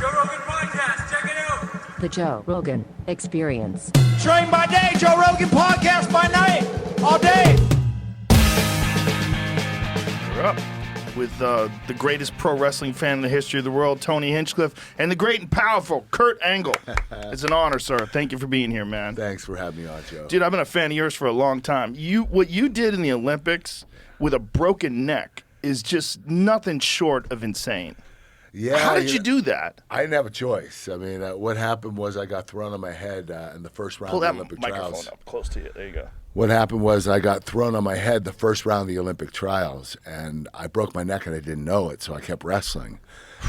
Joe Rogan Podcast. Check it out. The Joe Rogan Experience. Train by day, Joe Rogan Podcast by night, all day. We're up with the greatest pro wrestling fan in the history of the world, Tony Hinchcliffe, and the great and powerful Kurt Angle. It's an honor, sir. Thank you for being here, man. Thanks for having me on, Joe. Dude, I've been a fan of yours for a long time. What you did in the Olympics with a broken neck is just nothing short of insane. Yeah, How did you do that? I didn't have a choice. I mean, what happened was I got thrown on my head in the first round Pull of the that Olympic microphone trials. up close to you. There you go. What happened was I got thrown on my head the first round of the Olympic trials, and I broke my neck and I didn't know it, so I kept wrestling.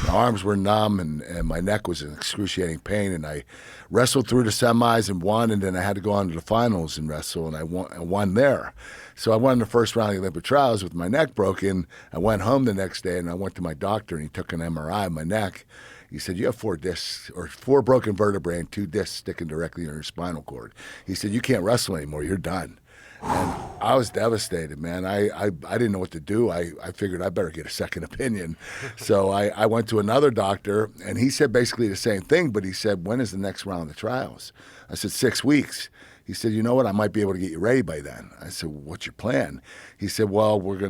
My arms were numb, and my neck was in excruciating pain, and I wrestled through the semis and won, and then I had to go on to the finals and wrestle, and I won there. So I won the first round of the Olympic trials with my neck broken. I went home the next day, and I went to my doctor, and he took an MRI of my neck. He said, you have 4 discs, or 4 broken vertebrae and 2 discs sticking directly in your spinal cord. He said, you can't wrestle anymore. You're done. And I was devastated, man. I didn't know what to do. I figured I better get a second opinion. So I went to another doctor, and he said basically the same thing, but he said, when is the next round of the trials? I said, 6 weeks. He said, you know what, I might be able to get you ready by then. I said, what's your plan? He said, well, you're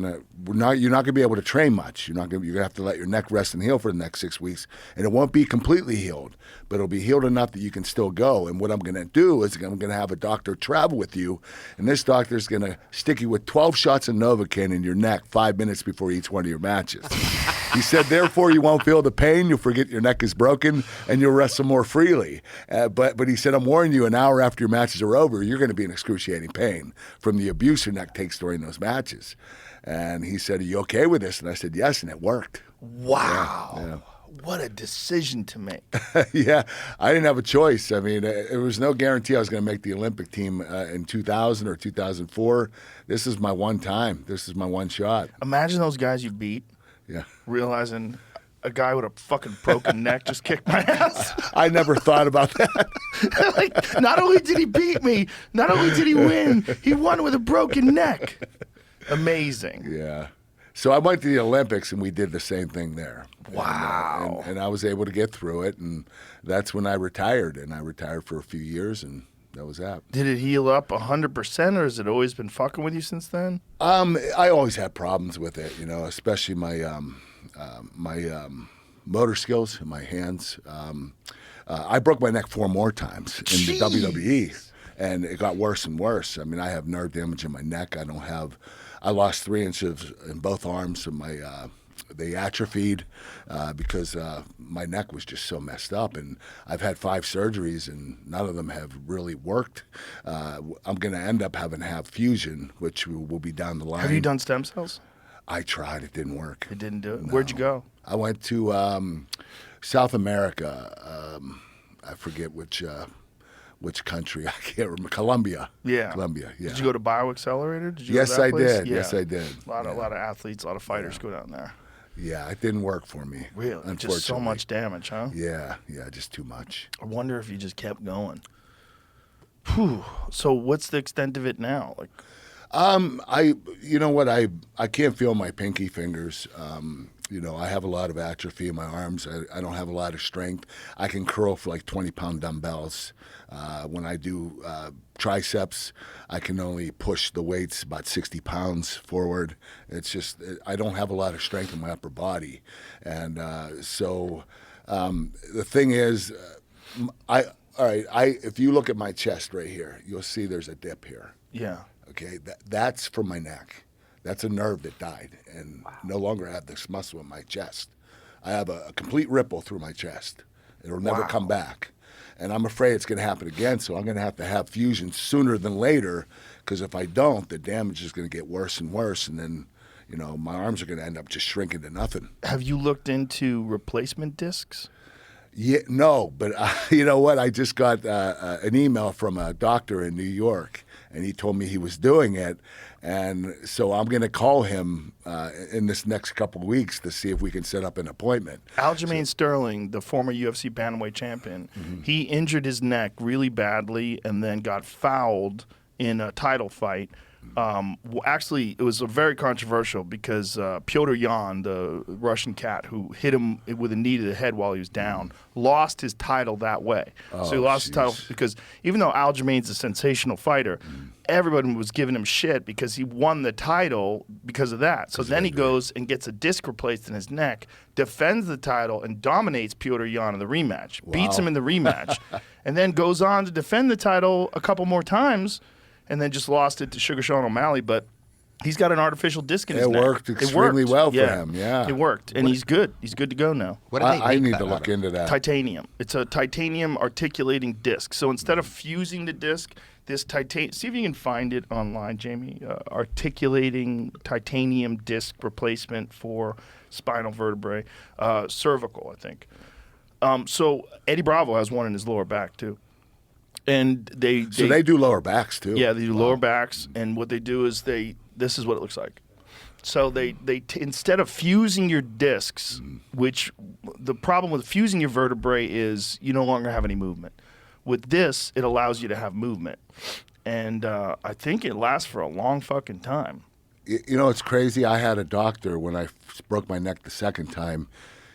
not gonna be able to train much. You're gonna have to let your neck rest and heal for the next 6 weeks, and it won't be completely healed, but it'll be healed enough that you can still go. And what I'm gonna do is I'm gonna have a doctor travel with you, and this doctor's gonna stick you with 12 shots of Novocaine in your neck 5 minutes before each one of your matches. He said, therefore, you won't feel the pain, you'll forget your neck is broken, and you'll wrestle more freely. But he said, I'm warning you, an hour after your matches are over, you're going to be in excruciating pain from the abuse your neck takes during those matches. And he said, are you okay with this? And I said, yes, and it worked. Wow. Yeah. What a decision to make. Yeah, I didn't have a choice. I mean, there was no guarantee I was going to make the Olympic team in 2000 or 2004. This is my one time. This is my one shot. Imagine those guys you beat. Yeah. Realizing a guy with a fucking broken neck just kicked my ass. I never thought about that. Like, not only did he beat me, not only did he win, he won with a broken neck. Amazing. Yeah. So I went to the Olympics, and we did the same thing there. Wow. And I was able to get through it, and that's when I retired. And I retired for a few years, and that was that. Did it heal up 100%, or has it always been fucking with you since then? I always had problems with it, especially my motor skills in my hands. I broke my neck 4 more times in the WWE, and it got worse and worse. I mean, I have nerve damage in my neck. I lost 3 inches in both arms, and they atrophied because my neck was just so messed up. And I've had 5 surgeries, and none of them have really worked. I'm going to end up having to have fusion, which will be down the line. Have you done stem cells? I tried. It didn't work. It didn't do it? No. Where'd you go? I went to South America. I forget which country. I can't remember. Colombia. Yeah. Colombia, yeah. Did you go to BioAccelerator? Did you go Yes, to that I place? did. Yeah. Yes, I did. A lot of athletes, a lot of fighters go down there. Yeah, it didn't work for me. Really? Unfortunately. Just so much damage, huh? Yeah, just too much. I wonder if you just kept going. Whew. So what's the extent of it now? Like, you know what? I can't feel my pinky fingers. I have a lot of atrophy in my arms. I don't have a lot of strength. I can curl for like 20-pound dumbbells. When I do triceps, I can only push the weights about 60 pounds forward. It's just I don't have a lot of strength in my upper body, and so the thing is, if you look at my chest right here, you'll see there's a dip here. yeah. Okay, that's from my neck. That's a nerve that died and no longer have this muscle in my chest. I have a complete ripple through my chest. It'll never come back. And I'm afraid it's going to happen again, so I'm going to have fusion sooner than later, because if I don't, the damage is going to get worse and worse, and then, my arms are going to end up just shrinking to nothing. Have you looked into replacement discs? Yeah, no, but you know what? I just got an email from a doctor in New York, and he told me he was doing it. And so I'm going to call him in this next couple of weeks to see if we can set up an appointment. Aljamain Sterling, the former UFC bantamweight champion, he injured his neck really badly and then got fouled in a title fight. Actually, it was very controversial because Pyotr Yan, the Russian cat who hit him with a knee to the head while he was down, lost his title that way. So he lost his title because even though Aljamain's a sensational fighter, everybody was giving him shit because he won the title because of that. So then he goes and gets a disc replaced in his neck, defends the title, and dominates Pyotr Yan in the rematch, beats him in the rematch, and then goes on to defend the title a couple more times, and then just lost it to Sugar Sean O'Malley. But he's got an artificial disc in his neck. It worked extremely well for him, yeah. It worked, and he's good. He's good to go now. What did they I make need that to out look of? into that. Titanium. It's a titanium articulating disc. So instead of fusing the disc, this titanium, see if you can find it online, Jamie, articulating titanium disc replacement for spinal vertebrae, cervical, I think. So Eddie Bravo has one in his lower back, too. And they do lower backs, too. Yeah, they do lower backs, and what they do is this is what it looks like. So they instead of fusing your discs, which the problem with fusing your vertebrae is you no longer have any movement. With this, it allows you to have movement, and I think it lasts for a long fucking time. You know, it's crazy. I had a doctor when I broke my neck the second time.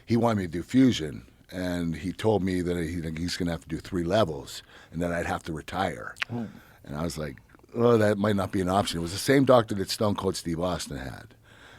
He wanted me to do fusion, and he told me that he's going to have to do 3 levels, and then I'd have to retire. Ooh. And I was like, oh, that might not be an option. It was the same doctor that Stone Cold Steve Austin had.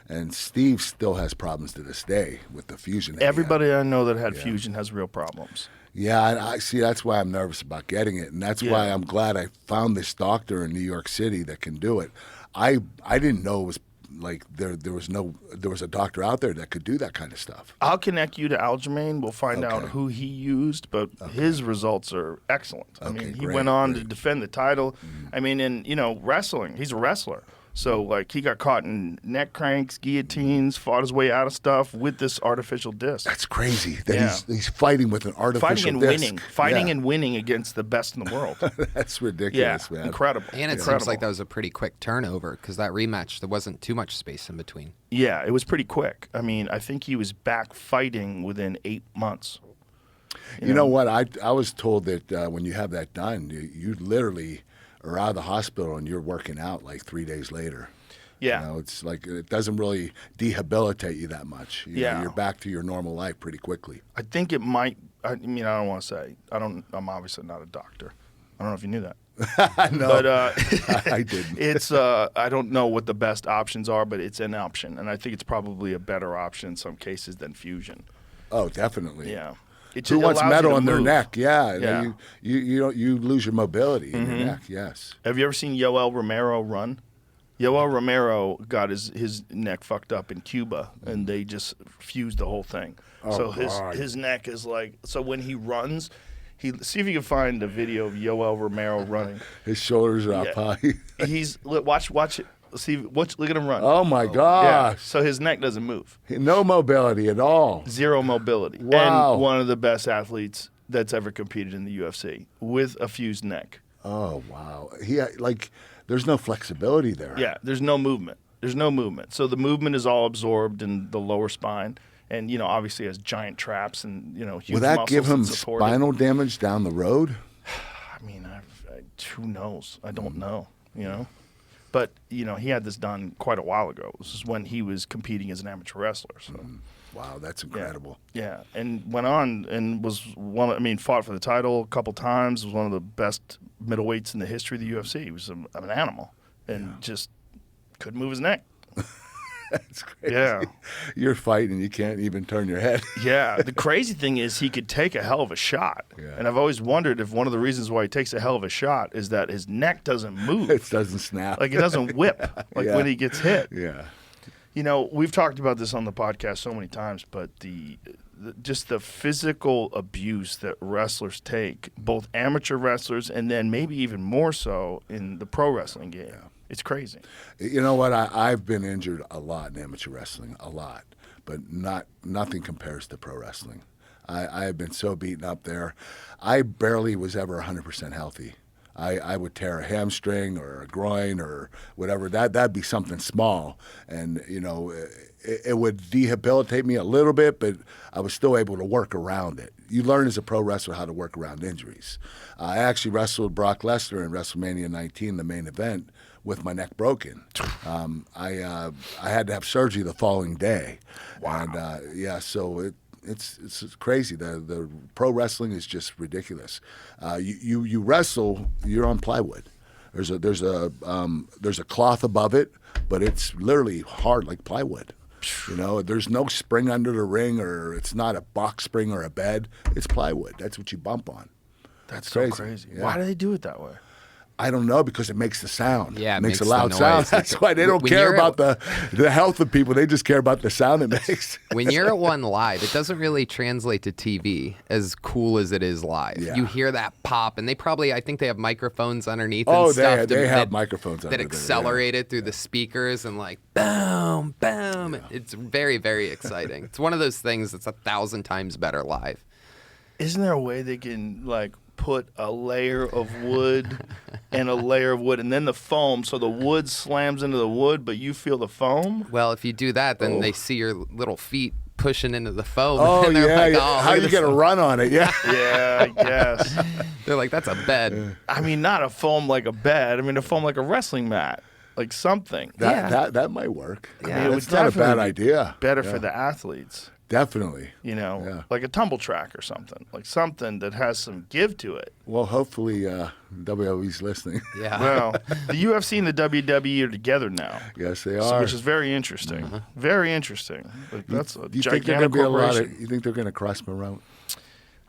And Steve still has problems to this day with the fusion. Everybody I know that had fusion has real problems. Yeah, and I see. That's why I'm nervous about getting it, and that's why I'm glad I found this doctor in New York City that can do it. I didn't know it was like there was a doctor out there that could do that kind of stuff. I'll connect you to Aljamain. We'll find out who he used, but his results are excellent. I mean, he went on to defend the title. I mean, in wrestling, he's a wrestler. So, like, he got caught in neck cranks, guillotines, fought his way out of stuff with this artificial disc. That's crazy. That he's fighting with an artificial disc. Fighting and winning against the best in the world. That's ridiculous, man. Incredible. And it seems like that was a pretty quick turnover because that rematch, there wasn't too much space in between. Yeah, it was pretty quick. I mean, I think he was back fighting within 8 months. You know what? I was told that when you have that done, you literally are out of the hospital and you're working out like 3 days later. Yeah. It's like it doesn't really dehabilitate you that much. You know, you're back to your normal life pretty quickly. I think it might. I mean, I don't want to say. I'm obviously not a doctor. I don't know if you knew that. No, but I didn't. It's I don't know what the best options are, but it's an option, and I think it's probably a better option in some cases than fusion. Oh, definitely. Yeah. Who wants metal in their move. neck? Yeah. Yeah. You lose your mobility in your neck. Yes. Have you ever seen Yoel Romero run? Yoel Romero got his neck fucked up in Cuba, and they just fused the whole thing. So his neck is like, so when he runs, see if you can find a video of Yoel Romero running. His shoulders are up high. Watch it. Look at him run. Oh my gosh! Yeah. So his neck doesn't move. No mobility at all. Zero mobility. Wow. And one of the best athletes that's ever competed in the UFC with a fused neck. Oh wow! There's no flexibility there. Yeah. There's no movement. So the movement is all absorbed in the lower spine, and obviously has giant traps and huge Will that muscles give him that support spinal damage down the road? I mean, who knows? I don't know. But, he had this done quite a while ago. This is when he was competing as an amateur wrestler. So. Wow, that's incredible. Yeah, and went on and fought for the title a couple times. Was one of the best middleweights in the history of the UFC. He was an animal and just couldn't move his neck. That's crazy. Yeah. You're fighting, you can't even turn your head. Yeah, the crazy thing is he could take a hell of a shot. Yeah. And I've always wondered if one of the reasons why he takes a hell of a shot is that his neck doesn't move. It doesn't snap. Like it doesn't whip when he gets hit. Yeah. We've talked about this on the podcast so many times, but just the physical abuse that wrestlers take, both amateur wrestlers and then maybe even more so in the pro wrestling game. Yeah. It's crazy. You know what? I've been injured a lot in amateur wrestling, a lot, but nothing compares to pro wrestling. I have been so beaten up there. I barely was ever 100% healthy. I would tear a hamstring or a groin or whatever. That'd be something small, and it would rehabilitate me a little bit, but I was still able to work around it. You learn as a pro wrestler how to work around injuries. I actually wrestled Brock Lesnar in WrestleMania 19, the main event, with my neck broken. I had to have surgery the following day. Wow. And so it's crazy. The pro wrestling is just ridiculous. You wrestle, you're on plywood. There's a cloth above it, but it's literally hard like plywood. There's no spring under the ring, or it's not a box spring or a bed. It's plywood. That's what you bump on. That's so crazy. Yeah. Why do they do it that way? I don't know, because it makes the sound. Yeah, it makes a loud sound. That's why they don't care about the health of people. They just care about the sound it makes. When you're at one live, it doesn't really translate to TV as cool as it is live. Yeah. You hear that pop, and I think they have microphones underneath and stuff. They have microphones that accelerate it through the speakers and like boom, boom. Yeah. It's very, very exciting. It's one of those things that's 1,000 times better live. Isn't there a way they can put a layer of wood and a layer of wood and then the foam, so the wood slams into the wood, but you feel the foam? Well, if you do that, then they see your little feet pushing into the foam. Oh, and they're yeah. like, oh, how do you get a run on it? Yeah. Yeah, I guess. They're like, that's a bed. I mean, not a foam like a bed. I mean, a foam like a wrestling mat, like something. That might work. Yeah, I mean, it's not a bad idea. Better for the athletes. Definitely. Like a tumble track or something. Like something that has some give to it. Well, hopefully WWE's listening. Yeah. Well, the UFC and the WWE are together now. Yes, they are. Which is very interesting. Very interesting. Like, that's a Do you gigantic think they're gonna corporation. you think they're going to cross promote?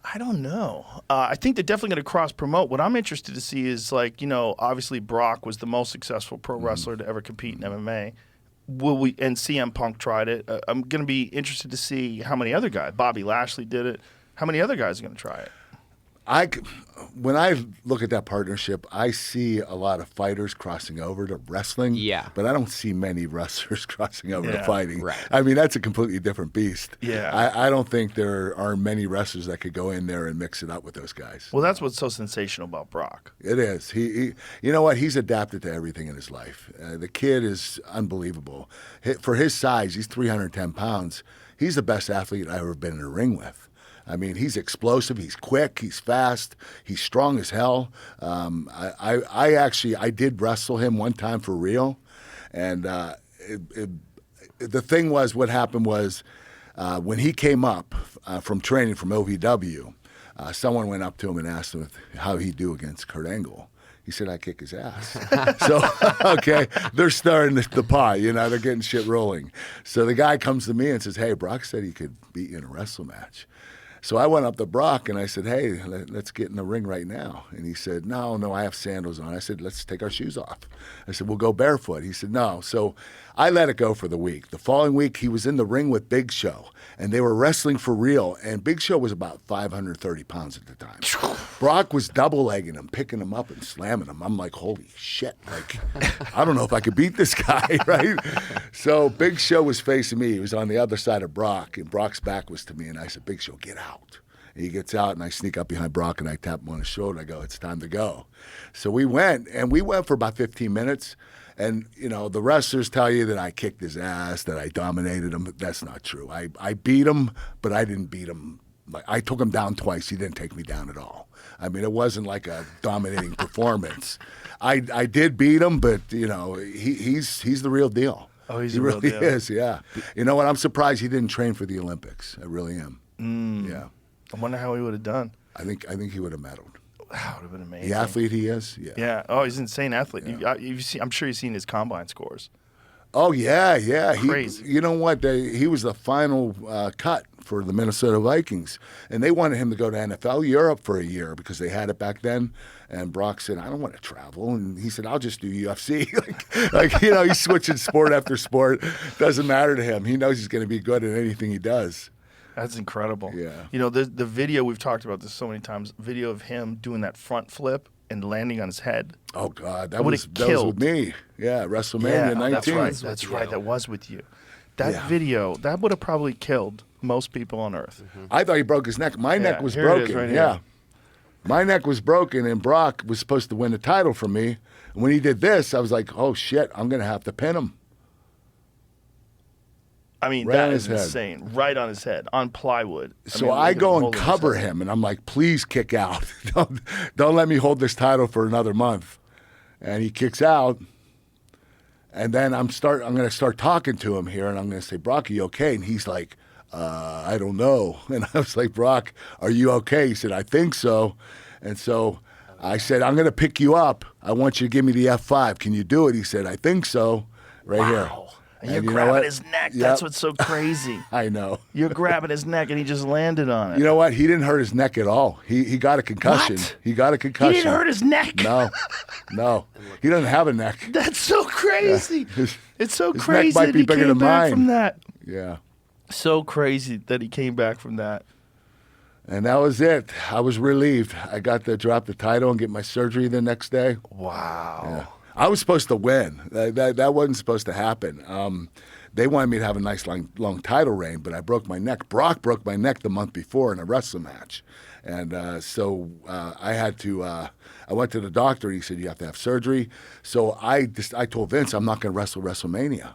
I don't know. I think they're definitely going to cross promote. What I'm interested to see is, obviously Brock was the most successful pro wrestler to ever compete in MMA. And CM Punk tried it. I'm going to be interested to see how many other guys. Bobby Lashley did it. How many other guys are going to try it? When I look at that partnership, I see a lot of fighters crossing over to wrestling. Yeah. But I don't see many wrestlers crossing over to fighting. Right. I mean, that's a completely different beast. Yeah. I don't think there are many wrestlers that could go in there and mix it up with those guys. Well, that's what's so sensational about Brock. It is. He you know what? He's adapted to everything in his life. The kid is unbelievable. For his size, he's 310 pounds. He's the best athlete I've ever been in a ring with. I mean, he's explosive, he's quick, he's fast, he's strong as hell. I did wrestle him one time for real. And the thing was, what happened was when he came up from training from OVW, someone went up to him and asked him how he'd do against Kurt Angle. He said, I kick his ass. So, okay, they're stirring the pot, they're getting shit rolling. So the guy comes to me and says, hey, Brock said he could beat you in a wrestle match. So I went up to Brock and I said, hey, let's get in the ring right now. And he said, no, I have sandals on. I said, let's take our shoes off. I said, we'll go barefoot. He said, no. So I let it go for the week. The following week, he was in the ring with Big Show, and they were wrestling for real. And Big Show was about 530 pounds at the time. Brock was double-legging him, picking him up and slamming him. I'm like, holy shit. I don't know if I could beat this guy, right? So Big Show was facing me. He was on the other side of Brock, and Brock's back was to me. And I said, Big Show, get out. And he gets out, and I sneak up behind Brock, and I tap him on his shoulder. I go, it's time to go. So we went for about 15 minutes. And, the wrestlers tell you that I kicked his ass, that I dominated him. That's not true. I beat him, but I didn't beat him. I took him down twice. He didn't take me down at all. I mean, it wasn't like a dominating performance. I did beat him, but, he's the real deal. Oh, he really is, yeah. You know what? I'm surprised he didn't train for the Olympics. I really am. Yeah. I wonder how he would have done. I think he would have medaled. Wow, it would have been amazing. The athlete he is, yeah. Yeah. Oh, he's an insane athlete. Yeah. I'm sure you've seen his combine scores. Oh, yeah. Crazy. You know what? He was the final cut for the Minnesota Vikings, and they wanted him to go to NFL Europe for a year because they had it back then. And Brock said, I don't want to travel. And he said, I'll just do UFC. He's switching sport after sport. Doesn't matter to him. He knows he's going to be good at anything he does. That's incredible. Yeah. The video, we've talked about this so many times, video of him doing that front flip and landing on his head. Oh, God. That was with me. Yeah, WrestleMania 19. That's right. That was with you. That video, that would have probably killed most people on Earth. Mm-hmm. I thought he broke his neck. My neck was here broken. It is right yeah. here. My neck was broken, and Brock was supposed to win the title from me. And when he did this, I was like, oh, shit, I'm going to have to pin him. I mean, right that is insane. Right on his head, on plywood. So I go and cover him, and I'm like, please kick out. Don't let me hold this title for another month. And he kicks out, And then I'm going to start talking to him here, and I'm going to say, Brock, are you okay? And he's like, I don't know. And I was like, Brock, are you okay? He said, I think so. And so I said, I'm going to pick you up. I want you to give me the F5. Can you do it? He said, I think so. Right here. And you're you know grabbing what? his neck. Yep. That's what's so crazy. I know. You're grabbing his neck, and he just landed on it. You know what? He didn't hurt his neck at all. He got a concussion. What? He got a concussion. He didn't hurt his neck. No. He doesn't have a neck. That's so crazy. It's so his crazy neck might that be he bigger came than back mine. from that. Yeah. So crazy that he came back from that. And that was it. I was relieved. I got to drop the title and get my surgery the next day. Wow. Yeah. I was supposed to win. That wasn't supposed to happen. They wanted me to have a nice long title reign, but I broke my neck. Brock broke my neck the month before in a wrestling match. And so I had to I went to the doctor, and he said, you have to have surgery. So I told Vince I'm not going to wrestle WrestleMania.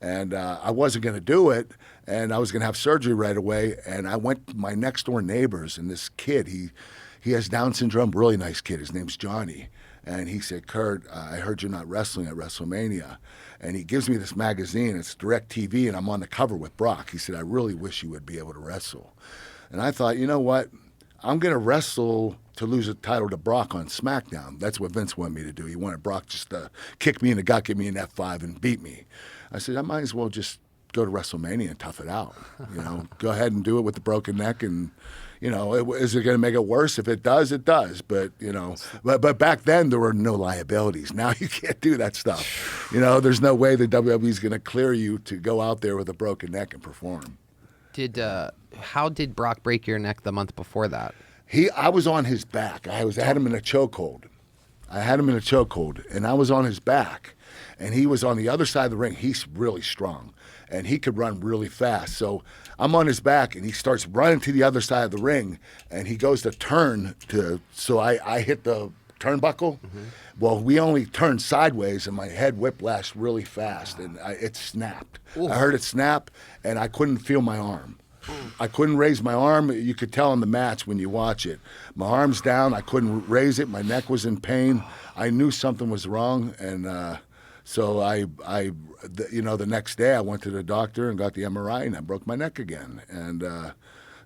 And I wasn't going to do it, and I was going to have surgery right away. And I went to my next-door neighbors, and this kid, he has Down syndrome, really nice kid. His name's Johnny. And he said, Kurt, I heard you're not wrestling at WrestleMania. And he gives me this magazine. It's DirecTV, and I'm on the cover with Brock. He said, I really wish you would be able to wrestle. And I thought, you know what? I'm going to wrestle to lose a title to Brock on SmackDown. That's what Vince wanted me to do. He wanted Brock just to kick me in the gut, give me an F5, and beat me. I said, I might as well just go to WrestleMania and tough it out. Go ahead and do it with the broken neck. And, is it going to make it worse? If it does, it does. But, but back then there were no liabilities. Now you can't do that stuff. There's no way the WWE is going to clear you to go out there with a broken neck and perform. How did Brock break your neck the month before that? I was on his back. I had him in a chokehold. And I was on his back. And he was on the other side of the ring. He's really strong, and he could run really fast. So I'm on his back, and he starts running to the other side of the ring, and he goes to turn so I hit the turnbuckle. Mm-hmm. Well, we only turned sideways, and my head whiplashed really fast, and it snapped. Ooh. I heard it snap, and I couldn't feel my arm. I couldn't raise my arm. You could tell in the match when you watch it. My arm's down. I couldn't raise it. My neck was in pain. I knew something was wrong, and so the next day I went to the doctor and got the MRI, and I broke my neck again. And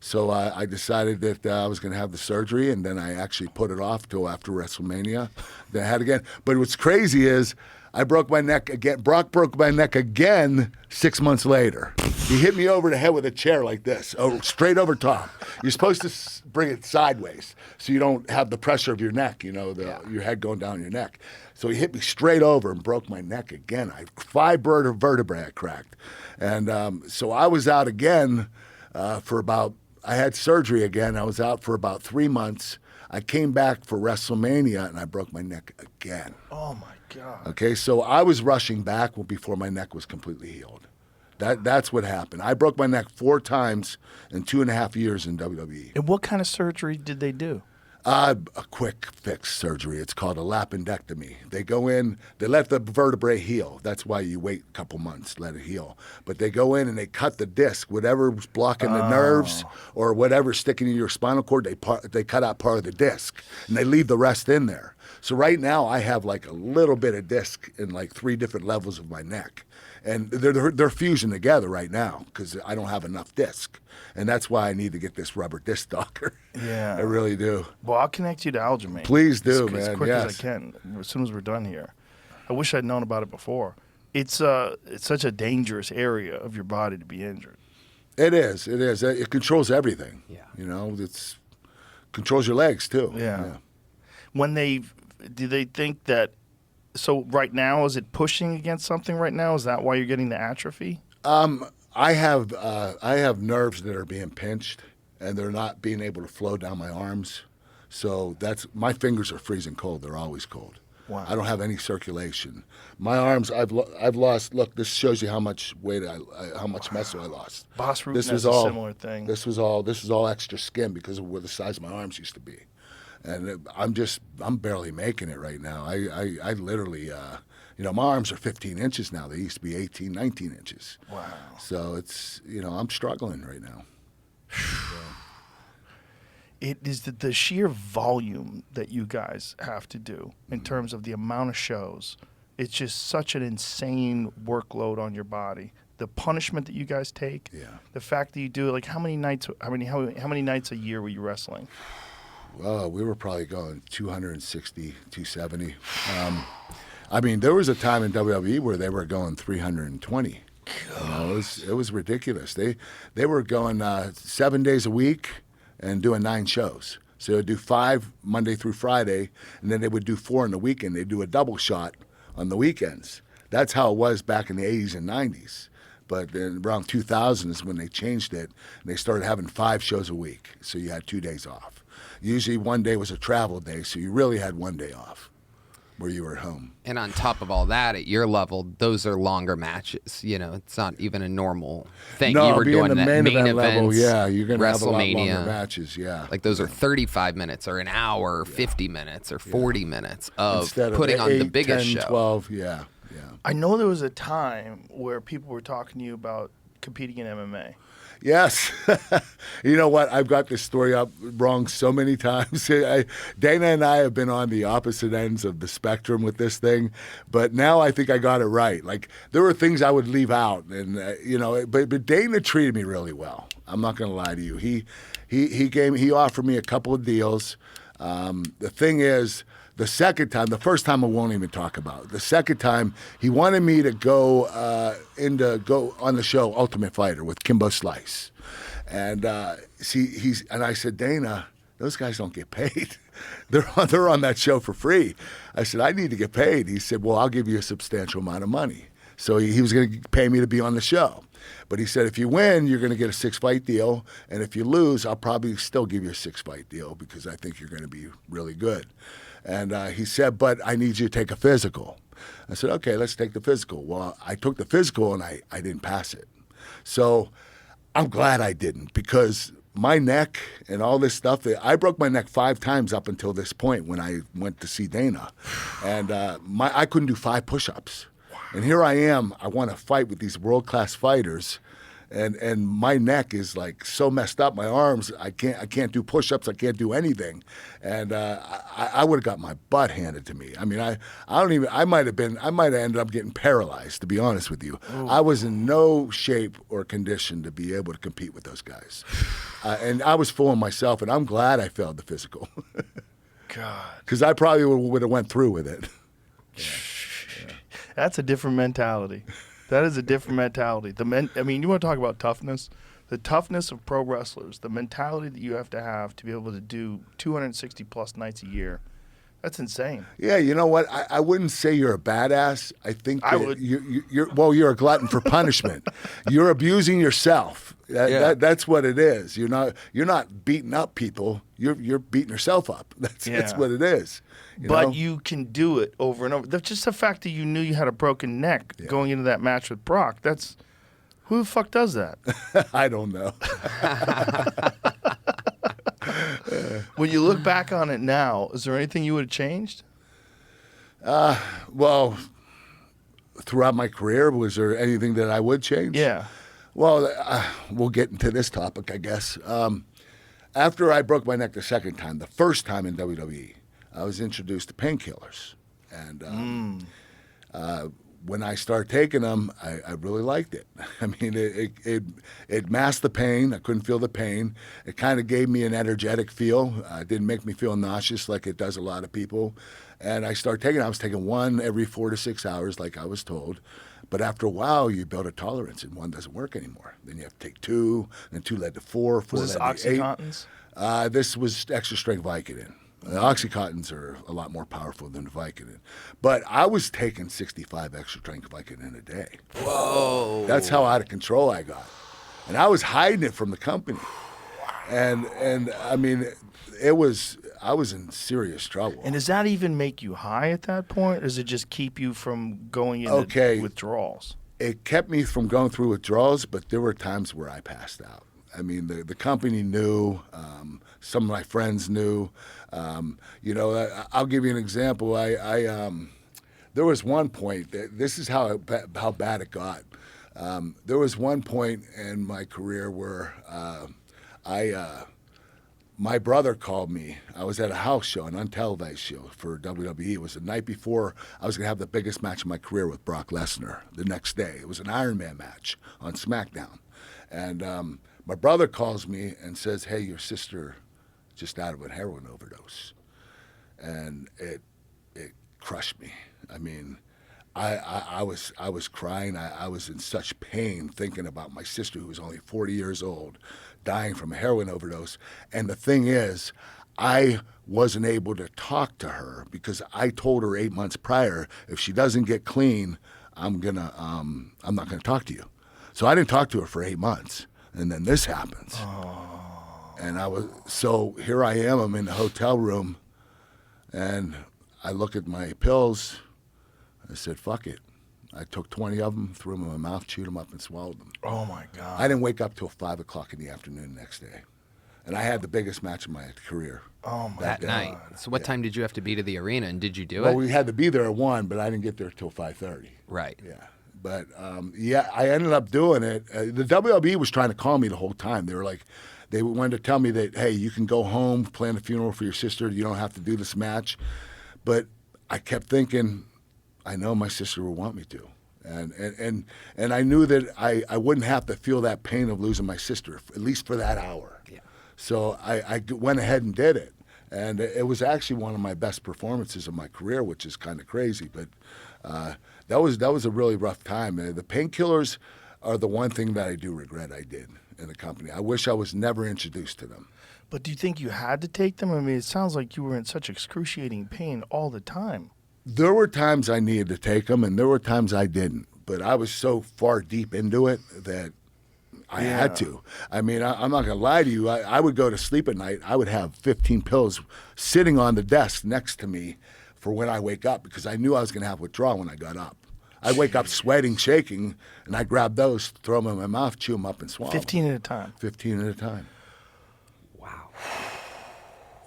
so I decided that I was going to have the surgery, and then I actually put it off till after WrestleMania. Then I had it again. But what's crazy is I broke my neck again. Brock broke my neck again 6 months later. He hit me over the head with a chair like this, straight over top. You're supposed to bring it sideways so you don't have the pressure of your neck, your head going down your neck. So he hit me straight over and broke my neck again. 5 vertebrae I cracked. And so I was out again I had surgery again. I was out for about 3 months. I came back for WrestleMania, and I broke my neck again. Oh, my God. Okay, so I was rushing back before my neck was completely healed. That's what happened. I broke my neck 4 times in 2.5 years in WWE. And what kind of surgery did they do? A quick fix surgery. It's called a lapendectomy. They go in, they let the vertebrae heal. That's why you wait a couple months, let it heal. But they go in and they cut the disc, whatever's blocking the nerves or whatever's sticking in your spinal cord, they cut out part of the disc and they leave the rest in there. So right now I have like a little bit of disc in like 3 different levels of my neck. And they're fusing together right now because I don't have enough disc. And that's why I need to get this rubber disc doctor. Yeah. I really do. Well, I'll connect you to Aljamain. Please do, man. As quick as I can, as soon as we're done here. I wish I'd known about it before. It's such a dangerous area of your body to be injured. It is. It controls everything. Yeah. It controls your legs, too. Yeah. Do they think that, so right now, is it pushing against something right now? Is that why you're getting the atrophy? I have nerves that are being pinched, and they're not being able to flow down my arms. So my fingers are freezing cold. They're always cold. Wow. I don't have any circulation. My arms, I've lost. Look, this shows you how much weight how much muscle I lost. Boss Rutan has a similar thing. This was all extra skin because of where the size of my arms used to be, and I'm barely making it right now. I literally. My arms are 15 inches now. They used to be 18, 19 inches. Wow. So it's, I'm struggling right now. It is the sheer volume that you guys have to do in terms of the amount of shows. it's just such an insane workload on your body. The punishment that you guys take, the fact that you do it, like how many nights a year were you wrestling? Well, we were probably going 260, 270. I mean, there was a time in WWE where they were going 320. You know, it was ridiculous. They were going 7 days a week and doing 9 shows. So they would do 5 Monday through Friday, and then they would do 4 on the weekend. They'd do a double shot on the weekends. That's how it was back in the 80s and 90s. But then around 2000 is when they changed it, and they started having 5 shows a week. So you had 2 days off. Usually one day was a travel day, so you really had 1 day off where you were at home. And on top of all that, at your level, those are longer matches. You know, it's not even a normal thing. No, you were being doing the that main event events, level, yeah, you're going to have a lot WrestleMania. longer matches, yeah. Like those are 35 minutes or an hour or 50 minutes or 40 minutes of Instead putting of on 8, the biggest 10, show. 12, yeah. I know there was a time where people were talking to you about competing in MMA. Yes. You know what? I've got this story up wrong so many times. Dana and I have been on the opposite ends of the spectrum with this thing, but now I think I got it right. Like, there were things I would leave out, and but Dana treated me really well. I'm not going to lie to you. He offered me a couple of deals. The thing is, the first time I won't even talk about. The second time, he wanted me to go on the show Ultimate Fighter with Kimbo Slice, and and I said, Dana, those guys don't get paid. They're on that show for free. I said, I need to get paid. He said, well, I'll give you a substantial amount of money. So he was going to pay me to be on the show. But he said, if you win, you're going to get a 6-fight deal. And if you lose, I'll probably still give you a 6-fight deal because I think you're going to be really good. And he said, but I need you to take a physical. I said, okay, let's take the physical. Well, I took the physical and I didn't pass it. So I'm glad I didn't, because my neck and all this stuff, I broke my neck 5 times up until this point when I went to see Dana. And I couldn't do 5 push-ups. And here I am, I want to fight with these world-class fighters, and my neck is like so messed up. My arms, I can't do push-ups, I can't do anything. And I would have got my butt handed to me. I mean, I might have ended up getting paralyzed, to be honest with you. Ooh. I was in no shape or condition to be able to compete with those guys. And I was fooling myself, and I'm glad I failed the physical. God. Because I probably would have went through with it. That's a different mentality. That is a different mentality. I mean, you want to talk about toughness? The toughness of pro wrestlers, the mentality that you have to be able to do 260 plus nights a year. That's insane. Yeah, you know what? I wouldn't say you're a badass. I think that I would. You're a glutton for punishment. You're abusing yourself. That's what it is. You're not beating up people. You're beating yourself up. That's what it is. You can do it over and over. That's just the fact that you knew you had a broken neck going into that match with Brock. Who the fuck does that? I don't know. When you look back on it now, is there anything you would have changed? Well, throughout my career, was there anything that I would change? Yeah. Well, we'll get into this topic, I guess. After I broke my neck the second time, the first time in WWE, I was introduced to painkillers. And when I started taking them, I really liked it. I mean, it masked the pain. I couldn't feel the pain. It kind of gave me an energetic feel. It didn't make me feel nauseous like it does a lot of people. And I started taking it. I was taking one every 4 to 6 hours like I was told. But after a while, you build a tolerance, and one doesn't work anymore. Then you have to take 2, and 2 led to 4, 4 was led this to 8. Oxycontins? This was extra strength Vicodin. The Oxycontins are a lot more powerful than Vicodin. But I was taking 65 extra strength Vicodin a day. Whoa. That's how out of control I got. And I was hiding it from the company. And I mean, I was in serious trouble. And does that even make you high at that point? Or does it just keep you from going into withdrawals? It kept me from going through withdrawals, but there were times where I passed out. I mean, the company knew. Some of my friends knew. I'll give you an example. There was one point. This is how bad it got. There was one point in my career where my brother called me. I was at a house show, an untelevised show for WWE. It was the night before I was going to have the biggest match of my career with Brock Lesnar the next day. It was an Iron Man match on SmackDown. And my brother calls me and says, hey, your sister just died of a heroin overdose. And it crushed me. I mean, I was crying. I was in such pain thinking about my sister, who was only 40 years old, dying from a heroin overdose. And the thing is, I wasn't able to talk to her because I told her 8 months prior, if she doesn't get clean, I'm not gonna talk to you. So I didn't talk to her for 8 months, and then this happens. And so here I am. I'm in the hotel room, and I look at my pills. I said, fuck it. I took 20 of them, threw them in my mouth, chewed them up, and swallowed them. Oh, my God. I didn't wake up till 5 o'clock in the afternoon the next day. And I had the biggest match of my career. Oh, my That God. night. So what time did you have to be to the arena, and did you do Well, it? we had to be there at 1, but I didn't get there till 5:30. Right. Yeah. But, I ended up doing it. The WWE was trying to call me the whole time. They were like, they wanted to tell me that, hey, you can go home, plan a funeral for your sister. You don't have to do this match. But I kept thinking, I know my sister would want me to. And I knew that I wouldn't have to feel that pain of losing my sister, at least for that hour. Yeah. So I went ahead and did it. And it was actually one of my best performances of my career, which is kind of crazy. But that was a really rough time. The painkillers are the one thing that I do regret I did in the company. I wish I was never introduced to them. But do you think you had to take them? I mean, it sounds like you were in such excruciating pain all the time. There were times I needed to take them, and there were times I didn't. But I was so far deep into it that I had to. I mean, I'm not going to lie to you. I would go to sleep at night. I would have 15 pills sitting on the desk next to me for when I wake up because I knew I was going to have withdrawal when I got up. I'd wake up sweating, shaking, and I'd grab those, throw them in my mouth, chew them up, and swallow 15 them. at a time. 15 at a time. Wow.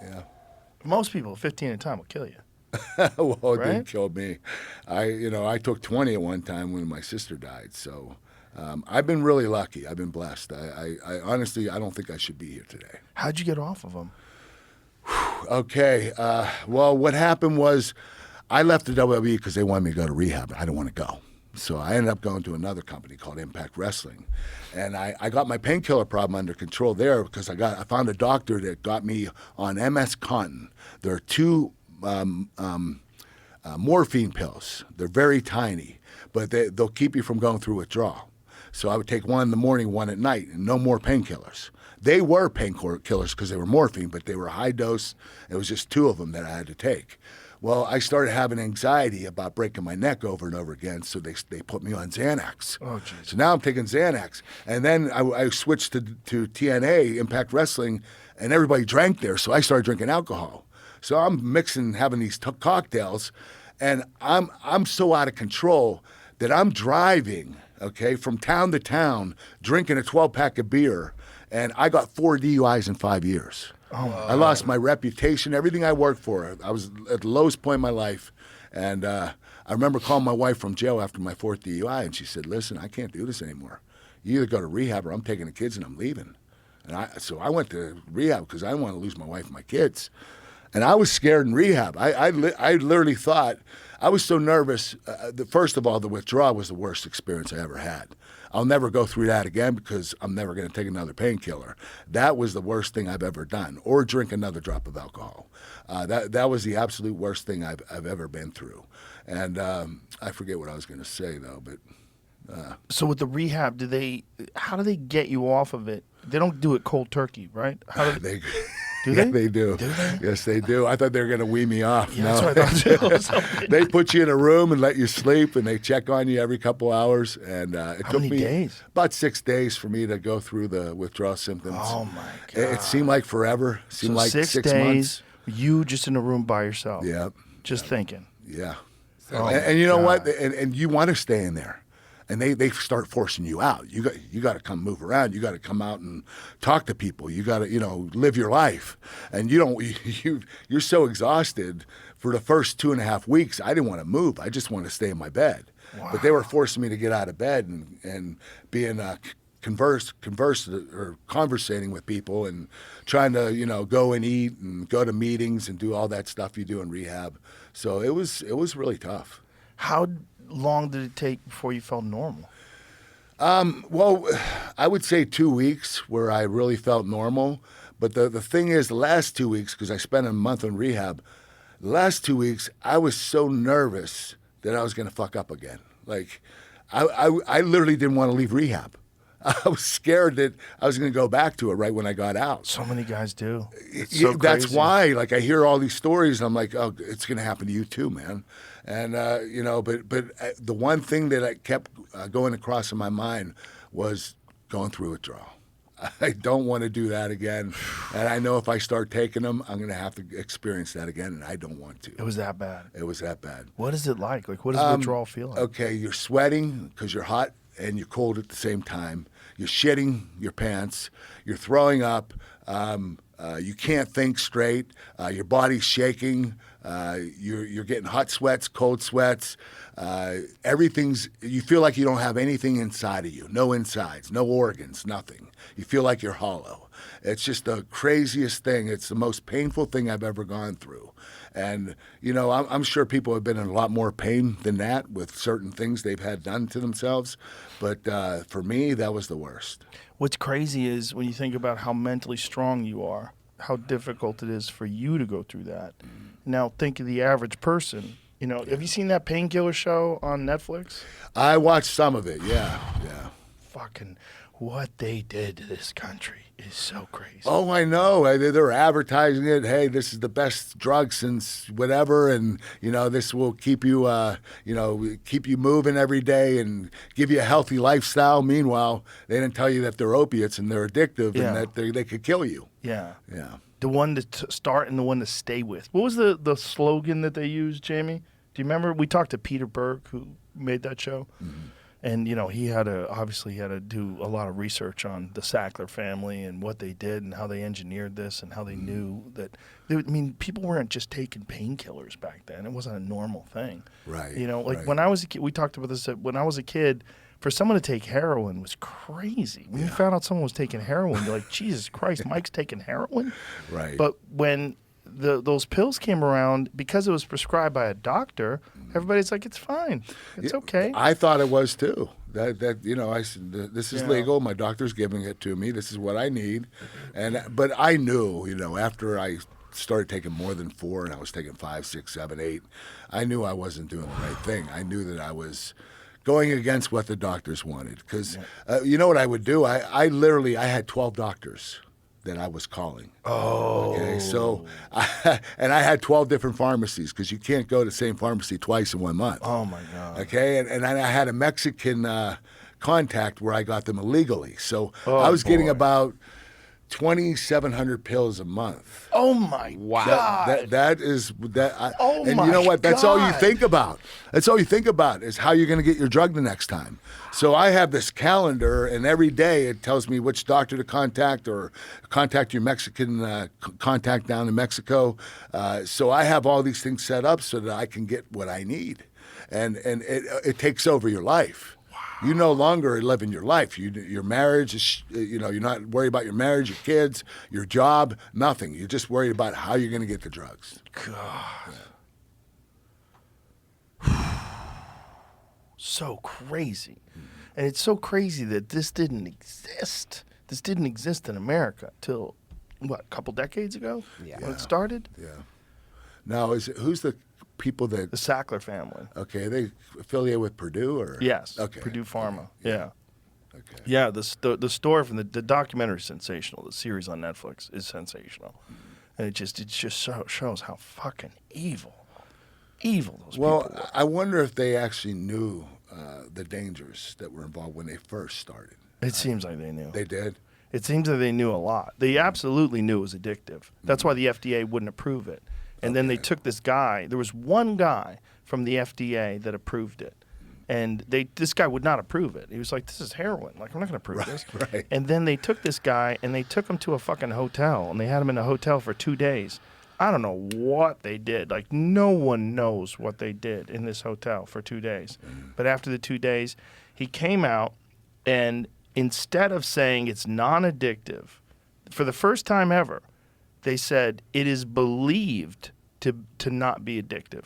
Yeah. Most people, 15 at a time will kill you. Well, it Right? didn't kill me. I took 20 at one time when my sister died. So I've been really lucky. I've been blessed. I honestly, I don't think I should be here today. How'd you get off of them? Okay. Well, what happened was I left the WWE because they wanted me to go to rehab. I didn't want to go. So I ended up going to another company called Impact Wrestling. And I got my painkiller problem under control there because I found a doctor that got me on MS Contin. There are two morphine pills. They're very tiny, but they'll keep you from going through withdrawal. So I would take one in the morning, one at night, and no more painkillers. They were painkillers because they were morphine, but they were high dose. It was just two of them that I had to take. Well, I started having anxiety about breaking my neck over and over again, so they put me on Xanax. Oh, jeez. So now I'm taking Xanax. And then I switched to TNA, Impact Wrestling, and everybody drank there, so I started drinking alcohol. So I'm mixing, having these cocktails, and I'm so out of control that I'm driving, okay, from town to town, drinking a 12-pack of beer, and I got 4 DUIs in 5 years. Oh, I lost my reputation, everything I worked for. I was at the lowest point in my life, and I remember calling my wife from jail after my 4th DUI, and she said, listen, I can't do this anymore. You either go to rehab or I'm taking the kids and I'm leaving. And so I went to rehab because I didn't want to lose my wife and my kids. And I was scared in rehab. I literally thought, I was so nervous. First of all, the withdrawal was the worst experience I ever had. I'll never go through that again because I'm never going to take another painkiller. That was the worst thing I've ever done, or drink another drop of alcohol. That was the absolute worst thing I've ever been through. And I forget what I was going to say, though. But So with the rehab, how do they get you off of it? They don't do it cold turkey, right? How do they... Do Yeah, they? they do. Do they? Yes, they do. I thought they were going to wee me off. Yeah, No. that's what I thought too. They put you in a room and let you sleep, and they check on you every couple hours. And it How took many me days? about 6 days for me to go through the withdrawal symptoms. Oh, my It seemed like forever. It seemed like 6 days, months. you just in a room by yourself. Yeah, Just thinking. yeah. Oh, And you know God. what? And you want to stay in there. And they start forcing you out. You got to come move around. You got to come out and talk to people. You got to live your life. And you're so exhausted. For the first 2.5 weeks, I didn't want to move. I just wanted to stay in my bed. Wow. But they were forcing me to get out of bed and be in conversating with people and trying to, go and eat and go to meetings and do all that stuff you do in rehab. So it was really tough. How long did it take before you felt normal? Well, I would say 2 weeks where I really felt normal. But the thing is, the last 2 weeks, because I spent a month in rehab, the last 2 weeks, I was so nervous that I was going to fuck up again. Like, I literally didn't want to leave rehab. I was scared that I was going to go back to it right when I got out. So many guys do. It's Yeah, so that's crazy. why, like, I hear all these stories, and I'm like, oh, it's going to happen to you too, man. And but the one thing that I kept going across in my mind was going through withdrawal. I don't want to do that again, and I know if I start taking them, I'm going to have to experience that again, and I don't want to. It was that bad. It was that bad. What is it like? Like, what does withdrawal feel like? Okay, you're sweating because you're hot and you're cold at the same time. You're shitting your pants. You're throwing up. You can't think straight. Your body's shaking. You're getting hot sweats, cold sweats. You feel like you don't have anything inside of you. No insides, no organs, nothing. You feel like you're hollow. It's just the craziest thing. It's the most painful thing I've ever gone through. And, I'm sure people have been in a lot more pain than that with certain things they've had done to themselves. But for me, that was the worst. What's crazy is when you think about how mentally strong you are, how difficult it is for you to go through that. Now, think of the average person. Have you seen that Painkiller show on Netflix? I watched some of it, yeah. Fucking what they did to this country is so crazy. Oh, I know. They're advertising it. Hey, this is the best drug since whatever, and this will keep you, keep you moving every day and give you a healthy lifestyle. Meanwhile, they didn't tell you that they're opiates and they're addictive and that they could kill you. Yeah. Yeah. The one to start and the one to stay with. What was the slogan that they used, Jamie? Do you remember? We talked to Peter Berg, who made that show. Mm-hmm. And, he had to do a lot of research on the Sackler family and what they did and how they engineered this and how they knew that. People weren't just taking painkillers back then. It wasn't a normal thing. Right. Like when I was a kid, we talked about this. When I was a kid, for someone to take heroin was crazy. When you found out someone was taking heroin, you're like, Jesus Christ, Mike's taking heroin? Right. But when those pills came around, because it was prescribed by a doctor, everybody's like, it's fine. It's okay. I thought it was too. I said, this is legal. My doctor's giving it to me. This is what I need. But I knew, after I started taking more than 4 and I was taking 5, 6, 7, 8, I knew I wasn't doing the right thing. I knew that I was going against what the doctors wanted. Because you know what I would do? I had 12 doctors that I was calling. Oh. Okay, so, I had 12 different pharmacies because you can't go to the same pharmacy twice in 1 month. Oh, my God. Okay, and I had a Mexican contact where I got them illegally. So I was getting about 2,700 pills a month. Oh, my God. That is that. Oh, and my you know what? That's all you God. think about. That's all you think about is how you're going to get your drug the next time. So I have this calendar, and every day it tells me which doctor to contact or contact your Mexican contact down in Mexico. So I have all these things set up so that I can get what I need, and it takes over your life. You no longer live in your life. Your marriage is, you're not worried about your marriage, your kids, your job, nothing. You're just worried about how you're going to get the drugs. God. So crazy. And it's so crazy that this didn't exist. This didn't exist in America till, a couple decades ago? Yeah. When it started? Yeah. Now, who's the people that... The Sackler family. Okay, are they affiliated with Purdue or... Yes. Okay. Purdue Pharma. Okay. Yeah. Okay. Yeah, the story from the documentary is sensational. The series on Netflix is sensational. And it just shows how fucking evil those people were. Well, I wonder if they actually knew the dangers that were involved when they first started. It seems like they knew. They did? It seems like they knew a lot. They absolutely knew it was addictive. That's why the FDA wouldn't approve it. And then they took this guy. There was one guy from the FDA that approved it. And this guy would not approve it. He was like, this is heroin. Like, I'm not going to approve this. Right. And then they took this guy and they took him to a fucking hotel. And they had him in a hotel for 2 days. I don't know what they did. Like, no one knows what they did in this hotel for 2 days. But after the 2 days, he came out and instead of saying it's non-addictive, for the first time ever, they said it is believed to not be addictive.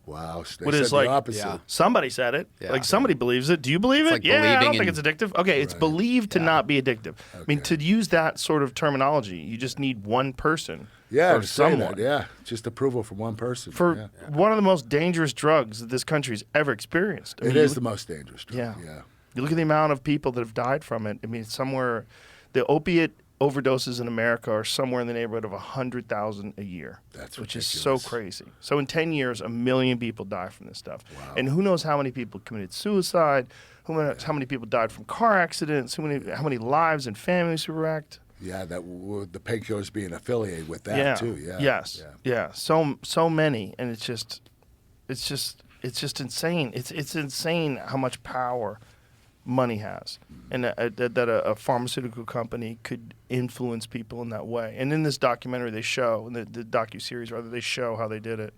Wow. They What said is the like opposite. somebody said it. Yeah. Like somebody believes it. Do you believe it? like Yeah, I don't believing think in- it's addictive. Okay, it's believed to not be addictive. I mean, Okay. to use that sort of terminology, you just need one person Yeah, or to say someone that, yeah. Just approval from one person. for one of the most dangerous drugs that this country's ever experienced. I mean, It is the most dangerous drug. yeah. Yeah. You look at the amount of people that have died from it. I mean, somewhere, the opiate overdoses in America are somewhere in the neighborhood of 100,000 a year. That's which is ridiculous. so crazy. So in 10 years, 1 million people die from this stuff. Wow. And who knows how many people committed suicide? Who knows how many people died from car accidents? How many lives and families were wrecked? Yeah, the painkillers being affiliated with that yeah. too. Yeah. Yes. Yeah. So many, and it's just insane. It's insane how much power money has, and that a pharmaceutical company could influence people in that way. And in this documentary, they show, in the docuseries rather, they show how they did it.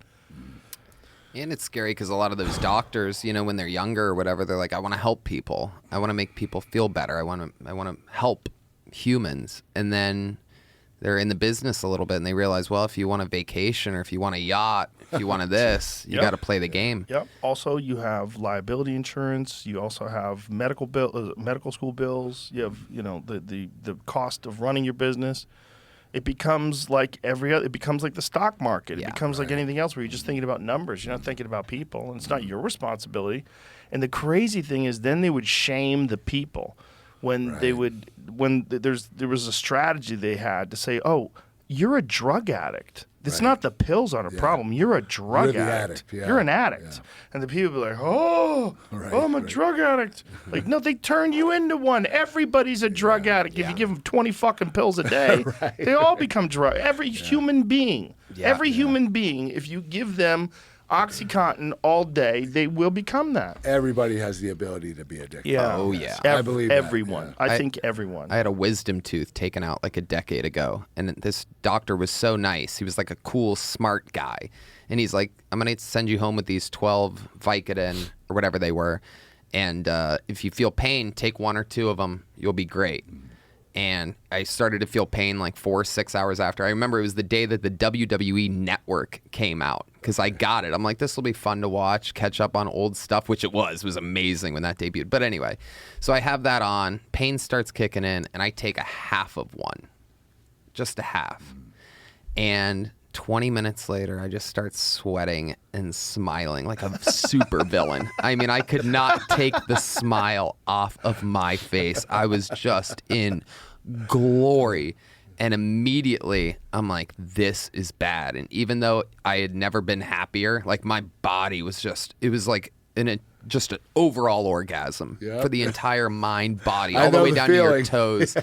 And it's scary because a lot of those doctors, you know, when they're younger or whatever, they're like, I want to help people. I want to make people feel better. I want to help humans. And then they're in the business a little bit and they realize, well, if you want a vacation or if you want a yacht, if you want this, you Yep. got to play the game. Yep. Also, you have liability insurance. You also have medical school bills. You have, the cost of running your business. It becomes like it becomes like the stock market. It Yeah, becomes like anything else where you're just thinking about numbers. You're not thinking about people, and it's not your responsibility. And the crazy thing is, then they would shame the people when there was a strategy they had to say, "Oh, you're a drug addict. It's not the pills aren't a problem. You're a drug You're the addict. addict, yeah, You're an addict." yeah. And the people be like, "Oh, I'm a drug addict." Like, no, they turn you into one. Everybody's a drug addict. If you give them 20 fucking pills a day, they all become drug. Every human being, human being, if you give them OxyContin all day, they will become that. Everybody has the ability to be addicted. Yeah. Oh, yeah. I believe that, everyone. yeah. I think everyone. I had a wisdom tooth taken out like a decade ago, and this doctor was so nice. He was like a cool, smart guy, and he's like, "I'm gonna send you home with these 12 Vicodin or whatever they were, and if you feel pain, take 1 or 2 of them. You'll be great." And I started to feel pain like 4 or 6 hours after. I remember it was the day that the WWE Network came out because I got it. I'm like, this will be fun to watch, catch up on old stuff, which it was. It was amazing when that debuted. But anyway, so I have that on. Pain starts kicking in, and I take a half of one, just a half. And 20 minutes later, I just start sweating and smiling like a super villain. I mean, I could not take the smile off of my face. I was just in glory. And immediately, I'm like, this is bad. And even though I had never been happier, like my body was just, it was like just an overall orgasm Yep. for the entire mind, body, I all the know way the down to your feeling. toes.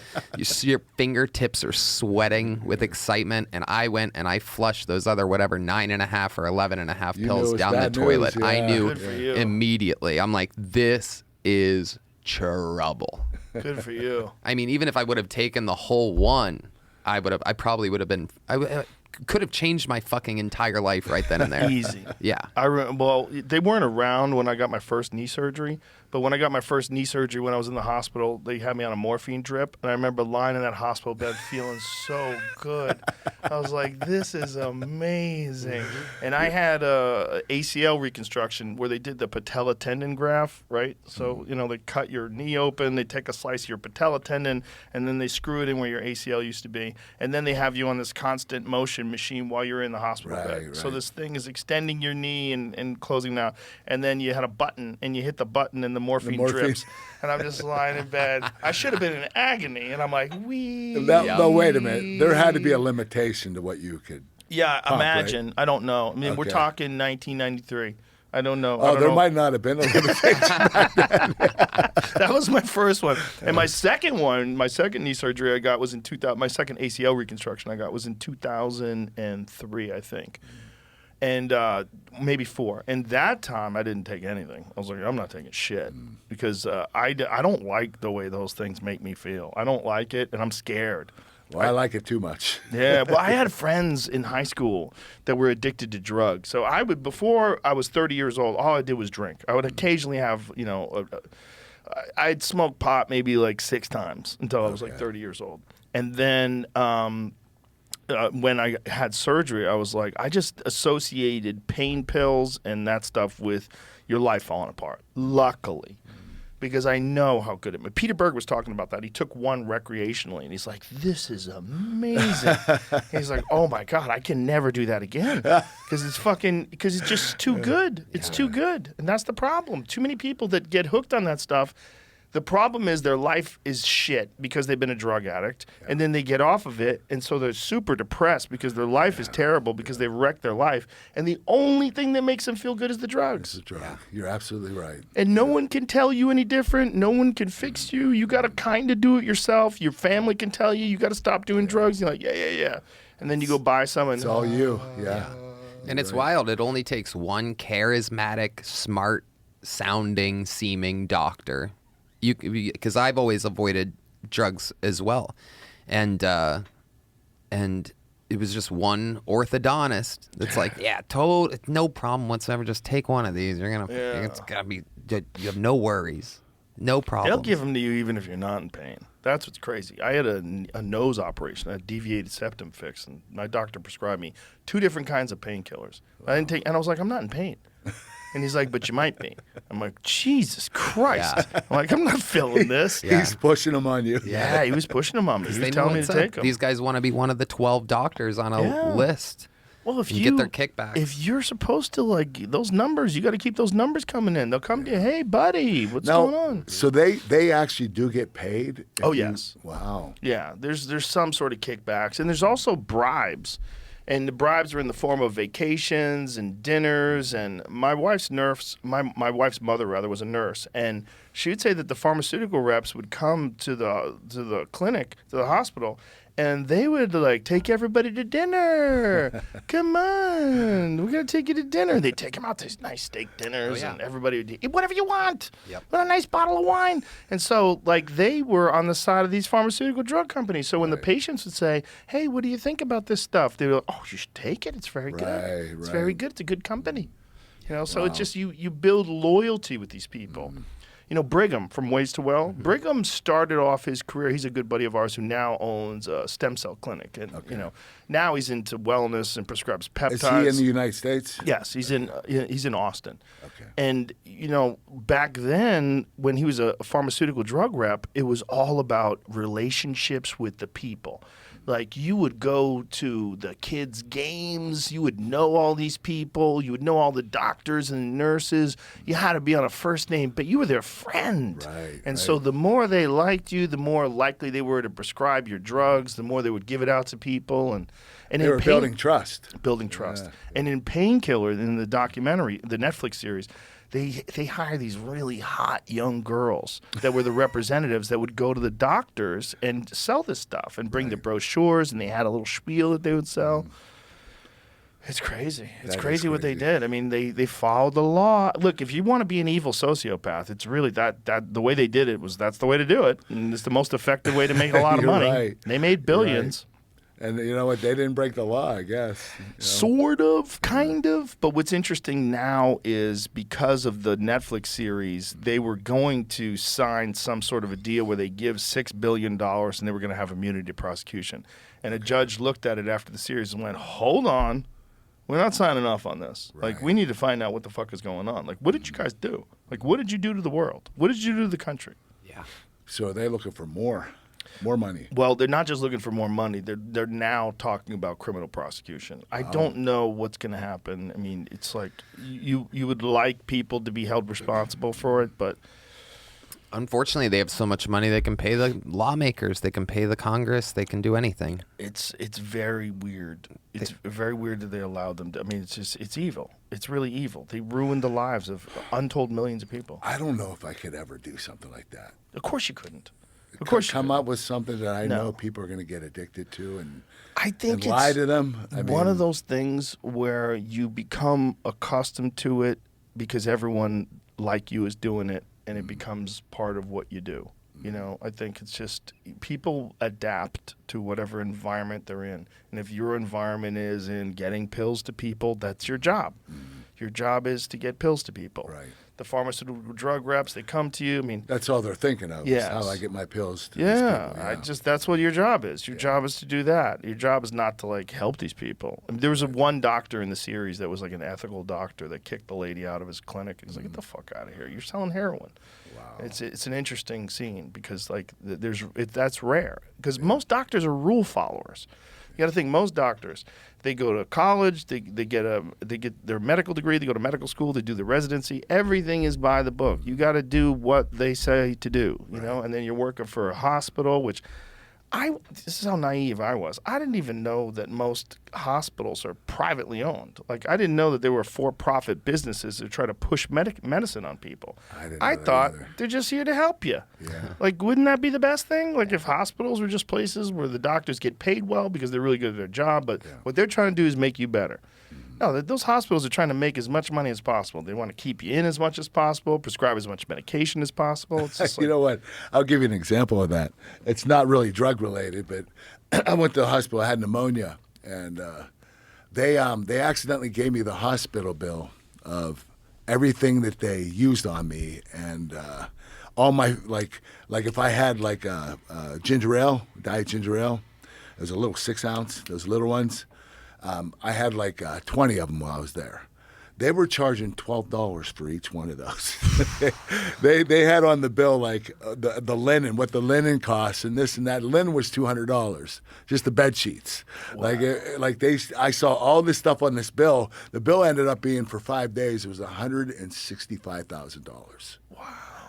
Your fingertips are sweating with excitement. And I went and I flushed those other 9.5 or 11.5 You knew it pills was down the bad toilet. news, I yeah. knew Good for you. immediately. I'm like, this is trouble. Good for you. I mean, even if I would have taken the whole one, I probably would have been, I could have changed my fucking entire life right then and there. Easy. Yeah. Well, they weren't around when I got my first knee surgery, but when I got my first knee surgery when I was in the hospital, they had me on a morphine drip, and I remember lying in that hospital bed feeling so good. I was like, this is amazing. And I had a ACL reconstruction where they did the patella tendon graft, right? So, they cut your knee open, they take a slice of your patella tendon, and then they screw it in where your ACL used to be. And then they have you on this constant motion machine while you're in the hospital bed. Right, So right. this thing is extending your knee and closing it out. And then you had a button, and you hit the button, and the morphine drips. And I'm just lying in bed. I should have been in agony, and I'm like, wee. No, wait a minute. There had to be a limitation to what you could. Yeah, pump, imagine. right? I don't know. I mean, we're Okay. talking 1993. I don't know. I Oh, don't there know. might not have been a limitation. That was my first one. And my second knee surgery I got was in 2000. My second ACL reconstruction I got was in 2003, I think. And maybe 4. And that time I didn't take anything. I was like, I'm not taking shit because I don't like the way those things make me feel. I don't like it, and I'm scared. Well, I like it too much. Yeah, well, I had friends in high school that were addicted to drugs. So before I was 30 years old, all I did was drink. I would occasionally have, I'd smoked pot maybe like 6 times until I was like 30 years old. And then when I had surgery, I was like, I just associated pain pills and that stuff with your life falling apart. Luckily. Because I know how good it is. Peter Berg was talking about that. He took one recreationally, and he's like, this is amazing. He's like, oh, my God, I can never do that again. Because it's just too good. It's too good. And that's the problem. Too many people that get hooked on that stuff, the problem is their life is shit because they've been a drug addict, and then they get off of it, and so they're super depressed because their life is terrible because they've wrecked their life, and the only thing that makes them feel good is the drugs. It's a drug. You're absolutely right. And no one can tell you any different. No one can fix you. You got to kind of do it yourself. Your family can tell you you got to stop doing drugs. You're like, yeah. And then you go buy some, and It's all you. Yeah. And it's wild. It only takes one charismatic, smart sounding, seeming doctor. Because I've always avoided drugs as well, and it was just one orthodontist that's like, no problem whatsoever. Just take one of these. It's gonna be. You have no worries, no problem. They'll give them to you even if you're not in pain. That's what's crazy. I had a nose operation, a deviated septum fix, and my doctor prescribed me 2 different kinds of painkillers. I didn't take, and I was like, I'm not in pain. And he's like, but you might be. I'm like, Jesus Christ. I'm like, I'm not feeling this. He's pushing them on you. Yeah, he was pushing them on me. He was telling me to take them. These guys want to be one of the 12 doctors on a list. Well, if you you get their kickback. If you're supposed to, like, those numbers, you got to keep those numbers coming in. They'll come to you, hey, buddy, what's going on? So they actually do get paid? Yes. Wow. Yeah, there's some sort of kickbacks. And there's also bribes. And the bribes are in the form of vacations and dinners. And my wife's my wife's mother rather was a nurse, and she would say that the pharmaceutical reps would come to the clinic, to the hospital, and they would like take everybody to dinner. Come on, we're gonna take you to dinner. They'd take them out to these nice steak dinners, and everybody would eat whatever you want. Yep. With a nice bottle of wine. And so, like, they were on the side of these pharmaceutical drug companies. So when the patients would say, "Hey, what do you think about this stuff?" They were like, "Oh, you should take it. It's very good. It's very good. It's a good company." You know, so it's just you build loyalty with these people. You know, Brigham from Ways to Well. Brigham started off his career. He's a good buddy of ours who now owns a stem cell clinic, and you know, now he's into wellness and prescribes peptides. Is he in the United States? Yes, he's in Austin. Okay. And you know, back then when he was a pharmaceutical drug rep, it was all about relationships with the people. Like, you would go to the kids' games, you would know all these people, you would know all the doctors and nurses. You had to be on a first name, but you were their friend. And so the more they liked you, the more likely they were to prescribe your drugs, the more they would give it out to people. And they were building trust. Building trust. And in Painkiller, in the documentary, the Netflix series, they hire these really hot young girls that were the representatives that would go to the doctors and sell this stuff and bring the brochures, and they had a little spiel that they would sell. It's crazy. It's crazy what they did. I mean, they followed the law. Look, if you want to be an evil sociopath, it's really that the way they did it that's the way to do it. And it's the most effective way to make a lot of money. Right. They made billions. And you know what? They didn't break the law, I guess. You know? Sort of, kind of. But what's interesting now is because of the Netflix series, they were going to sign some sort of a deal where they give $6 billion and they were going to have immunity to prosecution. And a judge looked at it after the series and went, hold on, we're not signing off on this. Right. Like, we need to find out what the fuck is going on. Like, what did you guys do? Like, what did you do to the world? What did you do to the country? Yeah. So are they looking for more money? Well, they're not just looking for more money. They're now talking about criminal prosecution. I don't know what's going to happen. I mean, it's like you would like people to be held responsible for it, but unfortunately, they have so much money they can pay the lawmakers, they can pay the Congress, they can do anything. It's very weird. It's very weird that they allowed them to. I mean, it's evil. It's really evil. They ruined the lives of untold millions of people. I don't know if I could ever do something like that. Of course you couldn't. Of course, come up with something that I know people are going to get addicted to, and I think and lie to them. One of those things where you become accustomed to it because everyone like you is doing it, and it becomes part of what you do. You know, I think it's just people adapt to whatever environment they're in, and if your environment is in getting pills to people, that's your job. Your job is to get pills to people. Right. the pharmaceutical drug reps, they come to you. I mean, That's all they're thinking of. Yes. Is how I get my pills. To these yeah, people. that's what your job is. Your job is to do that. Your job is not to like help these people. I mean, there was one doctor in the series that was like an ethical doctor that kicked the lady out of his clinic. He's like, "Get the fuck out of here! You're selling heroin." Wow. It's an interesting scene because like that's rare because most doctors are rule followers. You got to think most doctors, they go to college, they get their medical degree, they go to medical school, they do the residency. Everything is by the book. You got to do what they say to do, you know. And then you're working for a hospital, which this is how naive I was. I didn't even know that most hospitals are privately owned. Like I didn't know that they were for-profit businesses that try to push medicine on people. I thought they're just here to help you. Yeah. Like, wouldn't that be the best thing? Like if hospitals were just places where the doctors get paid well because they're really good at their job, but what they're trying to do is make you better. No, those hospitals are trying to make as much money as possible. They want to keep you in as much as possible, prescribe as much medication as possible. It's just You know what? I'll give you an example of that. It's not really drug related, but I went to the hospital. I had pneumonia, and they accidentally gave me the hospital bill of everything that they used on me, and all my like if I had like ginger ale, diet ginger ale, it was a little 6 ounce, those little ones. I had like 20 of them while I was there. They were charging $12 for each one of those. they had on the bill like the linen, what the linen costs, and this and that. Linen was $200, just the bed sheets. Wow. I saw all this stuff on this bill. The bill ended up being for 5 days. It was $165,000. Wow!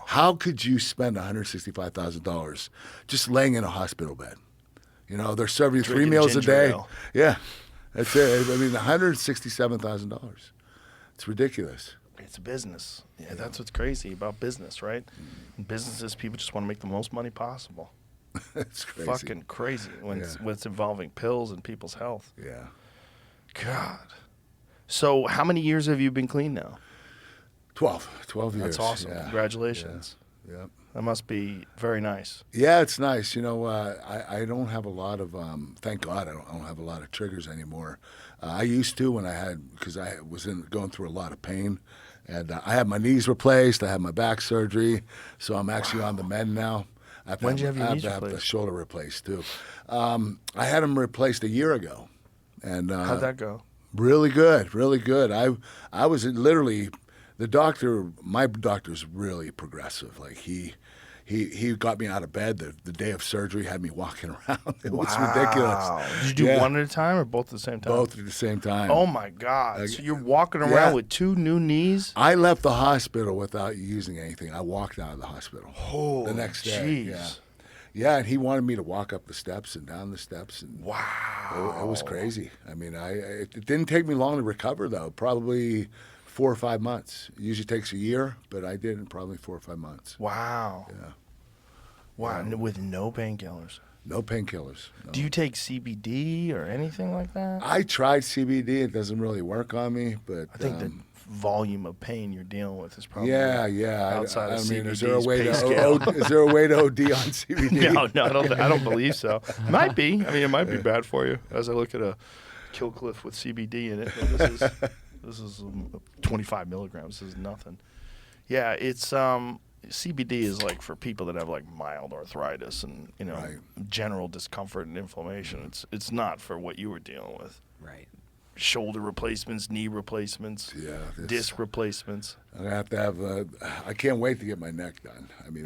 How could you spend $165,000 just laying in a hospital bed? You know, they're serving you 3 meals a day. Ale. Yeah. That's it. I mean, $167,000. It's ridiculous. It's a business. Yeah, that's what's crazy about business, right? In businesses, people just want to make the most money possible. It's crazy. Fucking crazy when it's involving pills and people's health. Yeah. God. So how many years have you been clean now? 12 years. That's awesome. Yeah. Congratulations. Yeah. That must be very nice. Yeah, it's nice. You know, I don't have a lot of, thank God I don't have a lot of triggers anymore. I used to because I was going through a lot of pain. And I had my knees replaced. I had my back surgery. So I'm actually on the mend now. When did you have your knees I have the replaced? shoulder replaced, too. I had them replaced a year ago. And How'd that go? Really good, really good. I was literally... my doctor's really progressive. Like he got me out of bed the day of surgery, had me walking around. It was ridiculous. Did you do one at a time or both at the same time? Both at the same time. Oh my God. So you're walking around with 2 new knees? I left the hospital without using anything. I walked out of the hospital the next day. Jeez. Yeah, and he wanted me to walk up the steps and down the steps. And Wow. it was crazy. I mean, it didn't take me long to recover, though. Probably 4 or 5 months. It usually takes a year, but I did in probably 4 or 5 months. Wow. Yeah. Wow. With no painkillers. No painkillers. No. Do you take CBD or anything like that? I tried CBD. It doesn't really work on me, but I think the volume of pain you're dealing with is probably outside of CBD's is there a way pay scale. is there a way to OD on CBD? No, I don't believe so. Might be. I mean, it might be bad for you. As I look at a Killcliff with CBD in it, this is 25 milligrams. This is nothing. Yeah, it's CBD is like for people that have like mild arthritis and general discomfort and inflammation. It's not for what you were dealing with. Right. Shoulder replacements, knee replacements, disc replacements. I'm gonna have to have. I can't wait to get my neck done. I mean,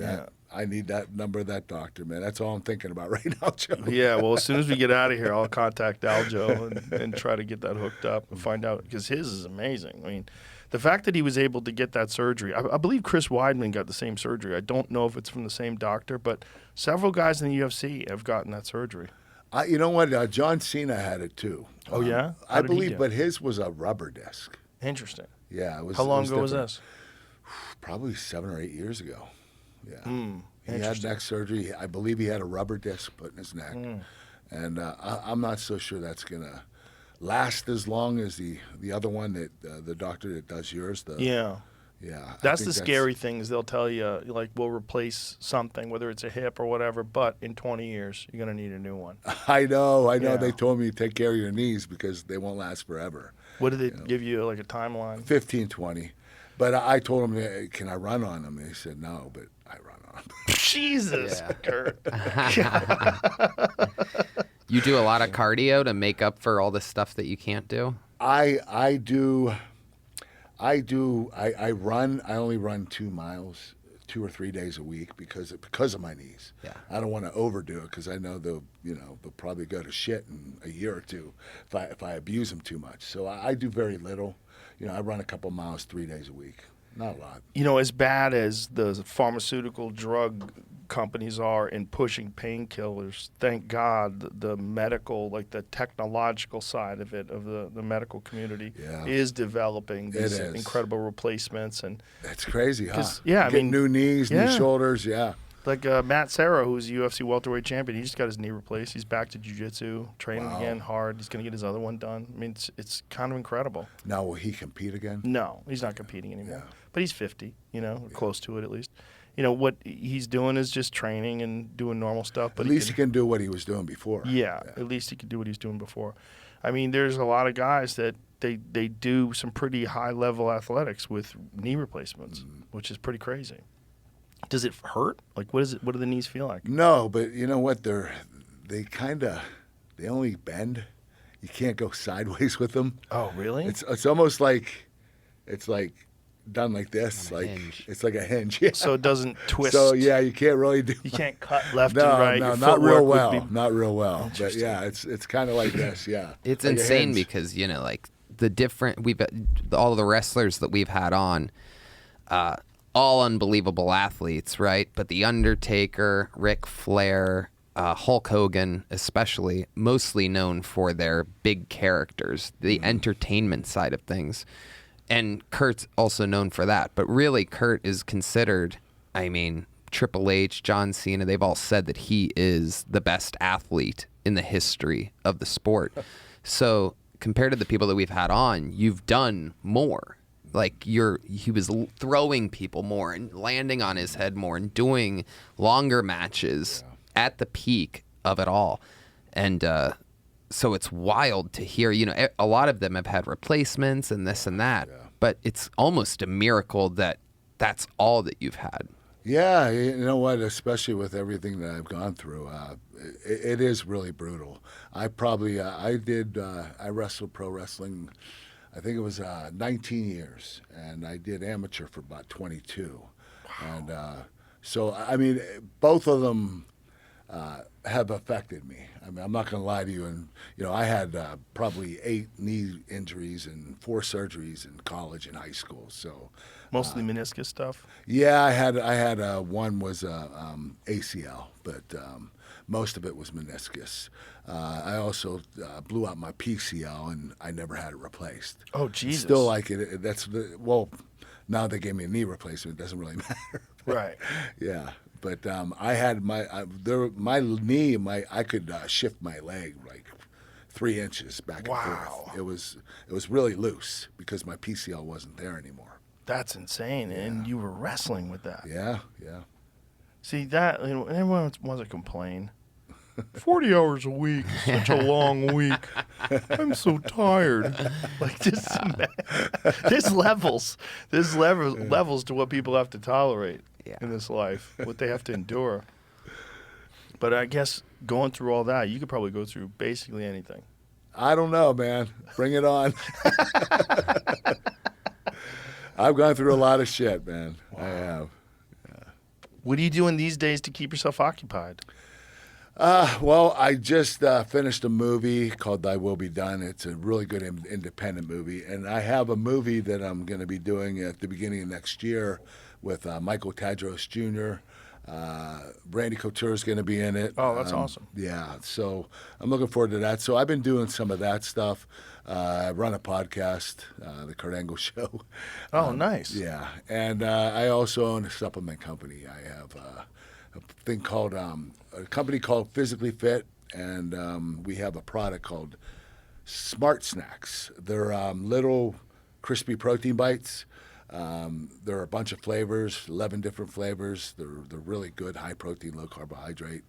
I need that number of that doctor, man. That's all I'm thinking about right now, Joe. Yeah, well, as soon as we get out of here, I'll contact Aljo and try to get that hooked up and find out, because his is amazing. I mean, the fact that he was able to get that surgery, I believe Chris Weidman got the same surgery. I don't know if it's from the same doctor, but several guys in the UFC have gotten that surgery. You know what? John Cena had it too. Oh, yeah? I believe, but his was a rubber disc. Interesting. Yeah. It was, How long ago was different. this? Probably 7 or 8 years ago. Yeah. He had interesting. neck surgery. I believe he had a rubber disc put in his neck. And I'm not so sure that's going to last as long as the other one that the doctor that does yours. Yeah. Yeah. That's the scary thing is they'll tell you, like, we'll replace something, whether it's a hip or whatever, but in 20 years, you're going to need a new one. I know. Yeah. They told me to take care of your knees because they won't last forever. What did they give you, like a timeline? 15, 20. But I told him, can I run on him? And he said, no, but I run on him. Jesus, Yeah. Kurt. You do a lot of cardio to make up for all the stuff that you can't do? I run. I only run 2 miles, 2 or 3 days a week because of my knees. Yeah. I don't want to overdo it because I know they'll probably go to shit in a year or two if I abuse them too much. So I do very little. I run a couple miles 3 days a week. Not a lot. As bad as the pharmaceutical drug companies are in pushing painkillers, thank God the medical, like the technological side of it, of the medical community, is developing these incredible replacements. And that's crazy, huh? Yeah, new knees, new shoulders, yeah. Like Matt Serra, who's a UFC welterweight champion, he just got his knee replaced. He's back to jiu-jitsu, training again hard. He's going to get his other one done. It's kind of incredible. Now, will he compete again? No, he's not competing anymore. Yeah. But he's 50, close to it at least. What he's doing is just training and doing normal stuff. But at least he can do what he was doing before. Yeah, at least he can do what he was doing before. There's a lot of guys that they do some pretty high-level athletics with knee replacements, which is pretty crazy. Does it hurt? Like, what do the knees feel like? No, but you know what? They only bend. You can't go sideways with them. Oh, really? It's almost like it's like done like this, like hinge. It's like a hinge. Yeah. So it doesn't twist. So yeah, you can't really do. You can't cut left no, and right. No, Your not real footwork well. would be... Not real well. But yeah, it's kind of like this. Yeah. It's like insane because like the different all the wrestlers that we've had on. All unbelievable athletes, right? But The Undertaker, Ric Flair, Hulk Hogan especially, mostly known for their big characters, the entertainment side of things. And Kurt's also known for that. But really, Kurt is considered, Triple H, John Cena, they've all said that he is the best athlete in the history of the sport. So compared to the people that we've had on, you've done more. Like he was throwing people more and landing on his head more and doing longer matches at the peak of it all. And so it's wild to hear, a lot of them have had replacements and this and that, but it's almost a miracle that that's all that you've had. Yeah, you know what? Especially with everything that I've gone through, it is really brutal. I wrestled pro wrestling. I think it was 19 years, and I did amateur for about 22. Wow. And so, both of them have affected me. I'm not going to lie to you. And, I had probably 8 knee injuries and 4 surgeries in college and high school. So mostly meniscus stuff? Yeah, I had one was ACL, but most of it was meniscus. I also blew out my PCL, and I never had it replaced. Oh, Jesus. Still like it. Now they gave me a knee replacement. It doesn't really matter. Right. Yeah. But I had my knee, I could shift my leg like 3 inches back and forth. It was really loose because my PCL wasn't there anymore. That's insane. Yeah. And you were wrestling with that. Yeah. See, that, everyone wants to complain. 40 hours a week is such a long week. I'm so tired. Like, there's levels. There's levels to what people have to tolerate in this life, what they have to endure. But I guess going through all that, you could probably go through basically anything. I don't know, man. Bring it on. I've gone through a lot of shit, man. Wow. I have. Yeah. What are you doing these days to keep yourself occupied? Well, I just finished a movie called Thy Will Be Done. It's a really good independent movie. And I have a movie that I'm going to be doing at the beginning of next year with Michael Tadros Jr., Randy Couture is going to be in it. Oh, that's awesome. Yeah, so I'm looking forward to that. So I've been doing some of that stuff. I run a podcast, The Kurt Angle Show. Oh, nice. Yeah, and I also own a supplement company. I have a company called Physically Fit, and we have a product called Smart Snacks. They're little crispy protein bites. There are a bunch of flavors, 11 different flavors. They're really good, high protein, low carbohydrate.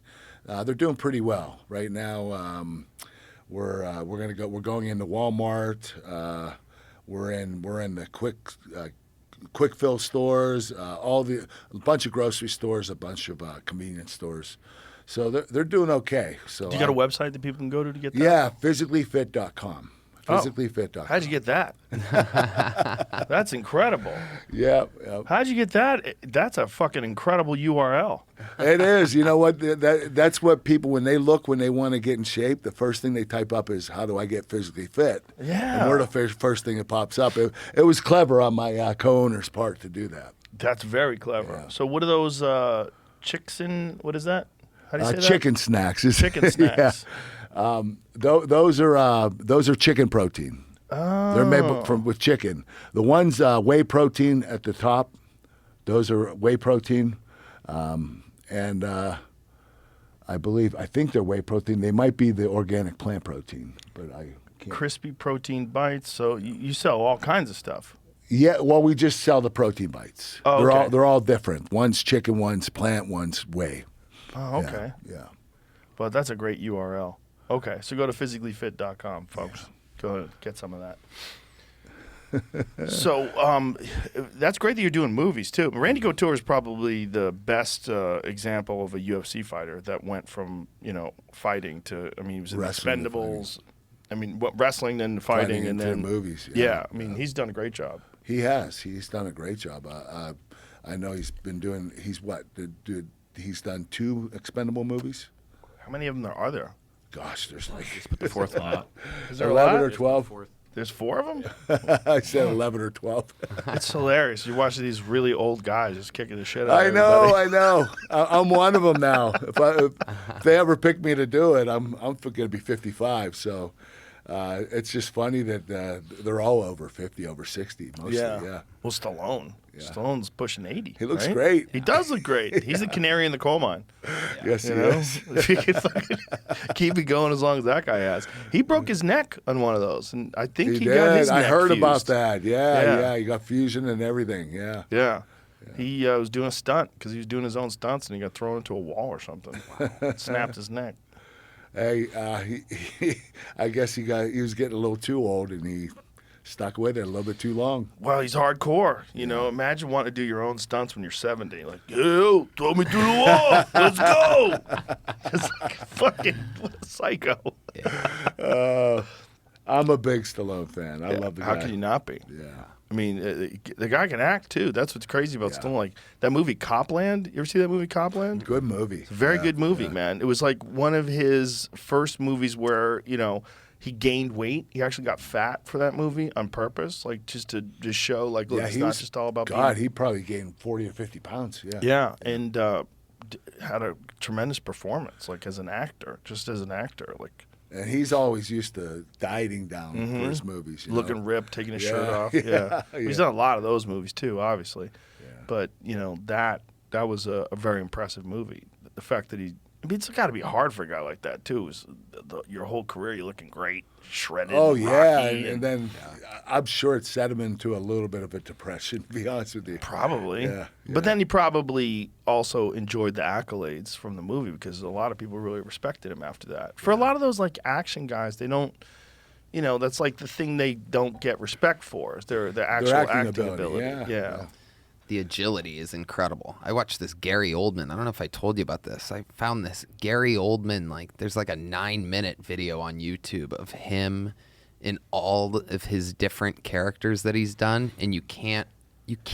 They're doing pretty well right now. We're going into Walmart. We're in the quick quick fill stores, a bunch of grocery stores, a bunch of convenience stores. So they're doing okay. So Do you got a website that people can go to get that? Yeah, physicallyfit.com. Physicallyfit.com. How'd you get that? That's incredible. Yeah. How'd you get that? That's a fucking incredible URL. It is. You know what? That's what people, when they want to get in shape, the first thing they type up is, how do I get physically fit? Yeah. And we're the first thing that pops up. It was clever on my co-owner's part to do that. That's very clever. Yeah. So what are those what is that? How do you say that? Chicken snacks. Chicken snacks. Yeah. Those are chicken protein. Oh. They're made with chicken. The ones whey protein at the top, those are whey protein, and I think they're whey protein. They might be the organic plant protein, but I can't. Crispy protein bites. So you sell all kinds of stuff. Yeah, well, we just sell the protein bites. Oh, okay. They're all different. One's chicken, one's plant, one's whey. Oh, okay. Yeah. But that's a great URL. Okay, so go to physicallyfit.com, folks. Go ahead, get some of that. So that's great that you're doing movies, too. Randy Couture is probably the best example of a UFC fighter that went from, fighting to, he was in Wrestling to Expendables. Wrestling and fighting and then movies. Yeah, he's done a great job. He has. He's done a great job. I know he's been doing. He's done 2 Expendable movies. How many of them are there? Gosh, there's like The fourth one out. Is there 11 a lot? or 12. There's 4 of them? I said 11 or 12. It's hilarious. You watch these really old guys just kicking the shit out of everybody. I know. I'm one of them now. If they ever pick me to do it, I'm going to be 55. So it's just funny that they're all over 50, over 60 mostly. Yeah. Well, Stallone. Yeah. Stallone's pushing 80. He looks right? great. He does look great. He's the canary in the coal mine. Yes, he You know? is. If he could fucking keep it going as long as that guy has. He broke his neck on one of those, and I think he got his I neck heard fused. about that. Yeah. Yeah. He got fusion and everything. Yeah. Yeah. He was doing a stunt because he was doing his own stunts, and he got thrown into a wall or something. Snapped his neck. Hey, I guess he was getting a little too old, and he stuck with it a little bit too long. Well, he's hardcore. Imagine wanting to do your own stunts when you're 70. Like, yo, throw me through the wall. Let's go. It's like fucking what a psycho. I'm a big Stallone fan. I love the guy. How can you not be? Yeah. The guy can act too. That's what's crazy about Stallone. Like that movie Copland. You ever see that movie Copland? Good movie. It's a very good movie, man. It was like one of his first movies where he gained weight. He actually got fat for that movie on purpose, like just to show like look, it's not just all about. He probably gained 40 or 50 pounds. Yeah. Yeah, and had a tremendous performance, like as an actor, like. And he's always used to dieting down for his movies. Looking ripped, taking his shirt Yeah, off. yeah, He's yeah. done a lot of those movies too, obviously. Yeah. But that was a very impressive movie. The fact that it's got to be hard for a guy like that too. Your whole career, you're looking great, shredded. Oh, yeah. Rocky, And then I'm sure it set him into a little bit of a depression, to be honest with you. probably. Yeah, But then he probably also enjoyed the accolades from the movie because a lot of people really respected him after that. For a lot of those like action guys, they don't. That's like the thing they don't get respect for is their actual acting ability. Yeah. The agility is incredible. I watched this Gary Oldman. I don't know if I told you about this. I found this Gary Oldman, there's like a 9-minute video on YouTube of him in all of his different characters that he's done, and you can't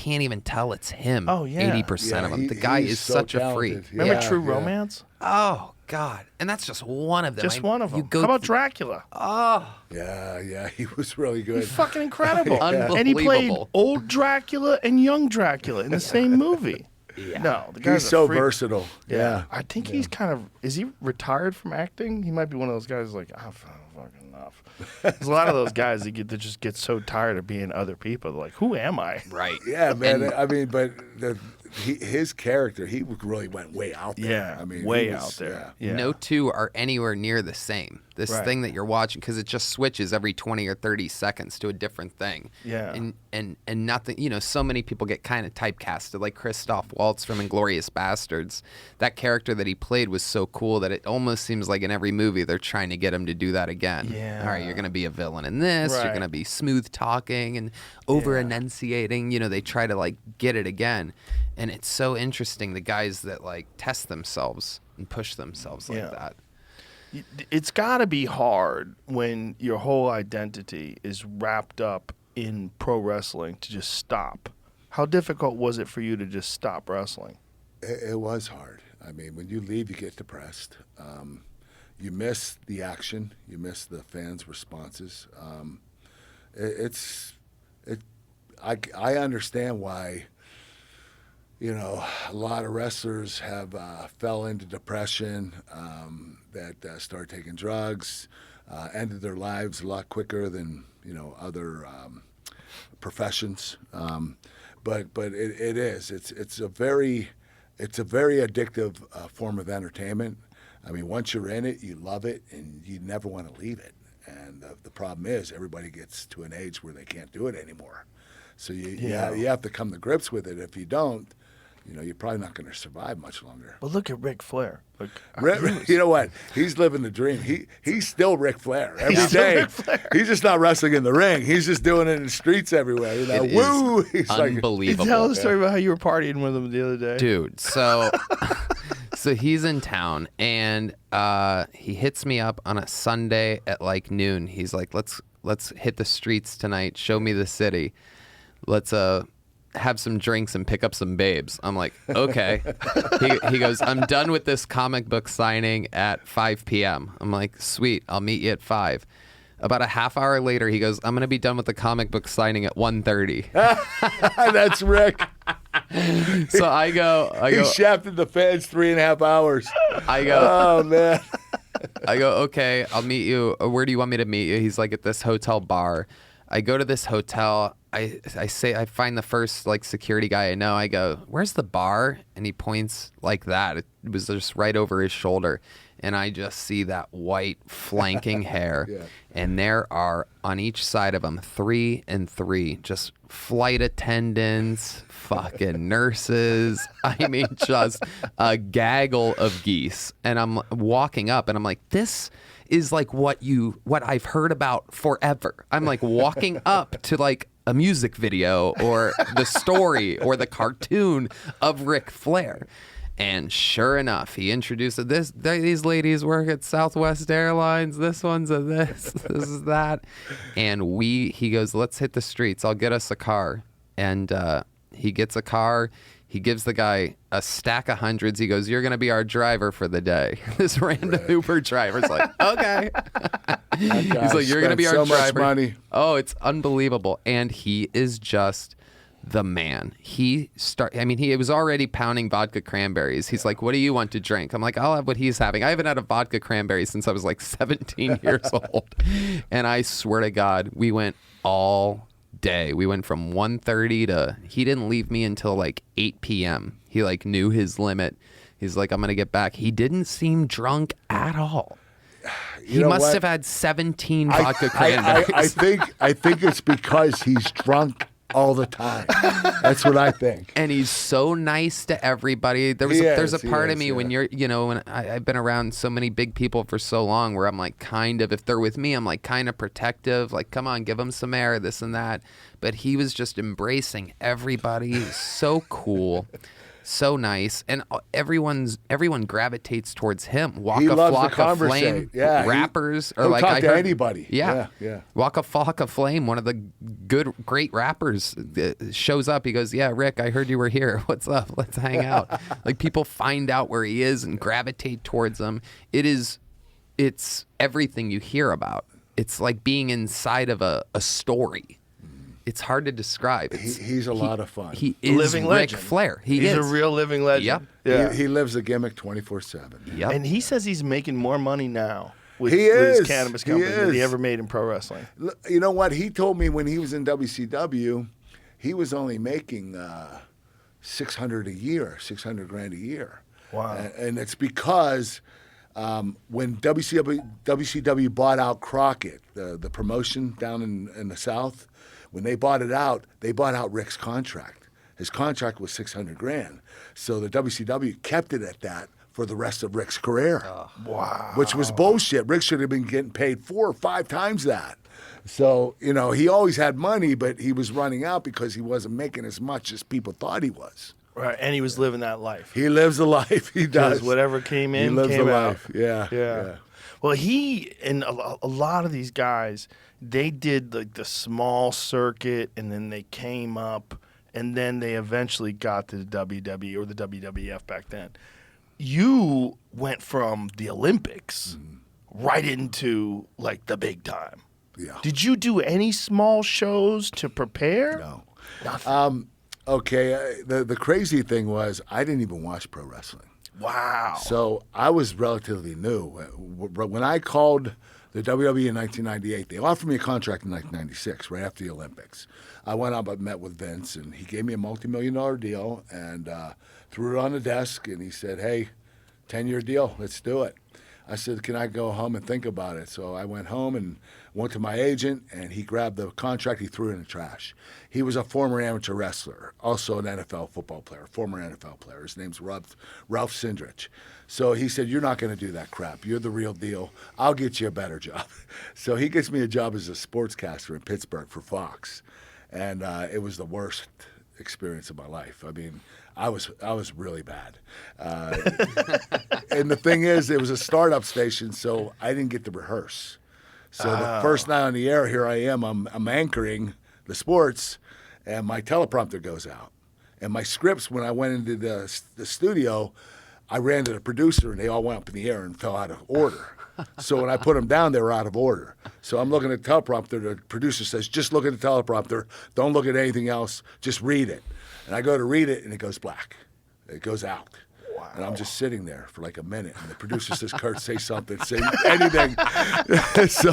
even tell it's him. Oh, yeah. 80% of them. The guy he's is so such a talented. freak. Remember Yeah, True yeah. Romance? Oh, God. And that's just one of them. Just one of them. You go How about th- Dracula? Oh, Yeah, he was really good. He's fucking incredible. Unbelievable. And he played old Dracula and young Dracula in the same movie. Yeah. No, the guy's He's a so freak. versatile. Yeah. I think he's kind of. Is he retired from acting? He might be one of those guys like, I've fucking enough. There's a lot of those guys that just get so tired of being other people. They're like, who am I? right. Yeah, man. But his character, he really went way out there. Yeah, I mean, way he was- out there. yeah. Yeah. No two are anywhere near the same. This Right. thing that you're watching, because it just switches every 20 or 30 seconds to a different thing. Yeah. And nothing, so many people get kind of typecasted, like Christoph Waltz from Inglourious Bastards. That character that he played was so cool that it almost seems like in every movie they're trying to get him to do that again. Yeah. All right, you're going to be a villain in this. You're Right. going to be smooth talking and over enunciating. They try to like get it again. And it's so interesting, the guys that like test themselves and push themselves like Yeah. that. It's got to be hard when your whole identity is wrapped up in pro wrestling to just stop. How difficult was it for you to just stop wrestling? It was hard. I mean, when you leave, you get depressed. You miss the action. You miss the fans' responses. I understand why, a lot of wrestlers have fell into depression, that start taking drugs, ended their lives a lot quicker than, other professions. But it is. It's a very addictive form of entertainment. I mean, once you're in it, you love it, and you never want to leave it. And the problem is, everybody gets to an age where they can't do it anymore. So you have to come to grips with it. If you don't, you're probably not going to survive much longer. But look at Ric Flair. Like, You know what? He's living the dream. He's still Ric Flair every still day. Ric Flair. He's just not wrestling in the ring. He's just doing it in the streets everywhere. It Woo! is He's like, unbelievable. tell the story about how you were partying with him the other day. Dude, so he's in town, and he hits me up on a Sunday at like noon. He's like, let's hit the streets tonight. Show me the city. Let's have some drinks and pick up some babes. I'm like, okay. He goes, I'm done with this comic book signing at 5 p.m. I'm like, sweet, I'll meet you at 5. About a half hour later, he goes, I'm going to be done with the comic book signing at 1:30. that's Rick. So I go, He shafted the fans 3.5 hours. I go, Oh, man. I go, okay, I'll meet you. Where do you want me to meet you? He's like, at this hotel bar. I go to this hotel. I find the first like security guy I know. I go, where's the bar? And he points like that. It was just right over his shoulder. And I just see that white flanking hair. Yeah. And there are on each side of him 3 and 3, just flight attendants, fucking nurses. I mean, just a gaggle of geese. And I'm walking up and I'm like, this is like what I've heard about forever. I'm like walking up to like a music video or the story or the cartoon of Ric Flair. And sure enough, he introduced these ladies work at Southwest Airlines. This one's a this is that. And he goes, let's hit the streets. I'll get us a car. And he gets a car. He gives the guy a stack of hundreds. He goes, you're going to be our driver for the day. This random Uber driver's like, okay. He's like, you're going to be our so driver. much money. Oh, it's unbelievable. And he is just the man. He was already pounding vodka cranberries. He's like, what do you want to drink? I'm like, I'll have what he's having. I haven't had a vodka cranberry since I was like 17 years old. And I swear to God, we went all day. We went from 1:30 to, he didn't leave me until like 8 p.m. He like knew his limit. He's like, I'm going to get back. He didn't seem drunk at all. He must have had 17 vodka cranberries. I think it's because he's drunk all the time. That's what I think. And he's so nice to everybody. There's a part of me when you're, when I've been around so many big people for so long where I'm like if they're with me, I'm like kind of protective, like, come on, give them some air, this and that. But he was just embracing everybody. So cool. So nice, and everyone gravitates towards him. He loves Waka to Flocka conversate. Flame, Yeah, rappers, or he'll like talk I to heard, anybody. Yeah. Waka Flocka Flame, one of the great rappers, shows up. He goes, "Yeah, Rick, I heard you were here. What's up? Let's hang out." Like people find out where he is and gravitate towards him. It's everything you hear about. It's like being inside of a story. It's hard to describe. He's a lot of fun. He is Living Ric legend. Flair. He's is a real living legend. Yep. Yeah. He lives the gimmick 24/7. Yep. And he says he's making more money now with, He with his is. cannabis He company than he is. ever made in pro wrestling. You know what? He told me when he was in WCW, he was only making $600 a year, $600,000 a year. Wow. And it's because when WCW bought out Crockett, the promotion down in the South, when they bought it out, they bought out Rick's contract. His contract was $600,000. So the WCW kept it at that for the rest of Rick's career. Wow. Which was bullshit. Rick should have been getting paid 4 or 5 times that. So, he always had money, but he was running out because he wasn't making as much as people thought he was. Right, and he was living that life. He lives a life. He does. Because whatever came in, he lives came a out. life. Yeah. Well, he and a lot of these guys, they did the small circuit, and then they came up, and then they eventually got to the WWE or the WWF back then. You went from the Olympics right into the big time. Yeah. Did you do any small shows to prepare? No. Nothing. Okay. The crazy thing was I didn't even watch pro wrestling. Wow. So I was relatively new. When I called the WWE in 1998, they offered me a contract in 1996, right after the Olympics. I went up and met with Vince, and he gave me a multi-million-dollar deal and threw it on the desk, and he said, hey, 10-year deal, let's do it. I said, can I go home and think about it? So I went home and went to my agent, and he grabbed the contract. He threw it in the trash. He was a former amateur wrestler, also an NFL football player, former NFL player. His name's Ralph Sindrich. So he said, you're not going to do that crap. You're the real deal. I'll get you a better job. So he gets me a job as a sportscaster in Pittsburgh for Fox. And it was the worst experience of my life. I mean, I was really bad. And the thing is, it was a startup station, so I didn't get to rehearse. So the first night on the air, here I am, I'm anchoring the sports, and my teleprompter goes out. And my scripts, when I went into the studio, I ran to the producer, and they all went up in the air and fell out of order. So when I put them down, they were out of order. So I'm looking at the teleprompter. The producer says, just look at the teleprompter. Don't look at anything else. Just read it. And I go to read it, and it goes black. It goes out. Wow. And I'm just sitting there for a minute. And the producer says, Kurt, say something. Say anything. So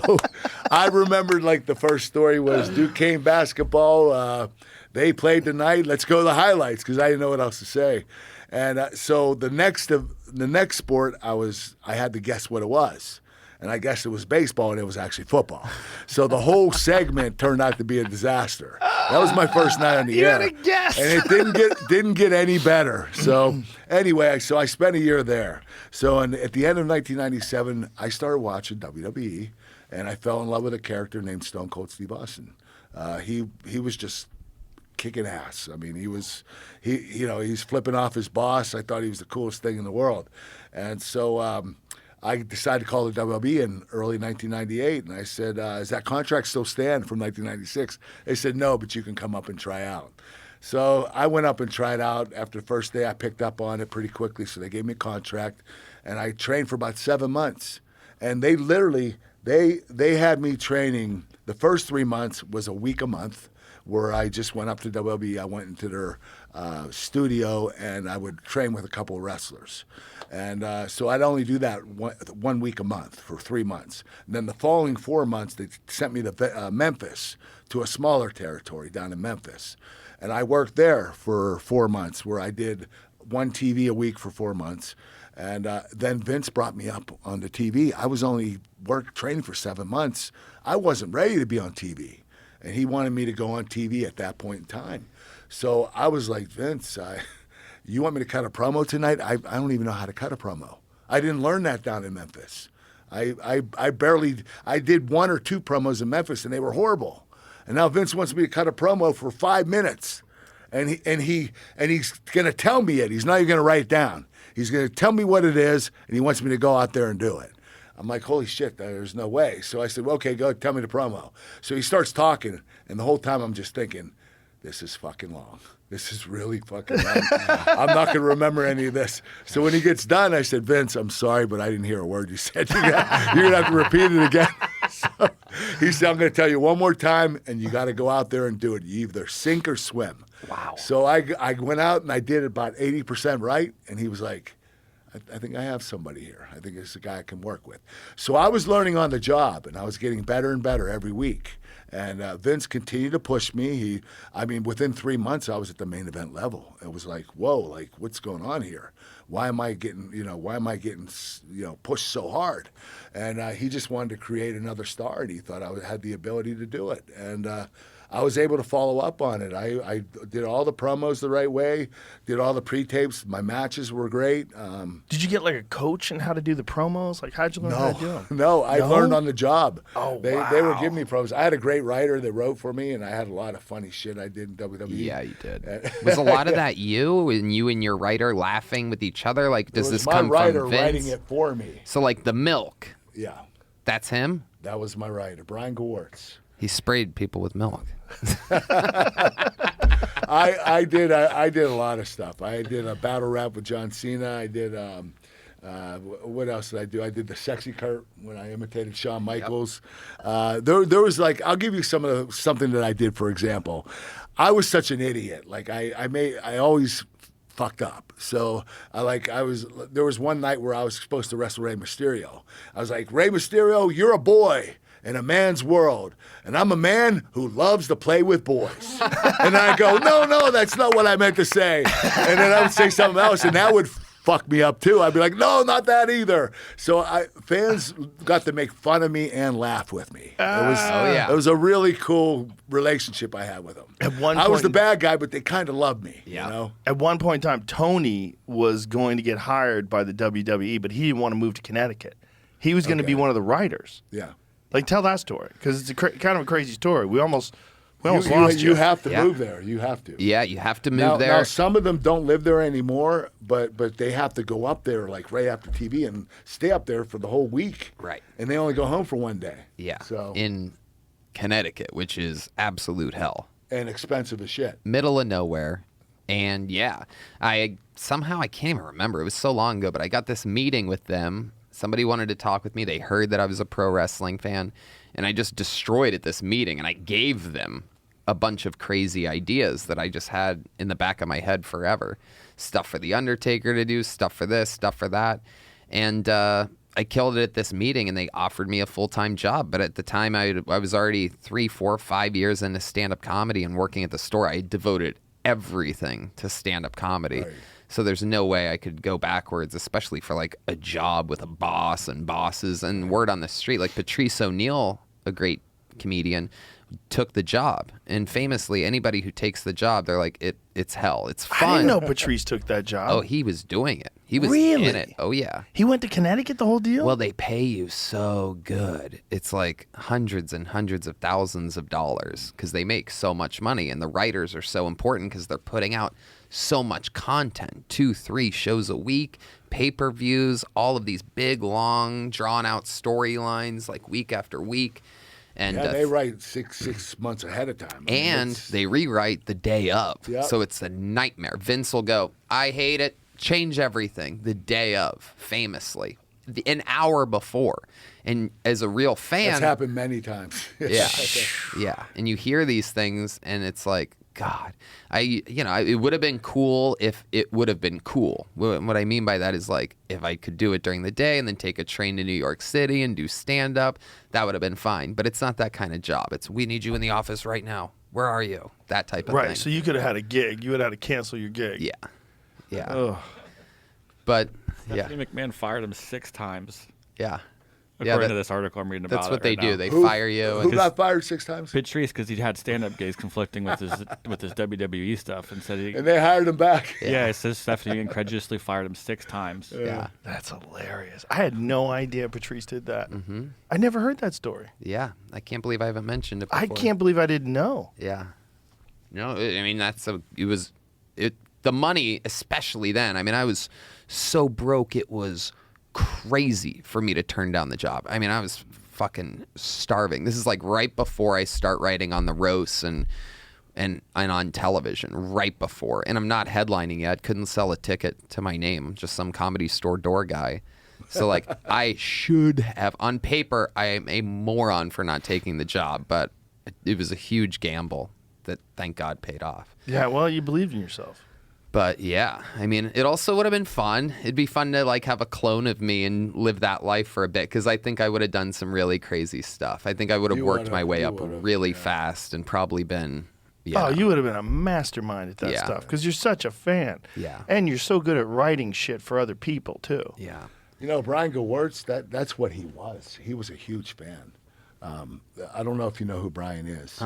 I remembered the first story was Duquesne basketball. They played tonight. Let's go to the highlights because I didn't know what else to say. And so the next sport, I had to guess what it was. And I guessed it was baseball, and it was actually football. So the whole segment turned out to be a disaster. That was my first night on the air. You had a guess. And it didn't get any better. So anyway, I spent a year there. So at the end of 1997, I started watching WWE, and I fell in love with a character named Stone Cold Steve Austin. He was just kicking ass. I mean, he's flipping off his boss. I thought he was the coolest thing in the world. And so I decided to call the WWE in early 1998, and I said, "Is that contract still stand from 1996?" They said, "No, but you can come up and try out." So I went up and tried out. After the first day, I picked up on it pretty quickly, so they gave me a contract, and I trained for about 7 months. And they literally they had me training. The first 3 months was a week a month, where I just went up to WWE. I went into their studio, and I would train with a couple of wrestlers. And so I'd only do that 1 week a month for 3 months. And then the following 4 months, they sent me to Memphis, to a smaller territory down in Memphis. And I worked there for 4 months, where I did 1 TV a week for 4 months. And then Vince brought me up on the TV. I was only training for 7 months. I wasn't ready to be on TV. And he wanted me to go on TV at that point in time. So I was like, Vince, you want me to cut a promo tonight? I don't even know how to cut a promo. I didn't learn that down in Memphis. I did 1 or 2 promos in Memphis, and they were horrible. And now Vince wants me to cut a promo for 5 minutes. And he's going to tell me it. He's not even going to write it down. He's going to tell me what it is, and he wants me to go out there and do it. I'm like, holy shit, there's no way. So I said, well, okay, go tell me the promo. So he starts talking, and the whole time I'm just thinking, this is fucking long. This is really fucking long. I'm not going to remember any of this. So when he gets done, I said, Vince, I'm sorry, but I didn't hear a word you said. You're going to have to repeat it again. So he said, I'm going to tell you one more time, and you got to go out there and do it. You either sink or swim. Wow. So I went out, and I did about 80% right, and he was like, I think I have somebody here. I think it's a guy I can work with. So I was learning on the job, and I was getting better and better every week. And Vince continued to push me. Within 3 months, I was at the main event level. It was like, whoa, like what's going on here? Why am I getting pushed so hard? And he just wanted to create another star, and he thought I had the ability to do it. And I was able to follow up on it. I did all the promos the right way, did all the pre-tapes. My matches were great. Did you get like a coach in how to do the promos? Like, how'd you learn how to do them? No, I learned on the job. Oh, They were giving me promos. I had a great writer that wrote for me, and I had a lot of funny shit I did in WWE. Yeah, you did. Was a lot of that you and your writer laughing with each other? Like, does this come my writer from Vince? writing it for me. So, like, the milk, Yeah, that's him? that was my writer, Brian Gewirtz. He sprayed people with milk. I did a lot of stuff. I did a battle rap with John Cena. I did what else did I do? I did the sexy Kurt when I imitated Shawn Michaels. There was like, I'll give you something that I did. For example, I was such an idiot. Like I always fucked up. So there was one night where I was supposed to wrestle Rey Mysterio. I was like, Rey Mysterio, you're a boy in a man's world, and I'm a man who loves to play with boys. And I go, no, that's not what I meant to say. And then I would say something else, and that would fuck me up too. I'd be like, no, not that either. So fans got to make fun of me and laugh with me. It was a really cool relationship I had with them. I was the bad guy, but they kind of loved me. Yeah. You know? At one point in time, Tony was going to get hired by the WWE, but he didn't want to move to Connecticut. He was going to be one of the writers. Yeah. Like, tell that story, because it's kind of a crazy story. We almost lost you. You have to move there. You have to. Yeah, you have to move there. Now, some of them don't live there anymore, but they have to go up there like right after TV and stay up there for the whole week. Right. And they only go home for one day. Yeah. So in Connecticut, which is absolute hell. And expensive as shit. Middle of nowhere. And yeah, I can't even remember. It was so long ago, but I got this meeting with them. Somebody wanted to talk with me. They heard that I was a pro wrestling fan, and I just destroyed at this meeting, and I gave them a bunch of crazy ideas that I just had in the back of my head forever. Stuff for The Undertaker to do, stuff for this, stuff for that. And I killed it at this meeting, and they offered me a full-time job. But at the time, I was already 3, 4, 5 years into stand-up comedy and working at the store. I devoted everything to stand-up comedy. Right. So there's no way I could go backwards, especially for like a job with a boss and bosses and word on the street. Like Patrice O'Neal, a great comedian, took the job. And famously, anybody who takes the job, they're like, it's hell. It's fun. I didn't know Patrice took that job. Oh, he was doing it. He was really? in it. Oh, yeah. He went to Connecticut, the whole deal? Well, they pay you so good. It's like hundreds and hundreds of thousands of dollars because they make so much money. And the writers are so important because they're putting out so much content, 2, 3 shows a week, pay-per-views, all of these big, long, drawn-out storylines like week after week. And they write six months ahead of time. And they rewrite the day of. Yep. So it's a nightmare. Vince will go, I hate it, change everything the day of, famously, an hour before. And as a real fan... That's happened many times. Yeah. Yeah. And you hear these things, and it's like, God, it would have been cool if it would have been cool. What I mean by that is like if I could do it during the day and then take a train to New York City and do stand-up, that would have been fine. But it's not that kind of job. It's we need you in the office right now. Where are you? That type of thing. Right, so you could have had a gig. You would have had to cancel your gig. Yeah. Yeah. Ugh. But, Stephanie McMahon fired him 6 times. Yeah. According to this article I'm reading about. That's what they do. Now. They fire you. Who got fired 6 times? Patrice, because he had stand-up gigs conflicting with his WWE stuff, and said and they hired him back. Yeah, it says Stephanie incredulously fired him 6 times. Yeah. That's hilarious. I had no idea Patrice did that. Mm-hmm. I never heard that story. Yeah. I can't believe I haven't mentioned it before. I can't believe I didn't know. Yeah. No, I mean, the money, especially then. I mean, I was so broke, it was crazy for me to turn down the job. I mean, I was fucking starving. This is like right before I start writing on the roasts and on television, right before. And I'm not headlining yet. Couldn't sell a ticket to my name. Just some comedy store door guy. So like I should have, on paper, I am a moron for not taking the job, but it was a huge gamble that thank God paid off. Yeah, well, you believed in yourself. But yeah, I mean, it also would have been fun. It'd be fun to like have a clone of me and live that life for a bit, because I think I would have done some really crazy stuff. I think I would have worked my way up really fast and probably been. Yeah. Oh, you would have been a mastermind at that Yeah. stuff because you're such a fan. Yeah. And you're so good at writing shit for other people too. Yeah. You know, Brian Gewirtz, that's what he was. He was a huge fan. I don't know if you know who Brian is.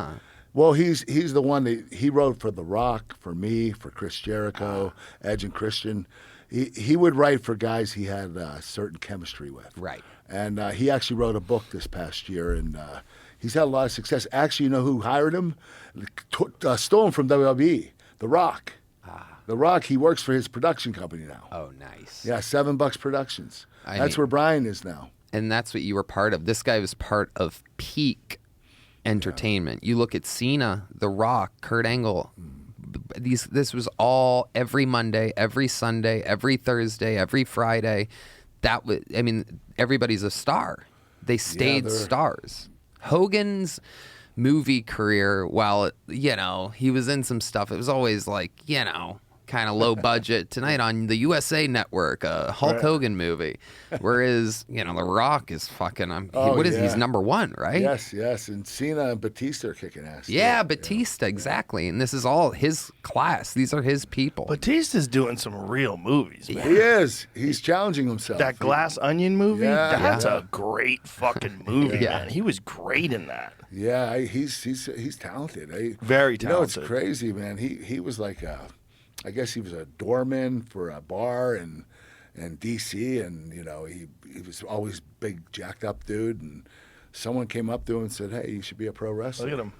Well, he's the one that he wrote for The Rock, for me, for Chris Jericho, Edge and Christian. He would write for guys he had certain chemistry with. Right. And he actually wrote a book this past year, and he's had a lot of success. Actually, you know who hired him? Stole him from WWE, The Rock. The Rock, he works for his production company now. Oh, nice. Yeah, $7 Productions. I That's mean- where Brian is now. And that's what you were part of. This guy was part of peak entertainment. You look at Cena, The Rock, Kurt Angle. This was all every Monday, every Sunday, every Thursday, every Friday. That was, I mean, everybody's a star. They stayed they're- stars. Hogan's movie career, while he was in some stuff, it was always like, kind of low budget. Tonight on the USA Network, a Hulk Hogan movie. Whereas, The Rock is fucking, he's number one, right? Yes. And Cena and Batista are kicking ass. Yeah, too. Batista, exactly. And this is all his class. These are his people. Batista's doing some real movies, man. He is. He's challenging himself. That Glass Onion movie, Yeah. that's Yeah. a great fucking movie, Yeah. man. He was great in that. Yeah, he's talented. Very You know, it's talented. crazy, man. He was like I guess he was a doorman for a bar in D.C. and he was always big jacked up dude, and someone came up to him and said, "Hey, you should be a pro wrestler." Look at him.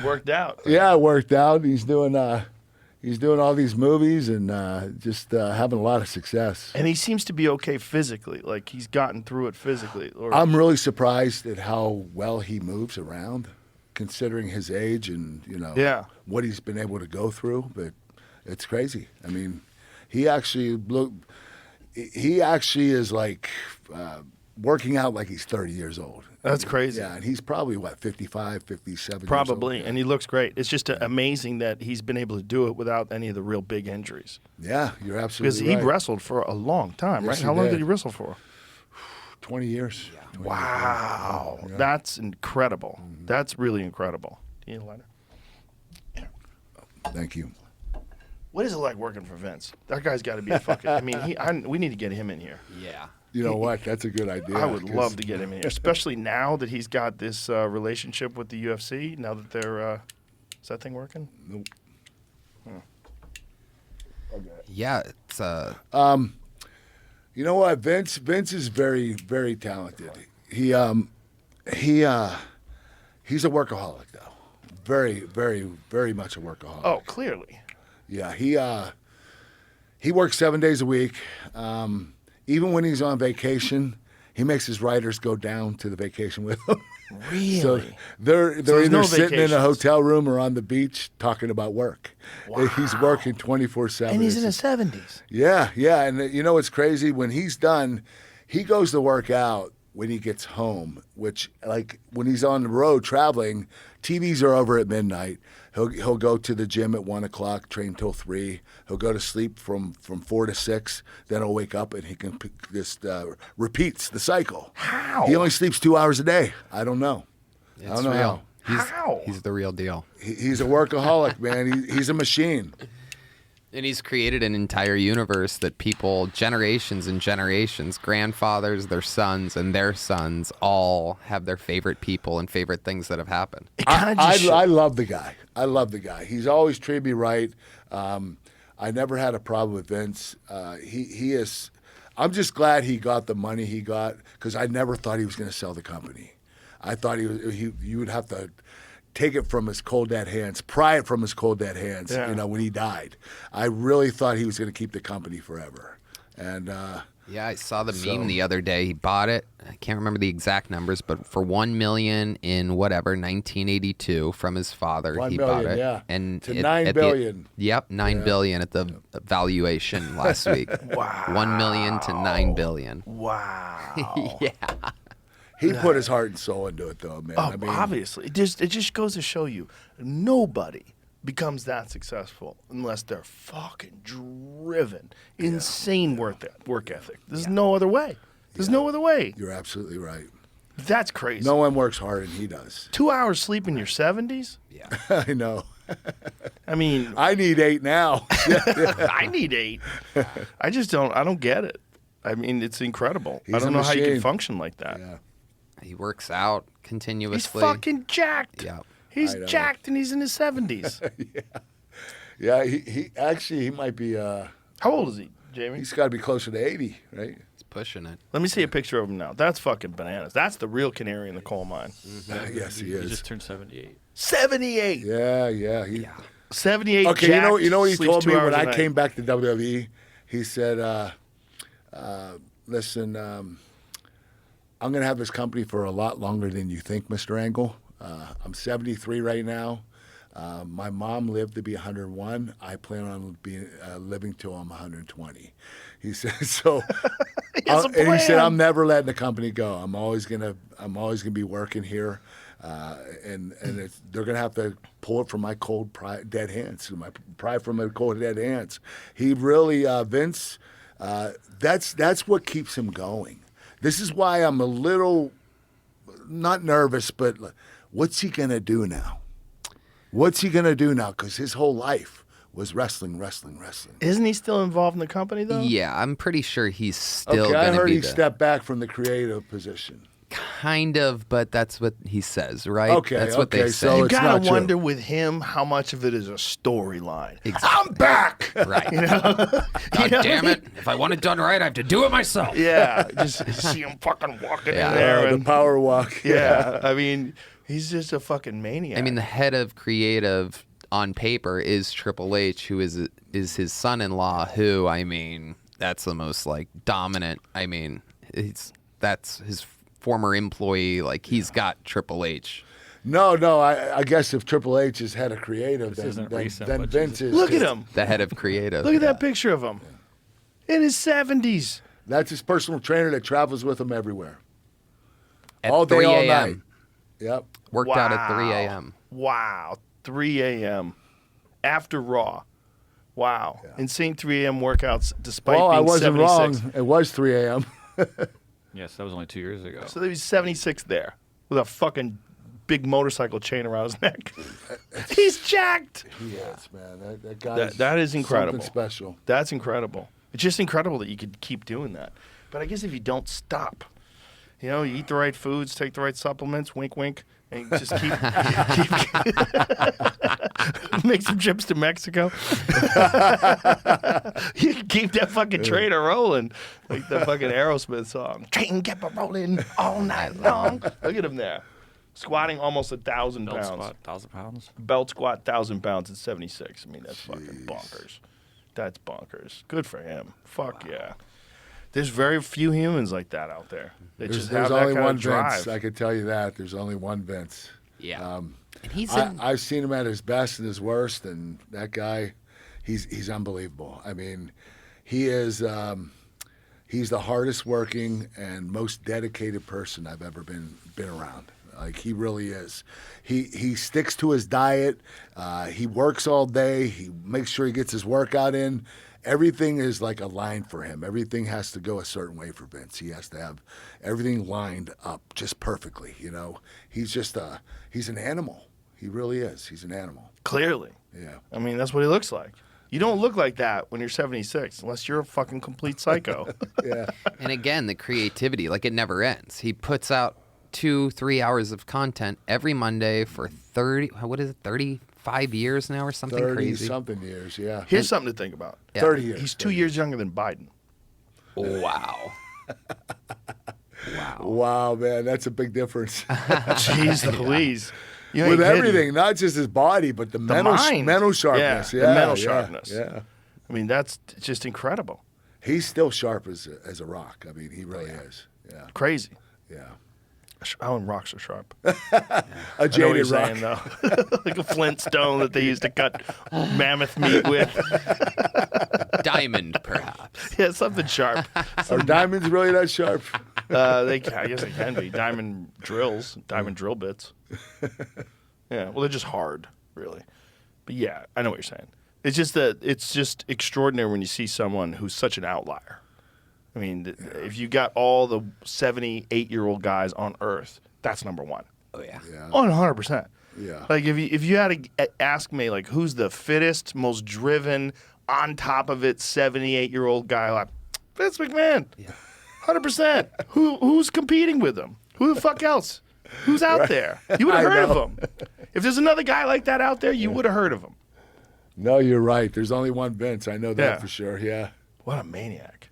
It worked out. Yeah, it worked out. He's doing all these movies and just having a lot of success. And he seems to be okay physically. Like he's gotten through it physically. Or, I'm really surprised at how well he moves around, considering his age and Yeah. what he's been able to go through. But it's crazy. I mean, he actually is like working out like he's 30 years old. That's crazy. Yeah, and he's probably 55, 57. Probably, years old. and he looks great. It's just amazing that he's been able to do it without any of the real big injuries. Yeah, you're Because absolutely he right. wrestled for a long time, Yes, right? he How long did. did he wrestle for? 20 years. Wow, that's incredible. That's really incredible. Do you need a lighter? Thank you. What is it like working for Vince? That guy's got to be a fucking. I mean, we need to get him in here. Yeah. You know what? That's a good idea. I would 'cause- love to get him in here, especially now that he's got this relationship with the UFC. Now that they're, is that thing working? Nope. Yeah, it's You know what? Vince is very, very talented. He's a workaholic though. Very, very, very much a workaholic. Oh, clearly. Yeah, he works 7 days a week. Even when he's on vacation, he makes his writers go down to the vacation with him. Really? So they're there's either no sitting in a vacations. hotel room or on the beach talking about work. He's working 24/7. And he's in his 70s. Yeah, and you know what's crazy? When he's done, he goes to work out when he gets home, which, like, when he's on the road traveling, TVs are over at midnight. He'll go to the gym at 1 o'clock, train till 3. He'll go to sleep from 4 to 6. Then he'll wake up and he can just repeats the cycle. How? He only sleeps 2 hours a day. I don't know. I it's don't know real. how. How? He's the real deal. He's a workaholic, man. He's a machine. And he's created an entire universe that people, generations and generations, grandfathers, their sons, and their sons, all have their favorite people and favorite things that have happened. It kind of I just love the guy. I love the guy. He's always treated me right. I never had a problem with Vince. He is. I'm just glad he got the money he got because I never thought he was going to sell the company. I thought you would have to take it from his cold dead hands, pry it from his cold dead hands. Yeah. When he died, I really thought he was going to keep the company forever. And Yeah, I saw the meme the other day. He bought it. I can't remember the exact numbers, but for $1 million in 1982 from his father, $1 he million, bought it. yeah. And To it- $9 at the- billion. Yep, $9 billion at the valuation last week. Wow. $1 million to $9 billion. Wow. Yeah. he put his heart and soul into it, though, man. Oh, I mean, obviously. It just goes to show you, nobody becomes that successful unless they're fucking driven, insane work ethic. There's no other way. There's no other way. You're absolutely right. That's crazy. No one works harder than he does. 2 hours sleep in your 70s? Yeah. I know. I mean, I need 8 now. I need 8. I don't get it. I mean, it's incredible. He's I don't a know how you can machine. function like that. Yeah. He works out He's continuously. fucking jacked. Yeah. He's I know. jacked and he's in his 70s. Yeah, he might be, How old is he, Jamie? he's got to be closer to 80, right? He's pushing it. Let me see a picture of him now. That's fucking bananas. That's the real canary in the coal mine. Yes, he He is. just turned 78. 78. Yeah. 78. Okay, jacked, you know what he sleeps told 2 me hours when a I night. came back to WWE? He said, listen, I'm going to have this company for a lot longer than you think, Mr. Angle. I'm 73 right now. My mom lived to be 101. I plan on living till I'm 120. He said so. has a And he said, plan. I'm never letting the company go. I'm always gonna be working here, and they're gonna have to pull it from my cold, dead hands. My pry from my cold, dead hands. He really, Vince. That's what keeps him going. This is why I'm a little not nervous, but what's he gonna do now? What's he gonna do now? Because his whole life was wrestling. Isn't he still involved in the company, though? Yeah, I'm pretty sure he's still Okay, I going to heard be he the stepped back from the creative position. kind of, but that's what he says, right? Okay, that's what they okay, say. so You it's not gotta true. wonder with him how much of it is a storyline. Exactly. I'm back. Right. God damn it! If I want it done right, I have to do it myself. Yeah, just see him fucking walking Yeah. in there. The And, power walk. yeah, I mean, he's just a fucking maniac. I mean, the head of creative on paper is Triple H, who is his son-in-law. Who, I mean, that's the most like dominant. I mean, that's his former employee. Like he's got Triple H. No, I guess if Triple H is head of creative, This isn't then recent, then but Vince Jesus. is. look at him. The head of creative. Look at that picture of him in his 70s. That's his personal trainer that travels with him everywhere. At All day, 3 all a.m. night. Yep. Worked out at 3 a.m. Wow, 3 a.m. after Raw. Wow, insane 3 a.m. workouts despite Well, being I wasn't 76. wrong. It was 3 a.m. Yes, that was only 2 years ago. So he was 76 there with a fucking big motorcycle chain around his neck. He's jacked. He is, man. That guy. That is incredible. Something special. That's incredible. It's just incredible that you could keep doing that. But I guess if you don't stop, you eat the right foods, take the right supplements, wink, wink, and just keep make some trips to Mexico. You can keep that fucking trainer rolling, like the fucking Aerosmith song. Train kept a rolling all night long. Look at him there, squatting almost 1,000 Belt pounds. squat, 1,000 pounds. Belt squat 1,000 pounds at 76. I mean, that's fucking bonkers. That's bonkers. Good for him. Fuck yeah. There's very few humans like that out there. They just There's have that only kind one of drive. Vince. I can tell you that. There's only one Vince. Yeah. And he's I've seen him at his best and his worst, and that guy, he's unbelievable. I mean, he is he's the hardest working and most dedicated person I've ever been around. Like he really is. He sticks to his diet. He works all day. He makes sure he gets his workout in. Everything is like aligned for him. Everything has to go a certain way for Vince. He has to have everything lined up just perfectly. He's just he's an animal. He really is. He's an animal. Clearly. Yeah. I mean, that's what he looks like. You don't look like that when you're 76, unless you're a fucking complete psycho. Yeah. And again, the creativity, like it never ends. He puts out 2-3 hours of content every Monday for 35 years now or something 30 crazy. something years. Yeah. Here's something to think about. Yeah. 30 years. He's 2 years younger than Biden. Wow. Wow, man, that's a big difference. Jeez Louise. You ain't With kidding. everything, not just his body, but the mental mind. sharpness. Yeah, Yeah, the mental yeah, sharpness. Yeah. I mean, that's just incredible. He's still sharp as a rock. I mean, he really is. Yeah. Crazy. Yeah. Alan rocks are sharp. A I know what jaded you're rock. saying, though. Like a Flintstone that they used to cut mammoth meat with. Diamond, perhaps. Yeah, something sharp. Are diamonds really that sharp? I guess they can be. Diamond drills, diamond drill bits. Yeah, well, they're just hard, really. But yeah, I know what you're saying. It's just extraordinary when you see someone who's such an outlier. I mean, if you got all the 78-year-old guys on Earth, that's number one. Oh yeah. Yeah. 100%. Yeah. Like if you had to ask me like who's the fittest, most driven, on top of it 78-year-old guy, like Vince McMahon. Yeah. 100%. Who's competing with him? Who the fuck else? Who's out there? You would have heard of him. If there's another guy like that out there, you would have heard of him. No, you're right. There's only one Vince. I know that Yeah. for sure. Yeah. What a maniac.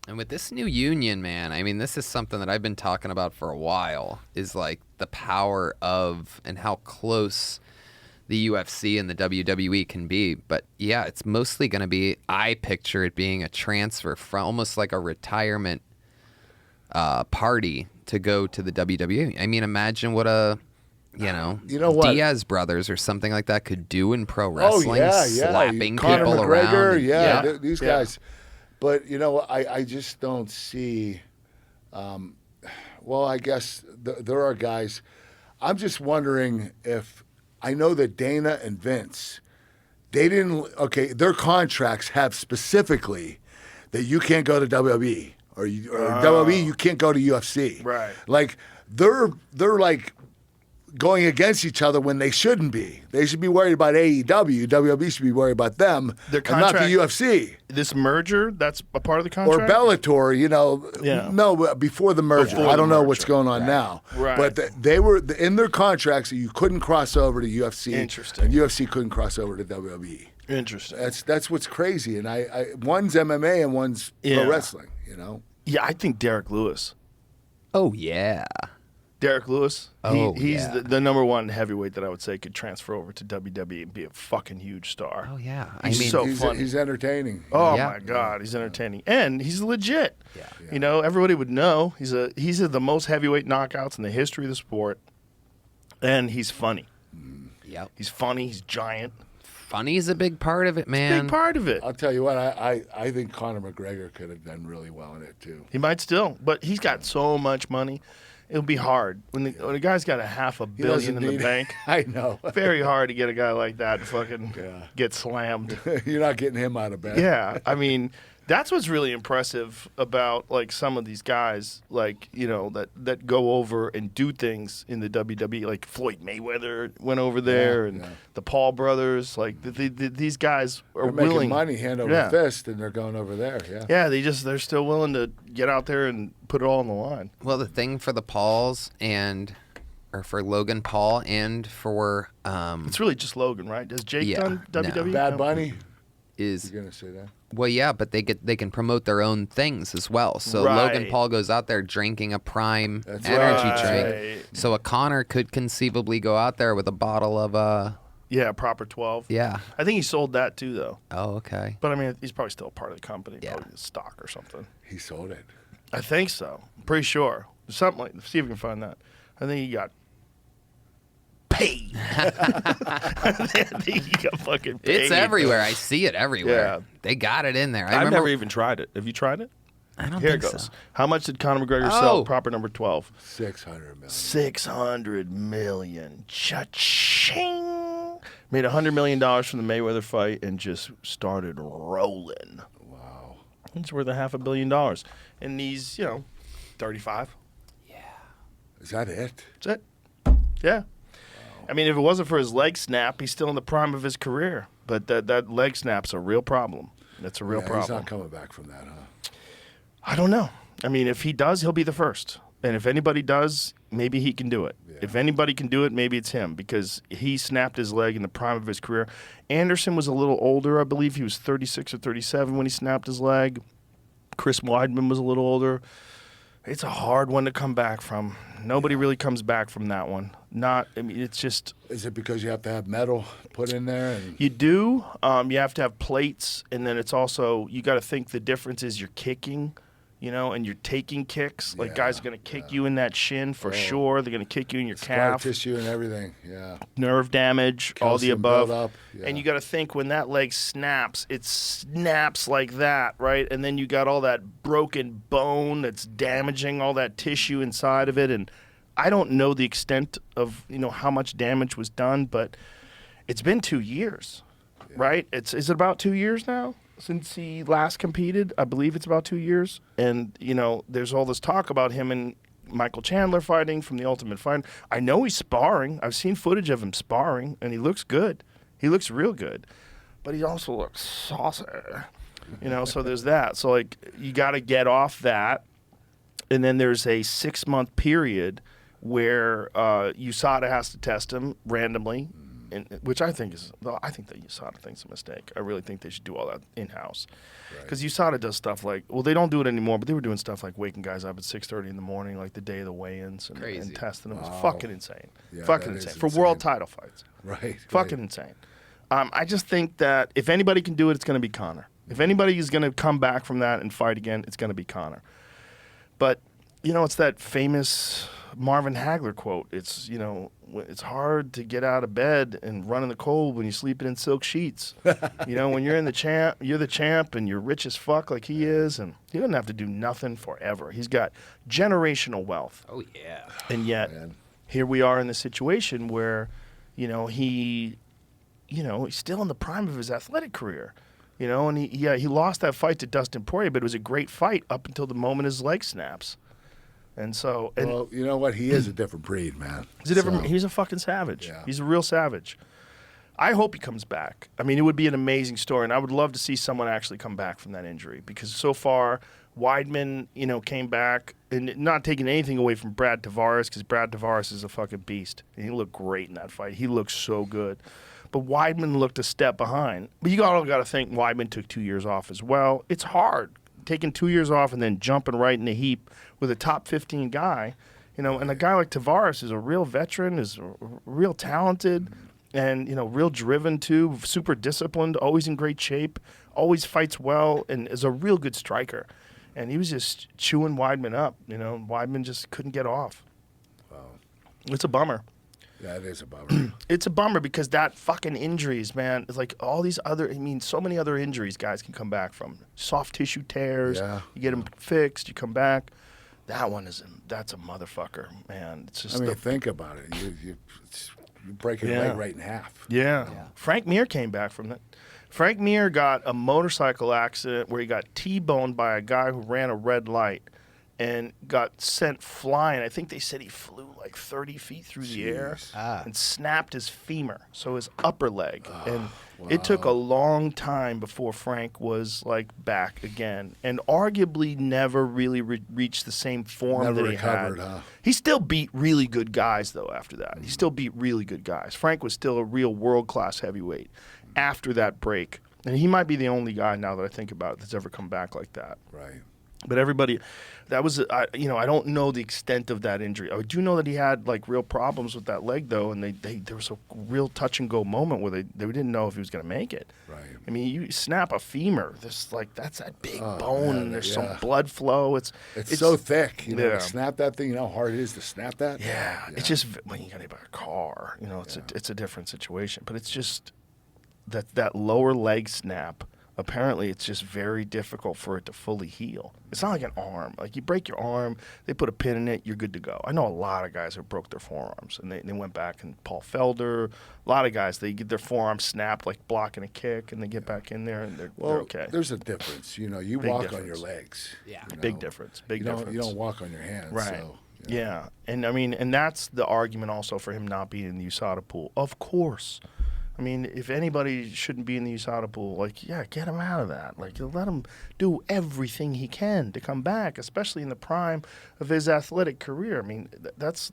And with this new union, man, I mean, this is something that I've been talking about for a while, is like the power of and how close the UFC and the WWE can be. But yeah, it's mostly going to be, I picture it being a transfer from almost like a retirement party to go to the WWE. I mean, imagine what you know what? Diaz brothers or something like that could do in pro wrestling, yeah. slapping Conor people McGregor, around. and- yeah, yeah. these guys. But you know, I just don't see. Well, I guess there are guys. I'm just wondering if I know that Dana and Vince, they didn't. Okay, their contracts have specifically that you can't go to WWE or WWE, you can't go to UFC. Right. Like they're like going against each other when they shouldn't be. They should be worried about AEW. WWE should be worried about them, Their and not the contract- UFC This merger, that's a part of the or contract? Bellator. You know, Yeah. no, before the merger. Before I don't the know merger. what's going on now. Right. But they were in their contracts that you couldn't cross over to UFC. Interesting. And UFC couldn't cross over to WWE. Interesting. That's what's crazy. And I one's MMA and one's Yeah. pro wrestling. You know. Yeah, I think Derek Lewis. Oh, yeah. Derek Lewis. Oh, he's yeah. the number one heavyweight that I would say could transfer over to WWE and be a fucking huge star. Oh, yeah. He's so funny. He's entertaining. Oh Yeah. my God, he's entertaining and he's legit. Yeah. You know, everybody would know he's the most heavyweight knockouts in the history of the sport, and he's funny. Yep. He's funny. He's giant. Funny's a big part of it, man. Big part of it. I'll tell you what. I think Conor McGregor could have done really well in it too. He might still, but he's got so much money. It'll be hard when the guy's got $500 He million doesn't in the need- bank. I know. Very hard to get a guy like that to fucking Yeah. get slammed. You're not getting him out of bed. Yeah, I mean, that's what's really impressive about like some of these guys, like you know that go over and do things in the WWE. Like Floyd Mayweather went over there, and yeah. the Paul brothers. Like these guys are They're making willing money hand over Yeah. fist, and they're going over there. Yeah. Yeah, they're still willing to get out there and put it all on the line. Well, the thing for the Pauls or for Logan Paul and for It's really just Logan, right? Has Jake Yeah, done no. WWE? Bad No. Bunny. is You're gonna say that? well, yeah, but they can promote their own things as well. So Right. Logan Paul goes out there drinking a Prime That's energy right. drink. So a Connor could conceivably go out there with a bottle of Yeah, proper 12. yeah. I think he sold that too, though. Oh, okay. But I mean, he's probably still a part of the company, Yeah. probably stock or something. He sold it. I think so. I'm pretty sure. Something like. See if we can find that. I think he got paid. I think he got fucking paid. It's everywhere. I see it everywhere. Yeah. They got it in there. I I've remember. never even tried it. Have you tried it? I don't Here think it goes. so. How much did Conor McGregor Oh. sell? Proper number 12. 600 million. 600 million. Cha-ching. Made $100 million from the Mayweather fight and just started rolling. Wow. It's worth $500 million. And he's, 35. Is that it? That's it. Yeah. I mean, if it wasn't for his leg snap, he's still in the prime of his career. But that leg snap's a real problem. That's a real Yeah, problem. He's not coming back from that, huh? I don't know. I mean, if he does, he'll be the first. And if anybody does, maybe he can do it. Yeah. If anybody can do it, maybe it's him because he snapped his leg in the prime of his career. Anderson was a little older. I believe he was 36 or 37 when he snapped his leg. Chris Weidman was a little older. It's a hard one to come back from. Nobody really comes back from that one. It's just... Is it because you have to have metal put in there? And You do. You have to have plates, and then it's also... You got to think the difference is you're kicking, and you're taking kicks. Like, Yeah, guys are going to kick you in that shin for sure. They're going to kick you in your scar calf. tissue and everything. Yeah. Nerve damage, all the Calcium above. buildup, yeah. And you got to think when that leg snaps, it snaps like that, right? And then you got all that broken bone that's damaging all that tissue inside of it. And I don't know the extent of how much damage was done, but it's been 2 years, right? Is it about 2 years now since he last competed? I believe it's about 2 years. And, you know, there's all this talk about him and Michael Chandler fighting from the Ultimate Fighter. I know he's sparring. I've seen footage of him sparring, and he looks good. He looks real good. But he also looks saucy. You know, so there's that. So, like, you got to get off that. And then there's a 6-month period where USADA has to test him randomly, which I think that USADA thinks a mistake. I really think they should do all that in-house. Because USADA does stuff like, well, they don't do it anymore, but they were doing stuff like waking guys up at 6:30 in the morning, like the day of the weigh-ins, and testing them. It's fucking insane. Yeah, fucking insane. For world title fights. Right. Fucking insane. I just think that if anybody can do it, it's going to be Conor. If anybody is going to come back from that and fight again, it's going to be Conor. But, you know, it's that famous Marvin Hagler quote. It's, you know, it's hard to get out of bed and run in the cold when you're sleeping in silk sheets. You know, when you're the champ and you're rich as fuck like he is, and he doesn't have to do nothing forever. He's got generational wealth. Oh, yeah. And yet, here we are in the situation where, you know, he's still in the prime of his athletic career. You know, and he lost that fight to Dustin Poirier, but it was a great fight up until the moment his leg snaps. And so, Well, you know what? He is a different breed, man. He's a fucking savage. Yeah. He's a real savage. I hope he comes back. I mean, it would be an amazing story, and I would love to see someone actually come back from that injury, because so far Weidman, you know, came back, and not taking anything away from Brad Tavares, because Brad Tavares is a fucking beast, and he looked great in that fight. He looked so good. But Weidman looked a step behind. But you all got to think Weidman took 2 years off as well. It's hard taking 2 years off and then jumping right in the heap with a top 15 guy. You know, and a guy like Tavares is a real veteran, is real talented, and, you know, real driven too, super disciplined, always in great shape, always fights well, and is a real good striker. And he was just chewing Weidman up. You know, Weidman just couldn't get off. Wow. It's a bummer. Yeah, it is a bummer. It's a bummer because that fucking injuries, man, it's like all these other, I mean, so many other injuries guys can come back from. Soft tissue tears, you get them fixed, you come back. That one that's a motherfucker, man. It's just. I mean, think about it. You break your leg right in half. Yeah. Frank Mir came back from that. Frank Mir got a motorcycle accident where he got T-boned by a guy who ran a red light and got sent flying. I think they said he flew like 30 feet through the air and snapped his femur, so his upper leg. And it took a long time before Frank was like back again, and arguably never really reached the same form that he had. Huh? He still beat really good guys though after that. He still beat really good guys. Frank was still a real world-class heavyweight after that break. And he might be the only guy now that I think about that's ever come back like that. Right. But everybody, that was, I don't know the extent of that injury. I do know that he had like real problems with that leg though, and there was a real touch and go moment where they didn't know if he was going to make it. Right. I mean, you snap a femur, that's that big bone, and there's some blood flow. It's so thick. You know, to snap that thing. You know how hard it is to snap that. Yeah. It's just when you got to buy a car. You know, it's a different situation. But it's just that lower leg snap. Apparently, it's just very difficult for it to fully heal. It's not like an arm. Like, you break your arm, they put a pin in it, you're good to go. I know a lot of guys who broke their forearms, and they went back, and Paul Felder, a lot of guys, they get their forearm snapped, like blocking a kick, and they get back in there, and they're okay. There's a difference. You know, you Big walk difference. on your legs. Yeah. You know? Big difference. Big difference. You don't walk on your hands. Right. So, yeah. And, I mean, and that's the argument also for him not being in the USADA pool. Of course. I mean, if anybody shouldn't be in the USADA pool, like, get him out of that. Like, let him do everything he can to come back, especially in the prime of his athletic career. I mean, that's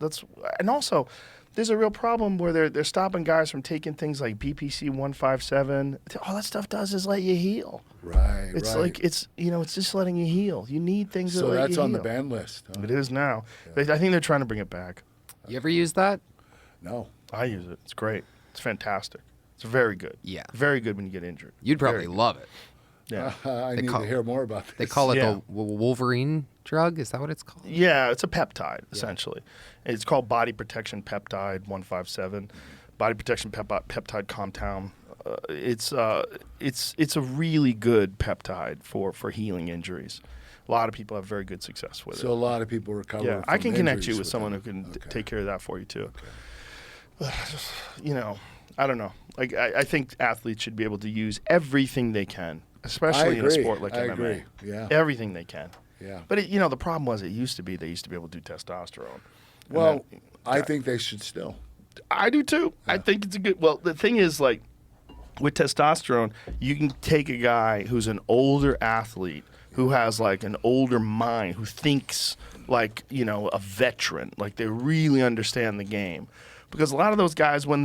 and also, there's a real problem where they're stopping guys from taking things like BPC 157. All that stuff does is let you heal. Right. It's like it's just letting you heal. You need things that let you heal. So that's on the ban list. Huh? It is now. I think they're trying to bring it back. You ever use that? No. I use it. It's great. It's fantastic. It's very good. Yeah. Very good when you get injured. You'd probably love it. Yeah. I need to hear more about this. They call it Yeah. the Wolverine drug. Is that what it's called? Yeah, it's a peptide, essentially. It's called Body Protection Peptide 157. Body Protection Peptide Compound. It's a really good peptide for healing injuries. A lot of people have very good success with it. So a lot of people recover. Yeah, from I can connect injuries you with someone who can Okay. take care of that for you too. You know, I don't know. Like I think athletes should be able to use everything they can, especially in a sport like MMA. agree. Yeah. Everything they can. Yeah. But the problem was they used to be able to do testosterone. And Well, then- I think they should still. I do too. I think it's a good. Well, the thing is, like, with testosterone, you can take a guy who's an older athlete who has like an older mind, who thinks like a veteran, like they really understand the game. Because a lot of those guys, by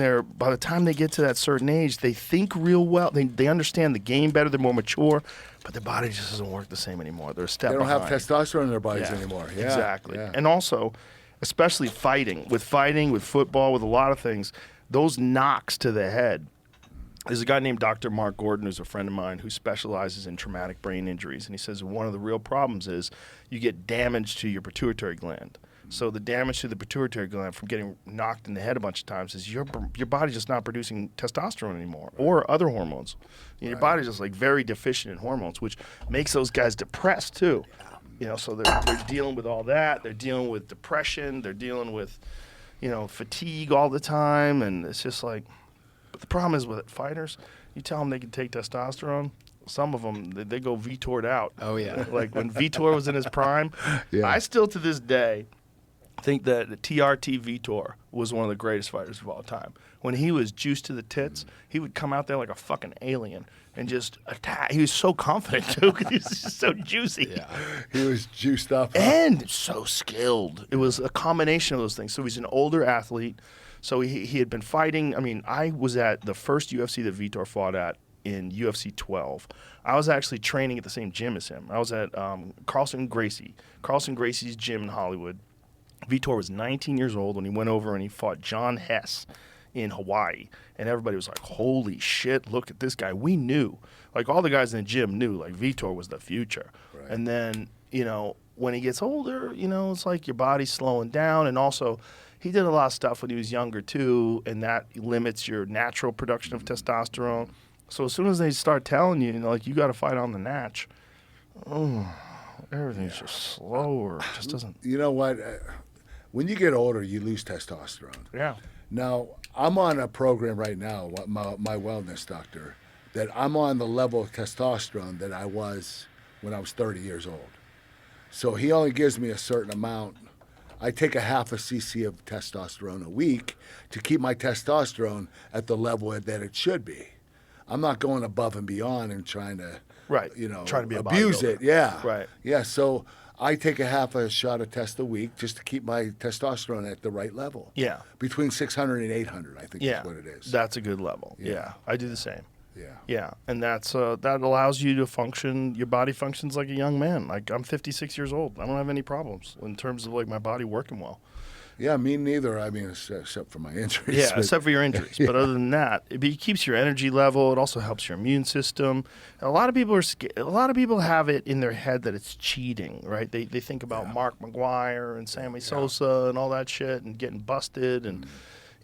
the time they get to that certain age, they think real well. They understand the game better. They're more mature, but their body just doesn't work the same anymore. They're a step They don't have behind. testosterone in their bodies anymore. Yeah, Exactly. yeah. And also, especially with football, with a lot of things, those knocks to the head. There's a guy named Dr. Mark Gordon, who's a friend of mine, who specializes in traumatic brain injuries. And he says one of the real problems is you get damage to your pituitary gland. So the damage to the pituitary gland from getting knocked in the head a bunch of times is your body's just not producing testosterone anymore or other hormones. Your body's just like very deficient in hormones, which makes those guys depressed too. So they're dealing with all that. They're dealing with depression. They're dealing with, fatigue all the time. And it's just like, but the problem is with fighters, you tell them they can take testosterone. Some of them, they go Vitored out. Oh, yeah. Like when Vitor was in his prime, I still to this day think that the TRT Vitor was one of the greatest fighters of all time. When he was juiced to the tits, he would come out there like a fucking alien and just attack. He was so confident too because he was just so juicy. Yeah. He was juiced up. And so skilled. It was a combination of those things. So he's an older athlete. So he had been fighting. I mean, I was at the first UFC that Vitor fought at in UFC 12. I was actually training at the same gym as him. I was at Carlson Gracie's gym in Hollywood. Vitor was 19 years old when he went over and he fought John Hess in Hawaii. And everybody was like, holy shit, look at this guy. We knew. Like, all the guys in the gym knew, like, Vitor was the future. Right. And then, when he gets older, it's like your body's slowing down. And also, he did a lot of stuff when he was younger, too, and that limits your natural production of testosterone. So as soon as they start telling you, like, you got to fight on the natch, everything's just slower. It just doesn't. You know what? When you get older, you lose testosterone. Yeah. Now, I'm on a program right now, my wellness doctor, that I'm on the level of testosterone that I was when I was 30 years old. So he only gives me a certain amount. I take a half a cc of testosterone a week to keep my testosterone at the level that it should be. I'm not going above and beyond and trying to, trying to be abuse a it. Yeah. Right. Yeah. So I take a half a shot of test a week just to keep my testosterone at the right level. Yeah. Between 600 and 800, I think is what it is. That's a good level. Yeah. I do the same. Yeah. Yeah. And that's that allows you to function. Your body functions like a young man. Like, I'm 56 years old. I don't have any problems in terms of like my body working well. Yeah, me neither. I mean, except for my injuries. Yeah, except for your injuries. But other than that, it keeps your energy level. It also helps your immune system. A lot of people have it in their head that it's cheating, right? They think about Mark McGuire and Sammy Sosa and all that shit and getting busted and.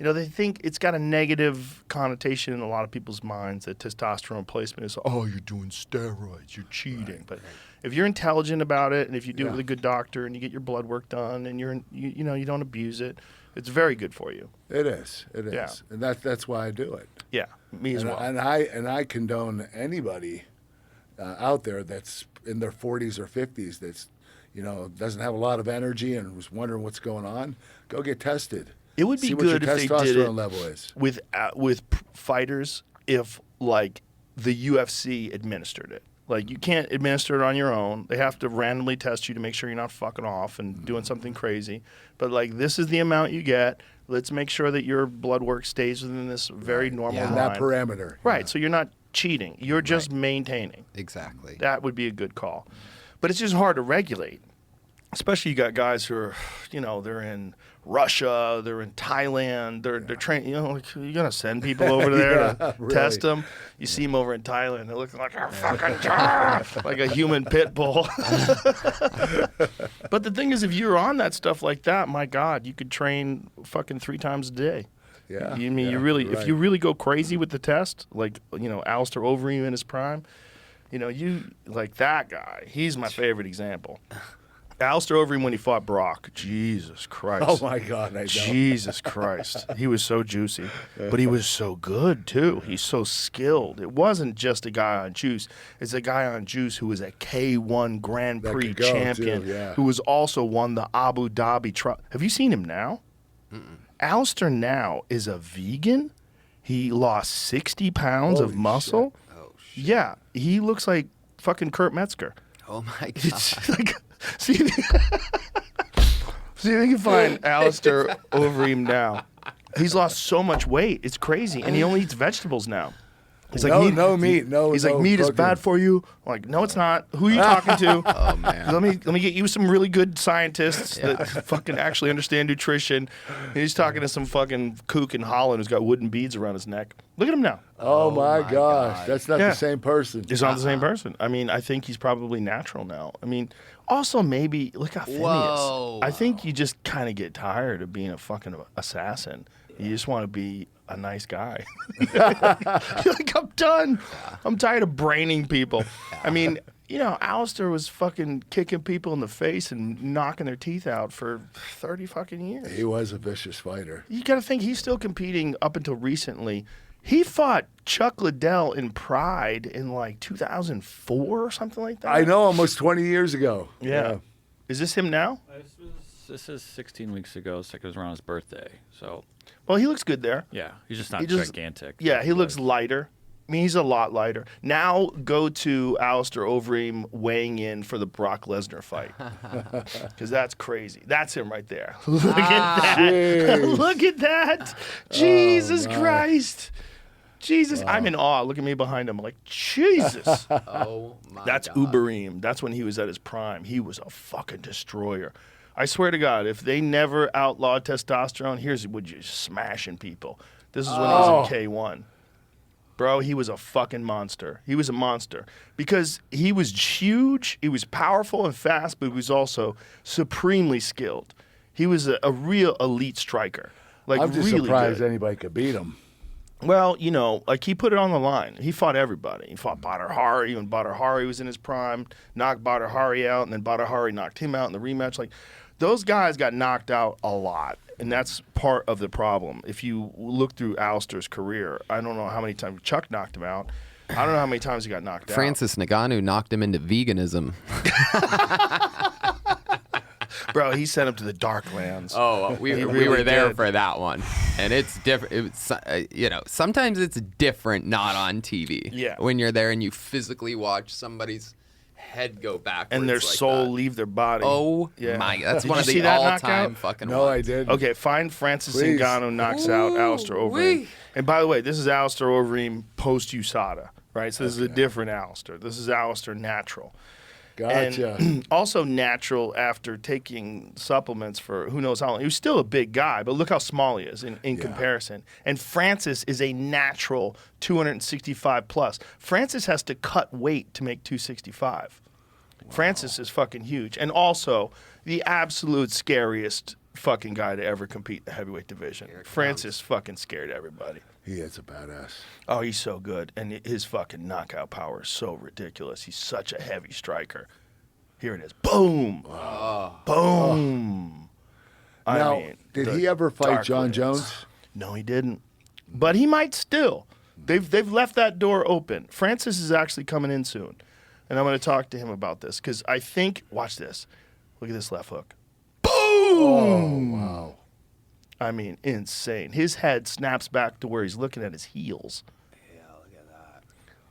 They think it's got a negative connotation in a lot of people's minds that testosterone replacement is, oh, you're doing steroids, you're cheating. Right, but if you're intelligent about it and if you do it with a good doctor and you get your blood work done and you don't abuse it, it's very good for you. It is. Yeah. And that's why I do it. Yeah, me as well. And I condone anybody out there that's in their 40s or 50s that's, doesn't have a lot of energy and was wondering what's going on. Go get tested. It would be See good what if your they did it testosterone level is. with fighters if, like, the UFC administered it. Like, you can't administer it on your own. They have to randomly test you to make sure you're not fucking off and doing something crazy. But, like, this is the amount you get. Let's make sure that your blood work stays within this very normal line. That parameter. Right, so you're not cheating. You're just maintaining. Exactly. That would be a good call. But it's just hard to regulate. Especially you got guys who are, they're in Russia, they're in Thailand, they're training. Like, you're gonna send people over there to test them. You see them over in Thailand, they're looking like a fucking like a human pit bull. But the thing is, if you're on that stuff like that, my God, you could train fucking 3 times a day. Yeah. You really, if you really go crazy with the test, like Alistair Overeem in his prime, you like that guy. He's my favorite example. Alistair Overeem when he fought Brock. Jesus Christ. Oh my God, I know. Jesus Christ. He was so juicy. But he was so good too. He's so skilled. It wasn't just a guy on juice. It's a guy on juice who was a K1 Grand That Prix could go, champion too, yeah. who was also won the Abu Dhabi trial. Have you seen him now? Alistair now is a vegan. He lost 60 pounds of Holy muscle. Oh shit. Yeah, he looks like fucking Kurt Metzger. Oh my god. It's like, see if you can find Alistair Overeem now. He's lost so much weight. It's crazy. And he only eats vegetables now. He's like, No meat. No. He's like, meat is bad for you. I'm like, no, it's not. Who are you talking to? Oh man. Let me get you some really good scientists that fucking actually understand nutrition. And he's talking to some fucking kook in Holland who's got wooden beads around his neck. Look at him now. Oh my my gosh, God. that's not Yeah. the same person. He's not the same person. I mean, I think he's probably natural now. I mean, also maybe look how thin he is. Whoa. I think you just kind of get tired of being a fucking assassin. You just want to be a nice guy. You're like, I'm done. I'm tired of braining people. I mean, you know, Alistair was fucking kicking people in the face and knocking their teeth out for 30 fucking years. He was a vicious fighter. You got to think he's still competing up until recently. He fought Chuck Liddell in Pride in like 2004 or something like that. I know, almost 20 years ago. Yeah. Is this him now? This is 16 weeks ago. It's like it was around his birthday. So Well, he looks good there. yeah, he's just not He just- gigantic. Yeah, he looks lighter. I mean, he's a lot lighter. Now go to Alistair Overeem weighing in for the Brock Lesnar fight. Because that's crazy. That's him right there. Look at that. Jeez. Look at that. Jesus Christ. Jesus. I'm in awe. Look at me behind him. Like, Jesus. Oh my That's god. Ubereem. That's when he was at his prime. He was a fucking destroyer. I swear to God, if they never outlawed testosterone, here's what you smashing people. This is when he was in K1. Bro, he was a fucking monster. He was a monster because he was huge, he was powerful and fast, but he was also supremely skilled. He was a real elite striker. Like, I'm just really surprised good. anybody could beat him. Well, you know, like he put it on the line. He fought everybody. He fought Badr Hari when Badr Hari was in his prime, knocked Badr Hari out, and then Badr Hari knocked him out in the rematch. Like, those guys got knocked out a lot, and that's part of the problem. If you look through Alistair's career, I don't know how many times Chuck knocked him out. I don't know how many times he got knocked Francis Ngannou knocked him into veganism. out. Bro, he sent him to the dark lands. Oh, we really were there did. for that one, and it's different. It's you know, sometimes it's different not on TV. Yeah. When you're there and you physically watch somebody's head go backwards And their like soul that. leave their body. Oh Yeah. my! That's Did one you of see the that all-time knockout? fucking. No, I ones. did. Okay, find Francis Please. Ngannou knocks out Alistair Overeem. Ooh-wee. And by the way, this is Alistair Overeem post USADA, right? So this is a different Alistair. This is Alistair natural. Gotcha. And also natural after taking supplements for who knows how long. He was still a big guy, but look how small he is in comparison. And Francis is a natural 265 plus. Francis has to cut weight to make 265. Francis is fucking huge. And also the absolute scariest fucking guy to ever compete in the heavyweight division. Francis fucking scared everybody. He is a badass. Oh, he's so good. And his fucking knockout power is so ridiculous. He's such a heavy striker. Here it is. Boom. Boom. I Now, mean, did the he ever fight dark John lands. Jones? No, he didn't. But he might still. They've left that door open. Francis is actually coming in soon. And I'm going to talk to him about this because I think, watch this. Look at this left hook. Boom. Oh, wow. I mean, insane. His head snaps back to where he's looking at his heels. Yeah, look at that.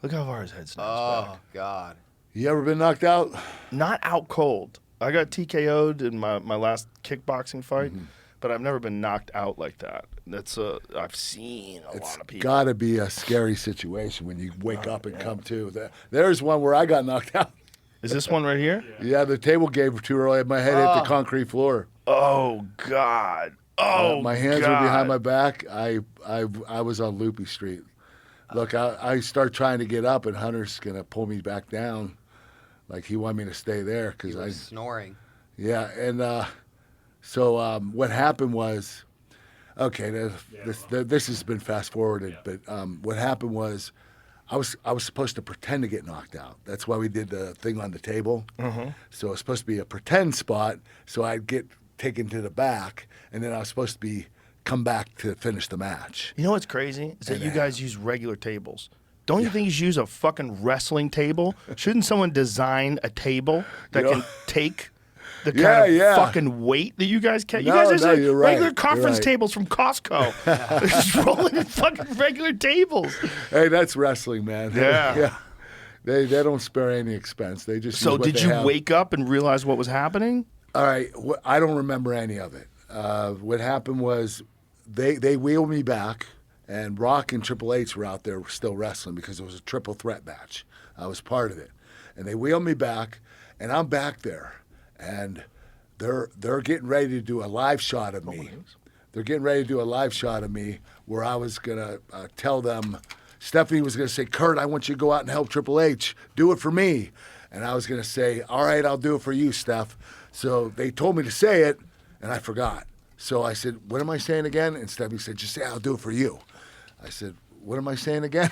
Look how far his head snaps Oh back. God. You ever been knocked out? Not out cold. I got TKO'd in my last kickboxing fight, Mm-hmm. but I've never been knocked out like that. That's I've seen a lot of people. Got to be a scary situation when you wake up and come to. There's one where I got knocked out. Is this one right here? Yeah, the table gave too early. My head hit the concrete floor. Oh God. Oh, My hands God. were behind my back. I was on Loopy Street. Look, I start trying to get up, and Hunter's gonna pull me back down, like he wanted me to stay there because He was snoring. Yeah, and so what happened was, okay, this has been fast forwarded, but what happened was, I was supposed to pretend to get knocked out. That's why we did the thing on the table. So it was supposed to be a pretend spot. So I'd get taken to the back, and then I was supposed to be come back to finish the match. You know what's crazy is that you guys use regular tables. Don't you think you should use a fucking wrestling table? Shouldn't someone design a table that can take the kind of fucking weight that you guys can? You guys are you're right. regular conference You're right. tables from Costco. They're just rolling in fucking regular tables. Hey, that's wrestling, man. Yeah. They don't spare any expense. They just So use what did they you have. wake up and realize what was happening? All right, I don't remember any of it. What happened was they wheeled me back, and Rock and Triple H were out there still wrestling because it was a triple threat match. I was part of it, and they wheeled me back, and I'm back there, and they're getting ready to do a live shot of me. They're getting ready to do a live shot of me where I was gonna tell them. Stephanie was gonna say, "Kurt, I want you to go out and help Triple H. Do it for me," and I was gonna say, "All right, I'll do it for you, Steph." So they told me to say it, and I forgot. So I said, "What am I saying again?" And Stephanie said, "Just say I'll do it for you." I said, "What am I saying again?"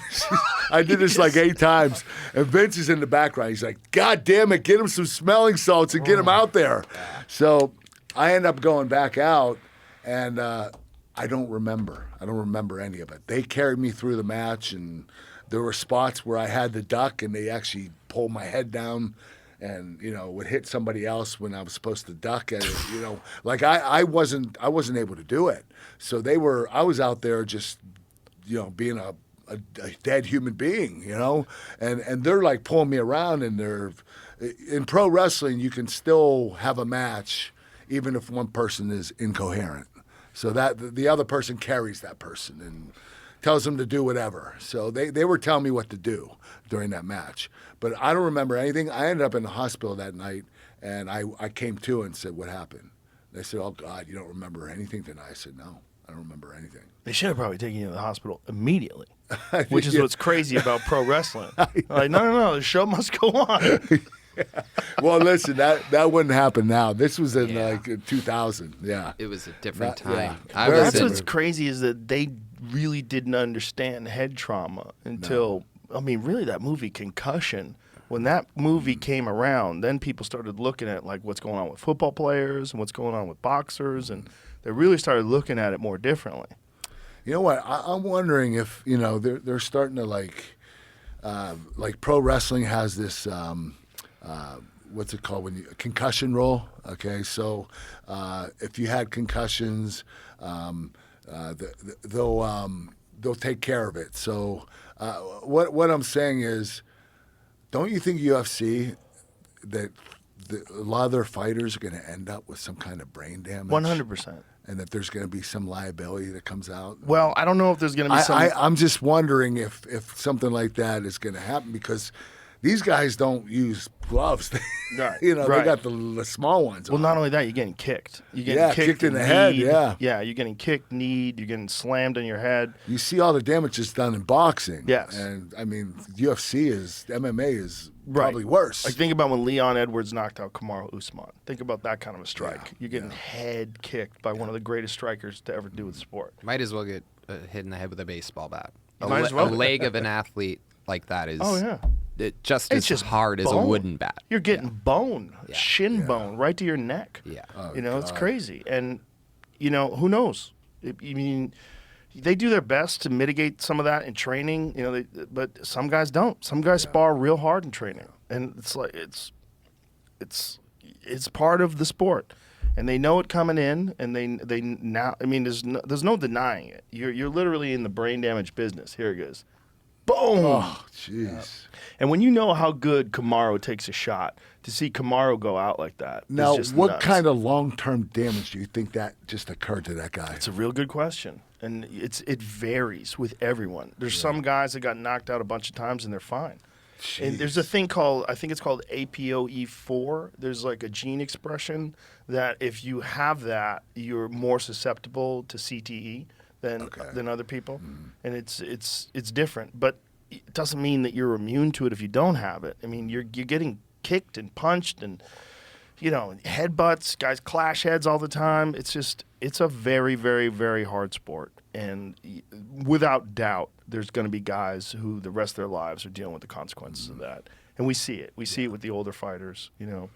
I did this like 8 times. And Vince is in the background. He's like, "God damn it, get him some smelling salts and get him out there." So I end up going back out, and I don't remember. I don't remember any of it. They carried me through the match, and there were spots where I had to duck, and they actually pulled my head down and, would hit somebody else when I was supposed to duck at it, Like I wasn't able to do it. So I was out there just, being a dead human being, and they're like pulling me around, and in pro wrestling, you can still have a match even if one person is incoherent. So that the other person carries that person and tells them to do whatever. So they were telling me what to do during that match. But I don't remember anything. I ended up in the hospital that night, and I came to and said, "What happened?" They said, "Oh, God, you don't remember anything tonight?" I said, "No, I don't remember anything." They should have probably taken you to the hospital immediately, which is what's crazy about pro wrestling. Like, no, the show must go on. Well, listen, that wouldn't happen now. This was in like 2000. Yeah. It was a different time. Yeah. That's what's crazy is that they really didn't understand head trauma until, really that movie Concussion. When that movie came around, then people started looking at like what's going on with football players and what's going on with boxers, and they really started looking at it more differently. You know what? I'm wondering if they're starting to like pro wrestling has this what's it called a concussion rule? Okay, so if you had concussions, they'll take care of it. So what I'm saying is, don't you think UFC that a lot of their fighters are going to end up with some kind of brain damage? 100%. And that there's going to be some liability that comes out? Well, I don't know if there's going to be I'm just wondering if something like that is going to happen, because these guys don't use gloves. Right, They right. got the small ones. Well, on. not only that, you're getting kicked. You're getting kicked in the head, kneed. yeah. Yeah, you're getting kicked, kneed, you're getting slammed on your head. You see all the damage that's done in boxing. Yes. And, MMA is probably worse. Like, think about when Leon Edwards knocked out Kamaru Usman. Think about that kind of a strike. You're getting head kicked by one of the greatest strikers to ever do with sport. Might as well get hit in the head with a baseball bat. Might as well. A leg of an athlete like that is It's as hard as a bone. wooden bat. You're getting bone, shin bone, right to your neck. Yeah. Oh, It's crazy. And, who knows? They do their best to mitigate some of that in training, but some guys don't. Some guys spar real hard in training. And it's like, it's part of the sport. And they know it coming in, and they now, there's no denying it. You're literally in the brain damage business. Here it goes. Boom! Oh, jeez. And when you know how good Kamaru takes a shot, to see Kamaru go out like that Now, is just what nuts. kind of long-term damage do you think that just occurred to that guy? It's a real good question. And it varies with everyone. There's some guys that got knocked out a bunch of times and they're fine. And there's a thing called, I think it's called APOE4. There's like a gene expression that if you have that, you're more susceptible to CTE than other people. And it's different. But it doesn't mean that you're immune to it if you don't have it. You're getting kicked and punched and headbutts. Guys clash heads all the time. It's a very, very, very hard sport. And without doubt, there's going to be guys who the rest of their lives are dealing with the consequences of that. And we see it. We see it with the older fighters. You know,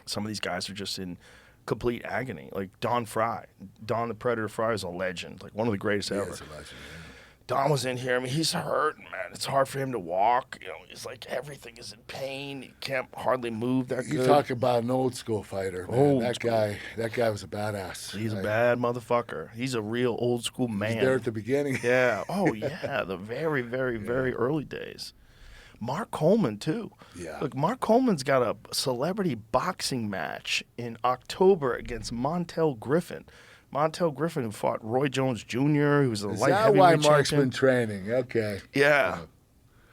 some of these guys are just in complete agony. Like Don Fry. Don the Predator Fry is a legend, like one of the greatest ever. It's a legend, yeah. Don was in here. I mean, he's hurt, man. It's hard for him to walk. You know, he's like everything is in pain. He can't hardly move that good. You talk about an old school fighter, man. Old that school. guy was a badass. He's a bad motherfucker. He's a real old school man. He's there at the beginning. Yeah. Oh, yeah. The very, very, very early days. Mark Coleman, too. Yeah. Look, Mark Coleman's got a celebrity boxing match in October against Montel Griffin. Montel Griffin, who fought Roy Jones Jr., who was a Is light that why heavyweight Mark's champion. been training? Okay. Yeah.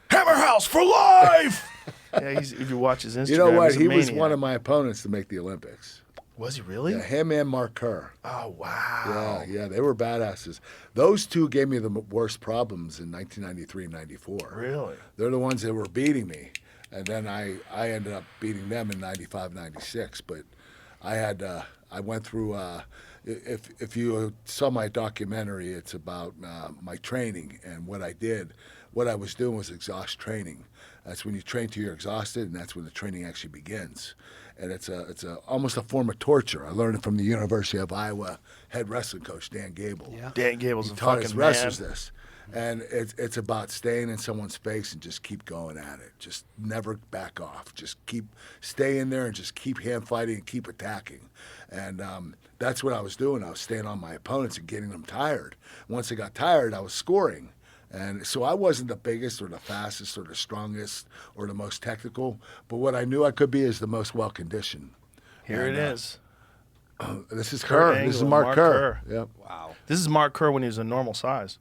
Hammerhouse for life! Yeah, if you watch his Instagram, You know what? he's a He was maniac. one of my opponents to make the Olympics. Was he really? Yeah, him and Mark Kerr. Oh, wow. Yeah, they were badasses. Those two gave me the worst problems in 1993 and 94. Really? They're the ones that were beating me. And then I ended up beating them in 95, 96. But I went through, if you saw my documentary, it's about my training and what I did. What I was doing was exhaust training. That's when you train till you're exhausted, and that's when the training actually begins. And it's almost a form of torture. I learned it from the University of Iowa head wrestling coach, Dan Gable. Yeah. Dan Gable's He a taught his fucking wrestlers man. this. And it's about staying in someone's face and just keep going at it. Just never back off. Just stay in there and just keep hand fighting and keep attacking. And that's what I was doing. I was staying on my opponents and getting them tired. Once I got tired, I was scoring. And so I wasn't the biggest or the fastest or the strongest or the most technical. But what I knew I could be is the most well-conditioned. Here it is. This is Kurt Kerr. This is Angle, Mark Mark Kerr. Kerr. Yep. Wow. This is Mark Kerr when he was a normal size.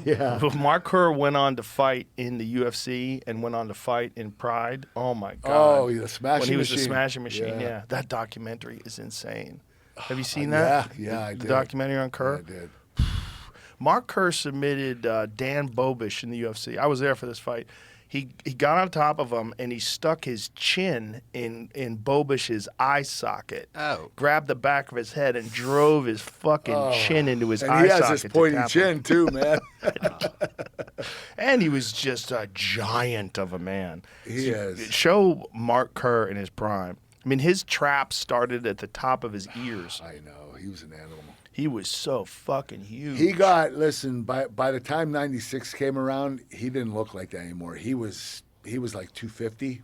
Yeah. Mark Kerr went on to fight in the UFC and went on to fight in Pride. Oh, my God. Oh, the Smashing when he was the Machine. Smashing Machine, Yeah. yeah. That documentary is insane. Have you seen that? Yeah, I the did. documentary on Kerr? I did. Mark Kerr submitted Dan Bobish in the UFC. I was there for this fight. He got on top of him and he stuck his chin in Bobish's eye socket. Oh. Grabbed the back of his head and drove his fucking chin into his And eye he has socket. this pointy to tap him. chin, too, man. And he was just a giant of a man. He is. Show Mark Kerr in his prime. I mean, his trap started at the top of his ears. I know. He was an animal. He was so fucking huge. He got, listen, by the time 96 came around, he didn't look like that anymore. He was like 250,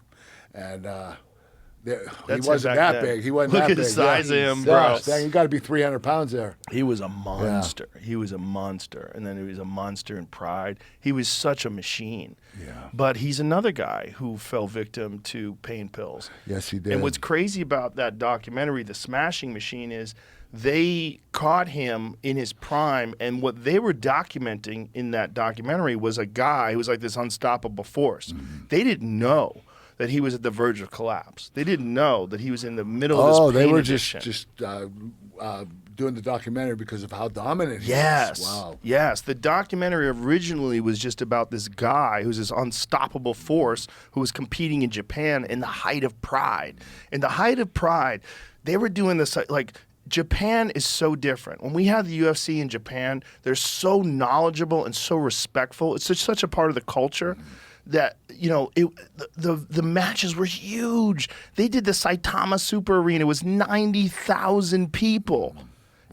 and he That's wasn't it back that then. big. He wasn't Look that at the big. size of him, Yeah, bro. you got to be 300 pounds there. He was a monster. He was a monster. And then he was a monster in Pride. He was such a machine. Yeah. But he's another guy who fell victim to pain pills. Yes, he did. And what's crazy about that documentary, The Smashing Machine, is they caught him in his prime, and what they were documenting in that documentary was a guy who was like this unstoppable force. Mm-hmm. They didn't know that he was at the verge of collapse. They didn't know that he was in the middle of Oh, this they pain were addiction. just doing the documentary because of how dominant he Yes. was. Wow. Yes. The documentary originally was just about this guy who's this unstoppable force who was competing in Japan in the height of Pride. In the height of Pride, they were doing this like Japan is so different. When we had the UFC in Japan, they're so knowledgeable and so respectful. It's such a part of the culture. That the matches were huge. They did the Saitama Super Arena. It was 90,000 people.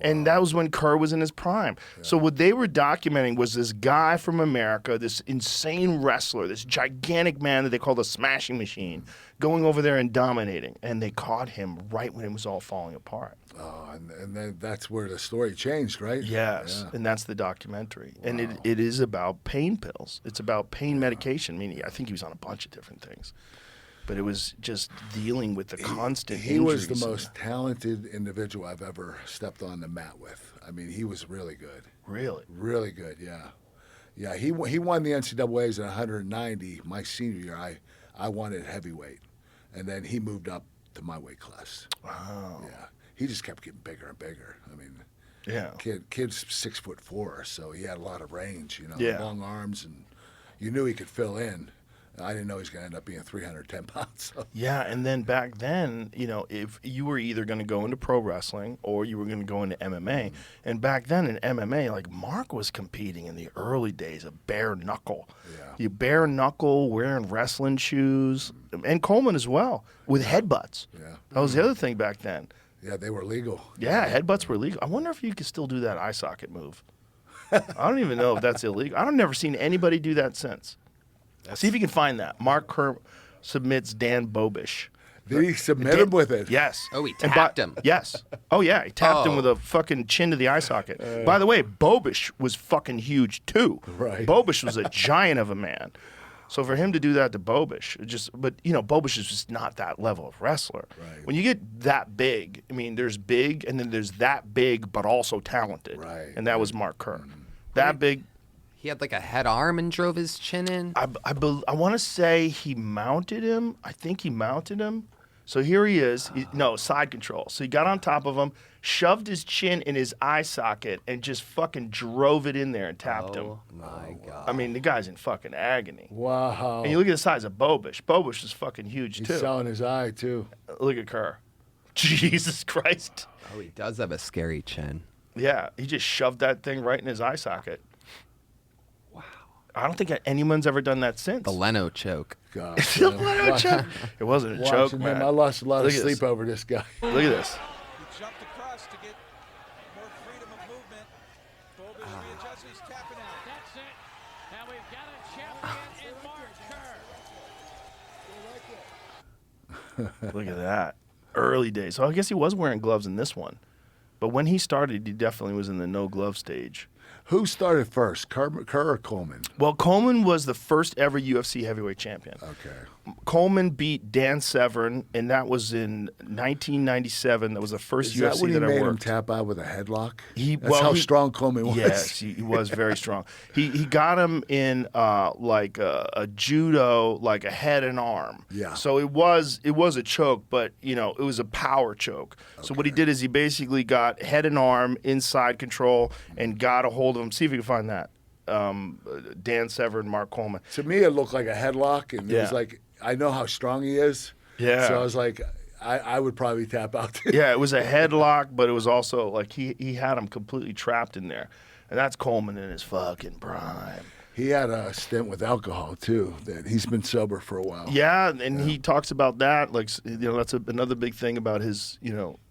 And that was when Kerr was in his prime. So what they were documenting was this guy from America, this insane wrestler, this gigantic man that they call the Smashing Machine, going over there and dominating. And they caught him right when it was all falling apart. Oh, and then that's where the story changed, right? Yes, Yeah. and that's the documentary. And it is about pain pills. It's about pain medication. I mean, I think he was on a bunch of different things. But it was just dealing with the constant He was the injuries. most talented individual I've ever stepped on the mat with. I mean, he was really good. Really? Really good, yeah. Yeah, he won the NCAAs at 190 my senior year. I won at heavyweight. And then he moved up to my weight class. Wow. Yeah. He just kept getting bigger and bigger. I mean, Yeah. kid's 6'4", so he had a lot of range, Yeah. long arms, and you knew he could fill in. I didn't know he was going to end up being 310 pounds. So. Yeah, and then back then, if you were either going to go into pro wrestling or you were going to go into MMA, and back then in MMA, like Mark was competing in the early days of bare knuckle. Yeah. You bare knuckle, wearing wrestling shoes, and Coleman as well, with headbutts. Yeah. That was the other thing back then. Yeah, they were legal. Yeah, headbutts were legal. I wonder if you could still do that eye socket move. I don't even know if that's illegal. I've never seen anybody do that since. See if you can find that. Mark Kerr submits Dan Bobish. Did he submit him with it? Yes. Oh, he And tapped him. Yes. Oh, yeah. He tapped him Oh. with a fucking chin to the eye socket. By the way, Bobish was fucking huge, too. Right. Bobish was a giant of a man. So for him to do that to Bobish, but Bobish is just not that level of wrestler. Right. When you get that big, I mean, there's big, and then there's that big, but also talented. Right. And that was Mark Kerr. That big. He had like a head arm and drove his chin in. I want to say he mounted him. I think he mounted him. So here he is. Side control. So he got on top of him, shoved his chin in his eye socket, and just fucking drove it in there and tapped him. Oh my God. I mean, the guy's in fucking agony. Wow. And you look at the size of Bobish. Bobish is fucking huge, He's too. selling his eye, too. Look at Kerr. Jesus Christ. Oh, he does have a scary chin. Yeah, he just shoved that thing right in his eye socket. Wow. I don't think anyone's ever done that since. The Leno choke. God. The Leno choke. It wasn't a choke, Watching man. him, I lost a lot Look of at this. sleep over this guy. Look at this. He jumped across to get more freedom of movement. Bobish readjusts, he's tapping out. That's it. And we've got a champion in Mark Kerr. Look at that. Early days. So I guess he was wearing gloves in this one. But when he started, he definitely was in the no glove stage. Who started first, Kerr or Coleman? Well, Coleman was the first ever UFC heavyweight champion. Okay. Coleman beat Dan Severn, and that was in 1997. That was the first Is that UFC when he that I made him worked. tap out with a headlock? That's well, how he- strong Coleman was. Yes, he was very strong. He got him in like a judo, like a head and arm. Yeah. So it was a choke, but it was a power choke. So what he did is he basically got head and arm inside control and got a hold of him. See if you can find that. Dan Severn, Mark Coleman. To me, it looked like a headlock, and it was Yeah. like, I know how strong he is. Yeah. So I was like, I would probably tap out too. Yeah, it was a headlock, but it was also like he had him completely trapped in there. And that's Coleman in his fucking prime. He had a stint with alcohol too. That he's been sober for a while. Yeah, and he talks about that. Like, that's another big thing about his,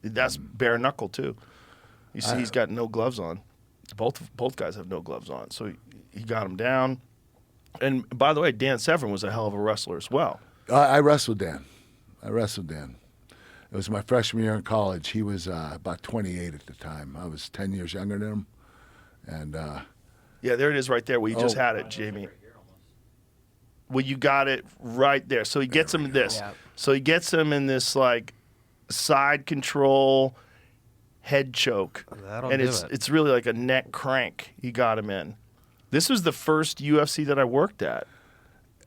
that's bare knuckle too. You see, he's got no gloves on. Both guys have no gloves on. So he got him down. And by the way, Dan Severn was a hell of a wrestler as well. I wrestled Dan. It was my freshman year in college. He was about 28 at the time. I was 10 years younger than him. And Yeah, there it is right there where you just had it, Jamie. Well, you got it right there. So he gets him this. Yep. So he gets him in this like side control head choke. That'll and do it's it. it's really like a neck crank. He got him in. This was the first UFC that I worked at.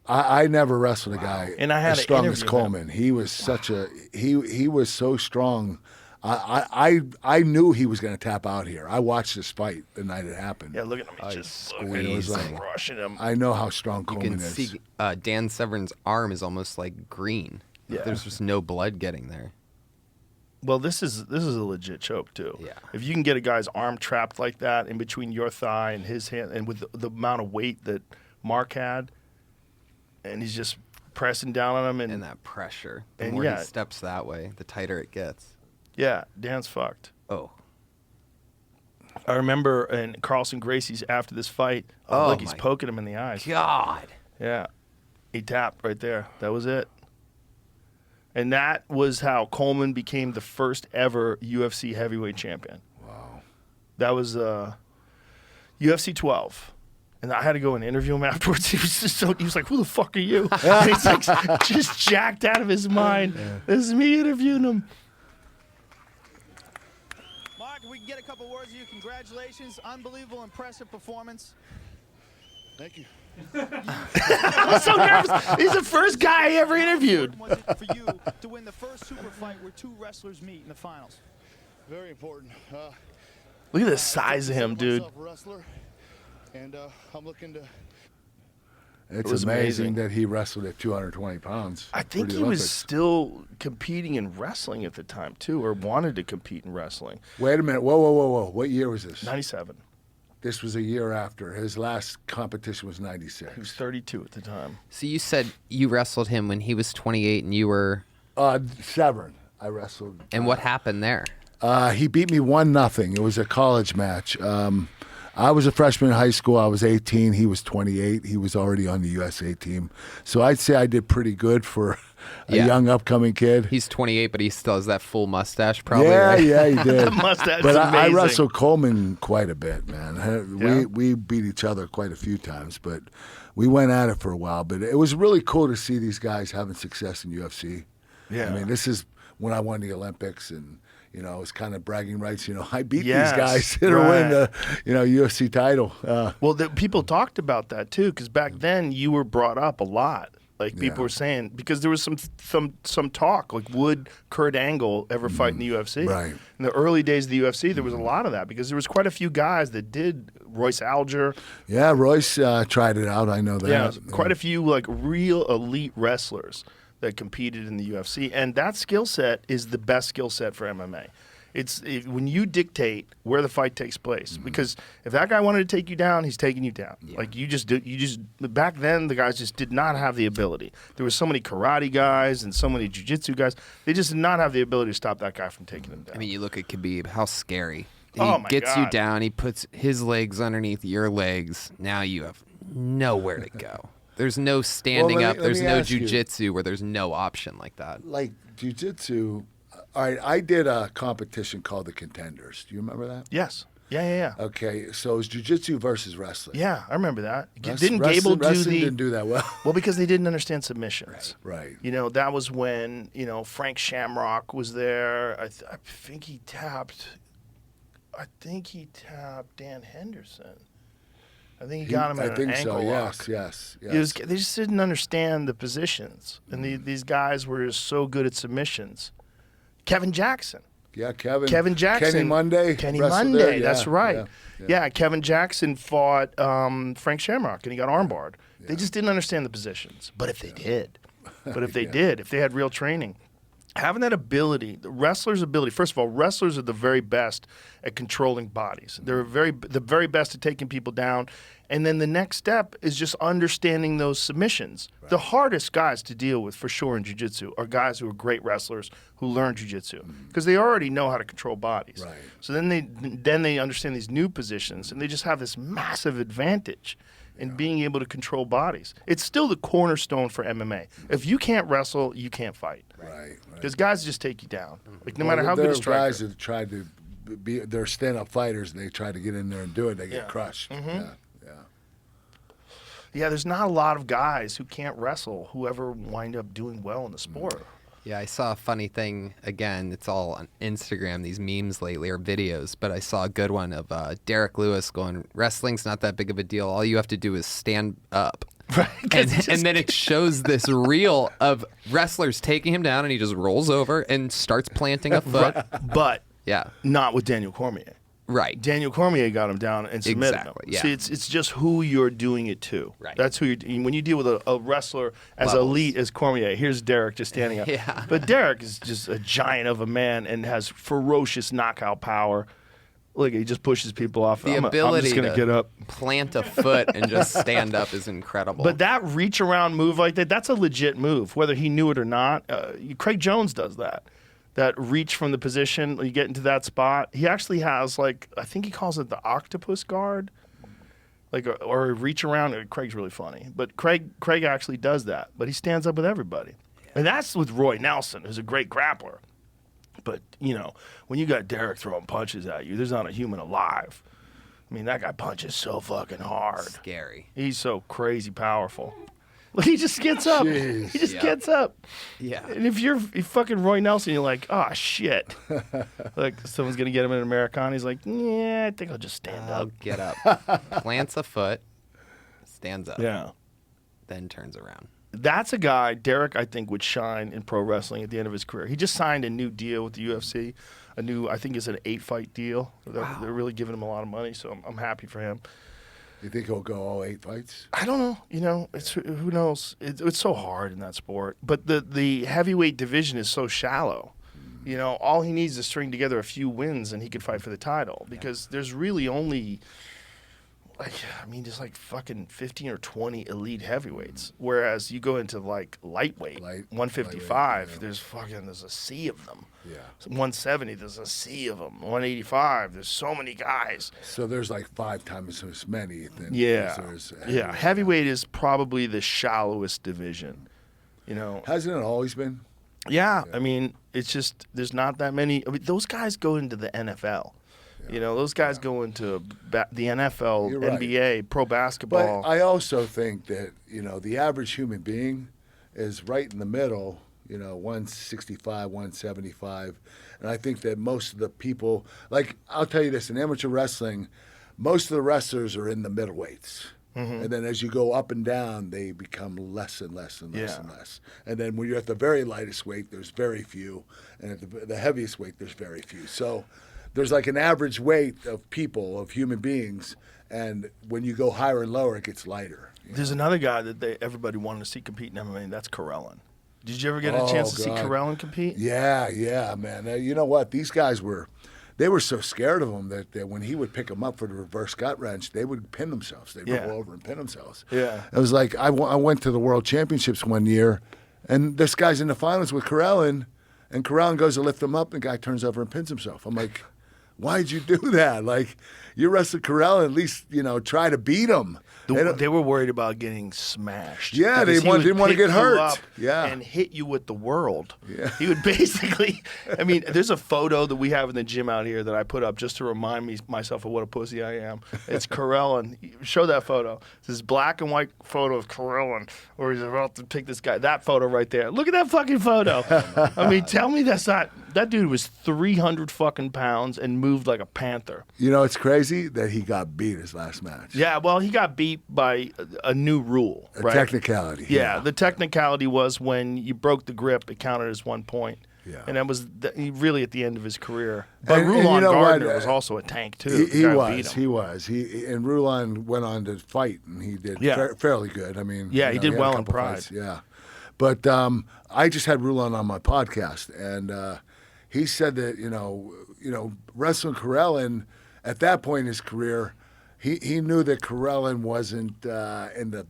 I never wrestled a guy And I had as to strong as interview him. Coleman. He was such a he was so strong. I knew he was going to tap out here. I watched this fight the night it happened. Yeah, look at him. He's he's just looking, he's squeezing. crushing him. I know how strong You Coleman can is. see Dan Severn's arm is almost like green. Yeah. There's just no blood getting there. Well, this is a legit choke too. Yeah. If you can get a guy's arm trapped like that in between your thigh and his hand, and with the amount of weight that Mark had, and he's just pressing down on him, And that pressure. The and more yeah. he steps that way, the tighter it gets. yeah, Dan's fucked. Oh. I remember in Carlson Gracie's after this fight. Oh, look, he's my poking him in the eyes. God. Yeah, he tapped right there. That was it. And that was how Coleman became the first ever UFC heavyweight champion. Wow. That was UFC 12. And I had to go and interview him afterwards. He was just he was like, "Who the fuck are you?" And he's like, just jacked out of his mind. This is me interviewing him. Mark, if we can get a couple words of you, congratulations. Unbelievable, impressive performance. Thank you. I'm so nervous. He's the first guy I ever interviewed. Was it for you to win the first super fight where two wrestlers meet in the finals? Very important. Look at the size of him, dude. Myself a wrestler, and I'm looking to. It's was amazing that he wrestled at 220 pounds. I think for the he was Olympics. still competing in wrestling at the time too, or wanted to compete in wrestling. Wait a minute. Whoa. What year was this? 97. This was a year after. His last competition was 96. He was 32 at the time. So you said you wrestled him when he was 28 and you were. Severn. I wrestled. And what happened there? He beat me 1-0. It was a college match. I was a freshman in high school. I was 18. He was 28. He was already on the USA team. So I'd say I did pretty good for a young upcoming kid. He's 28, but he still has that full mustache, probably. Yeah, right? yeah, he did. Mustache But is I amazing. wrestled Coleman quite a bit, man. Yeah. We beat each other quite a few times, but we went at it for a while. But it was really cool to see these guys having success in UFC. Yeah. I mean, this is when I won the Olympics, and it's kind of bragging rights. I beat Yes, these guys to right. win the UFC title. Well, people talked about that too, because back then you were brought up a lot. Like people were saying, because there was some talk, like would Kurt Angle ever fight in the UFC? Right. In the early days of the UFC, there was a lot of that because there was quite a few guys that did. Royce Alger. Yeah, Royce tried it out. I know that. Yeah, quite a few like real elite wrestlers that competed in the UFC, and that skill set is the best skill set for MMA. When you dictate where the fight takes place, because if that guy wanted to take you down, he's taking you down. Yeah. Like you just back then the guys just did not have the ability. There were so many karate guys and so many jiu-jitsu guys. They just did not have the ability to stop that guy from taking them down. I mean, you look at Khabib, how scary. He Oh, my gets you God. down, he puts his legs underneath your legs. Now you have nowhere to go. There's no standing Well, up. let There's me no ask you. jiu-jitsu where there's no option like that. Like jiu-jitsu. All right, I did a competition called the Contenders. Do you remember that? Yes. Yeah. Okay, so it's jiu-jitsu versus wrestling. Yeah, I remember that. Wrestling- Didn't Gable do wrestling the didn't do that well. Well, because they didn't understand submissions. Right. That was when, Frank Shamrock was there. I think he tapped Dan Henderson. I think he got him at I think an ankle so. lock. Yes. They just didn't understand the positions. And these guys were just so good at submissions. Kevin Jackson. Yeah, Kevin Jackson. Kenny Monday. Kenny wrestled Monday, there. that's Yeah, right. yeah. Yeah, Kevin Jackson fought Frank Shamrock, and he got armbarred. They just didn't understand the positions. But if they did, if they had real training, having that ability, the wrestler's ability, first of all, wrestlers are the very best at controlling bodies. They're the very best at taking people down. And then the next step is just understanding those submissions. Right. The hardest guys to deal with, for sure, in jiu-jitsu are guys who are great wrestlers who learn jiu-jitsu because they already know how to control bodies. Right. So then they understand these new positions, and they just have this massive advantage in being able to control bodies. It's still the cornerstone for MMA. If you can't wrestle, you can't fight. Right. Because guys just take you down. Like no matter how good a There are striker. guys that tried to be, they're stand-up fighters, and they try to get in there and do it. They get crushed. Yeah. Yeah, there's not a lot of guys who can't wrestle who ever wind up doing well in the sport. Yeah, I saw a funny thing. Again, it's all on Instagram, these memes lately or videos, but I saw a good one of Derek Lewis going, wrestling's not that big of a deal. All you have to do is stand up. Right. And then it shows this reel of wrestlers taking him down, and he just rolls over and starts planting a foot. But Yeah, not with Daniel Cormier. right. Daniel Cormier got him down and submitted Exactly, him. yeah. See, it's just who you're doing it to. Right. That's who when you deal with a wrestler as Levels. elite as Cormier. Here's Derek just standing up. Yeah. But Derek is just a giant of a man and has ferocious knockout power. Look, he just pushes people off. The I'm ability just going to get up. plant a foot and just stand up is incredible. But that reach around move like that's a legit move, whether he knew it or not. Craig Jones does that. That reach from the position, you get into that spot. He actually has, I think he calls it the octopus guard, or a reach around. Craig's really funny, but Craig actually does that. But he stands up with everybody, and that's with Roy Nelson, who's a great grappler. But when you got Derek throwing punches at you, there's not a human alive. I mean, that guy punches so fucking hard. Scary. He's so crazy powerful. Look, he just gets up. Jeez. He just Yeah. gets up. Yeah. And if you're fucking Roy Nelson, you're like, oh, shit. Like, someone's going to get him in an Americana. He's like, yeah, I think I'll just stand I'll up. get up. Plants a foot, stands up, Yeah. then turns around. That's a guy, Derek, I think, would shine in pro wrestling at the end of his career. He just signed a new deal with the UFC, I think it's an 8-fight deal. They're really giving him a lot of money, so I'm happy for him. You think he'll go all 8 fights? I don't know. You know, who knows? It's so hard in that sport. But the heavyweight division is so shallow. You know, all he needs is to string together a few wins and he could fight for the title because there's really only, just like fucking 15 or 20 elite heavyweights. Whereas you go into like lightweight, 155, there's a sea of them. Yeah. 170, there's a sea of them. 185, there's so many guys. So there's like 5 times as many. Heavyweight is probably the shallowest division. You know, hasn't it always been? Yeah, I mean, it's just there's not that many. I mean, those guys go into the NFL. You know, those guys go into the NFL, You're right. NBA, pro basketball. But I also think that, you know, the average human being is right in the middle, you know, 165, 175. And I think that most of the people, like, I'll tell you this, in amateur wrestling, most of the wrestlers are in the middleweights. And then as you go up and down, they become less and less and less and less. And then when you're at the very lightest weight, there's very few. And at the heaviest weight, there's very few. So there's like an average weight of people, of human beings. And when you go higher and lower, it gets lighter. There's another guy that everybody wanted to see compete in MMA, and that's Karelin. Did you ever get a chance to see Karelin compete? Yeah, man. You know what? These guys were so scared of him that when he would pick them up for the reverse gut wrench, they would pin themselves. They'd roll over and pin themselves. Yeah. It was like I went to the World Championships one year, and this guy's in the finals with Karelin, and Karelin goes to lift him up, and the guy turns over and pins himself. I'm like, why'd you do that? Like, you wrestled Karelin, at least, you know, try to beat him. They were worried about getting smashed. Yeah, because didn't want to get hurt. Up and hit you with the world. Yeah. He would basically, I mean, there's a photo that we have in the gym out here that I put up just to remind myself of what a pussy I am. It's Karelin. Show that photo. It's this black and white photo of Karelin where he's about to take this guy. That photo right there. Look at that fucking photo. I mean, tell me that's not, that dude was 300 fucking pounds and moved like a panther. You know, it's crazy that he got beat his last match. Yeah, well, he got beat by a new rule, right? Technicality. Yeah, the technicality was when you broke the grip, it counted as 1 point. Yeah. And that was really at the end of his career. But And Rulon you know Gardner what? was also a tank, too. He The guy was. beat him. He was. And Rulon went on to fight, and he did fairly good. I mean, Yeah, he did had well a in couple Pride. fights, yeah. But I just had Rulon on my podcast, and he said that you know, wrestling Karelin at that point in his career, he knew that Karelin wasn't in the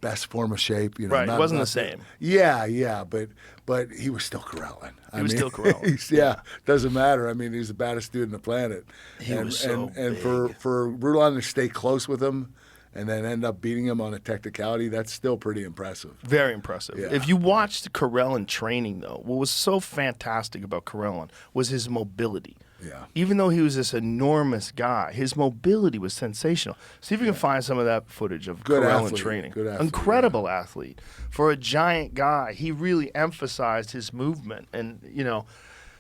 best form of shape. You know, Right, it wasn't the same. Yeah, but he was still Karelin. He was still Karelin. Yeah, doesn't matter. I mean, he's the baddest dude on the planet. He was so and big. for Rulon to stay close with him and then end up beating him on a technicality, that's still pretty impressive. Very impressive. Yeah. If you watched Karelin training, though, what was so fantastic about Karelin was his mobility. Yeah. Even though he was this enormous guy, his mobility was sensational. See if you can find some of that footage of Good Karelin athlete. training. Good athlete, Incredible athlete. For a giant guy, he really emphasized his movement. And, you know,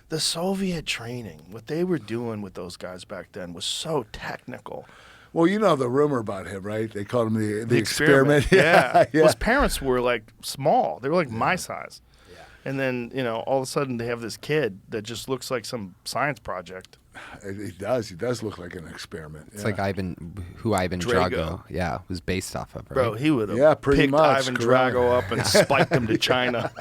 the Soviet training, what they were doing with those guys back then was so technical. Well, you know the rumor about him, right? They called him the experiment. Yeah. Well, his parents were like small. They were like my size. Yeah. And then, you know, all of a sudden they have this kid that just looks like some science project. He does. He does look like an experiment. It's like Ivan Drago, was based off of, right? Bro, he would have pretty picked much, Ivan correct. Drago up and spiked him to China.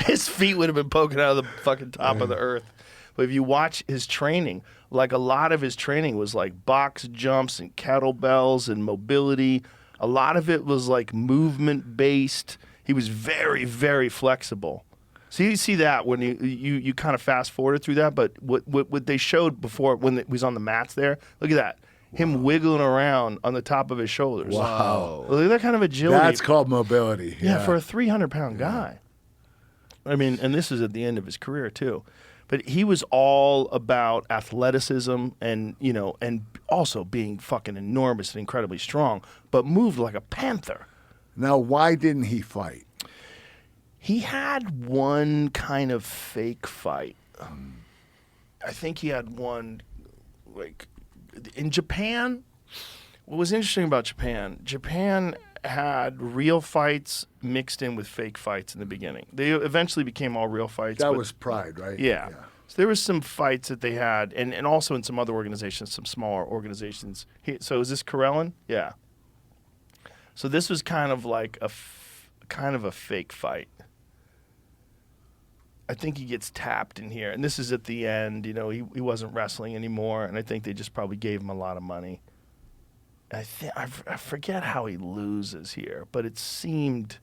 His feet would have been poking out of the fucking top of the earth. But if you watch his training, like a lot of his training was like box jumps and kettlebells and mobility. A lot of it was like movement based. He was very, very flexible. So you see that when you kind of fast forwarded through that, but what they showed before when he was on the mats there, look at that. Him wiggling around on the top of his shoulders. Wow. Look at that kind of agility. That's called mobility. Yeah, for a 300-pound guy. I mean, and this is at the end of his career too. But he was all about athleticism and, you know, and also being fucking enormous and incredibly strong, but moved like a panther. Now, why didn't he fight? He had one kind of fake fight. I think he had one, like, in Japan. What was interesting about Japan had real fights mixed in with fake fights in the beginning. They eventually became all real fights. That was Pride, right? Yeah. So there was some fights that they had, and also in some other organizations, some smaller organizations. So is this Karelin? Yeah. So this was kind of like a fake fight. I think he gets tapped in here, and this is at the end. You know, he wasn't wrestling anymore, and I think they just probably gave him a lot of money. I forget how he loses here, but it seemed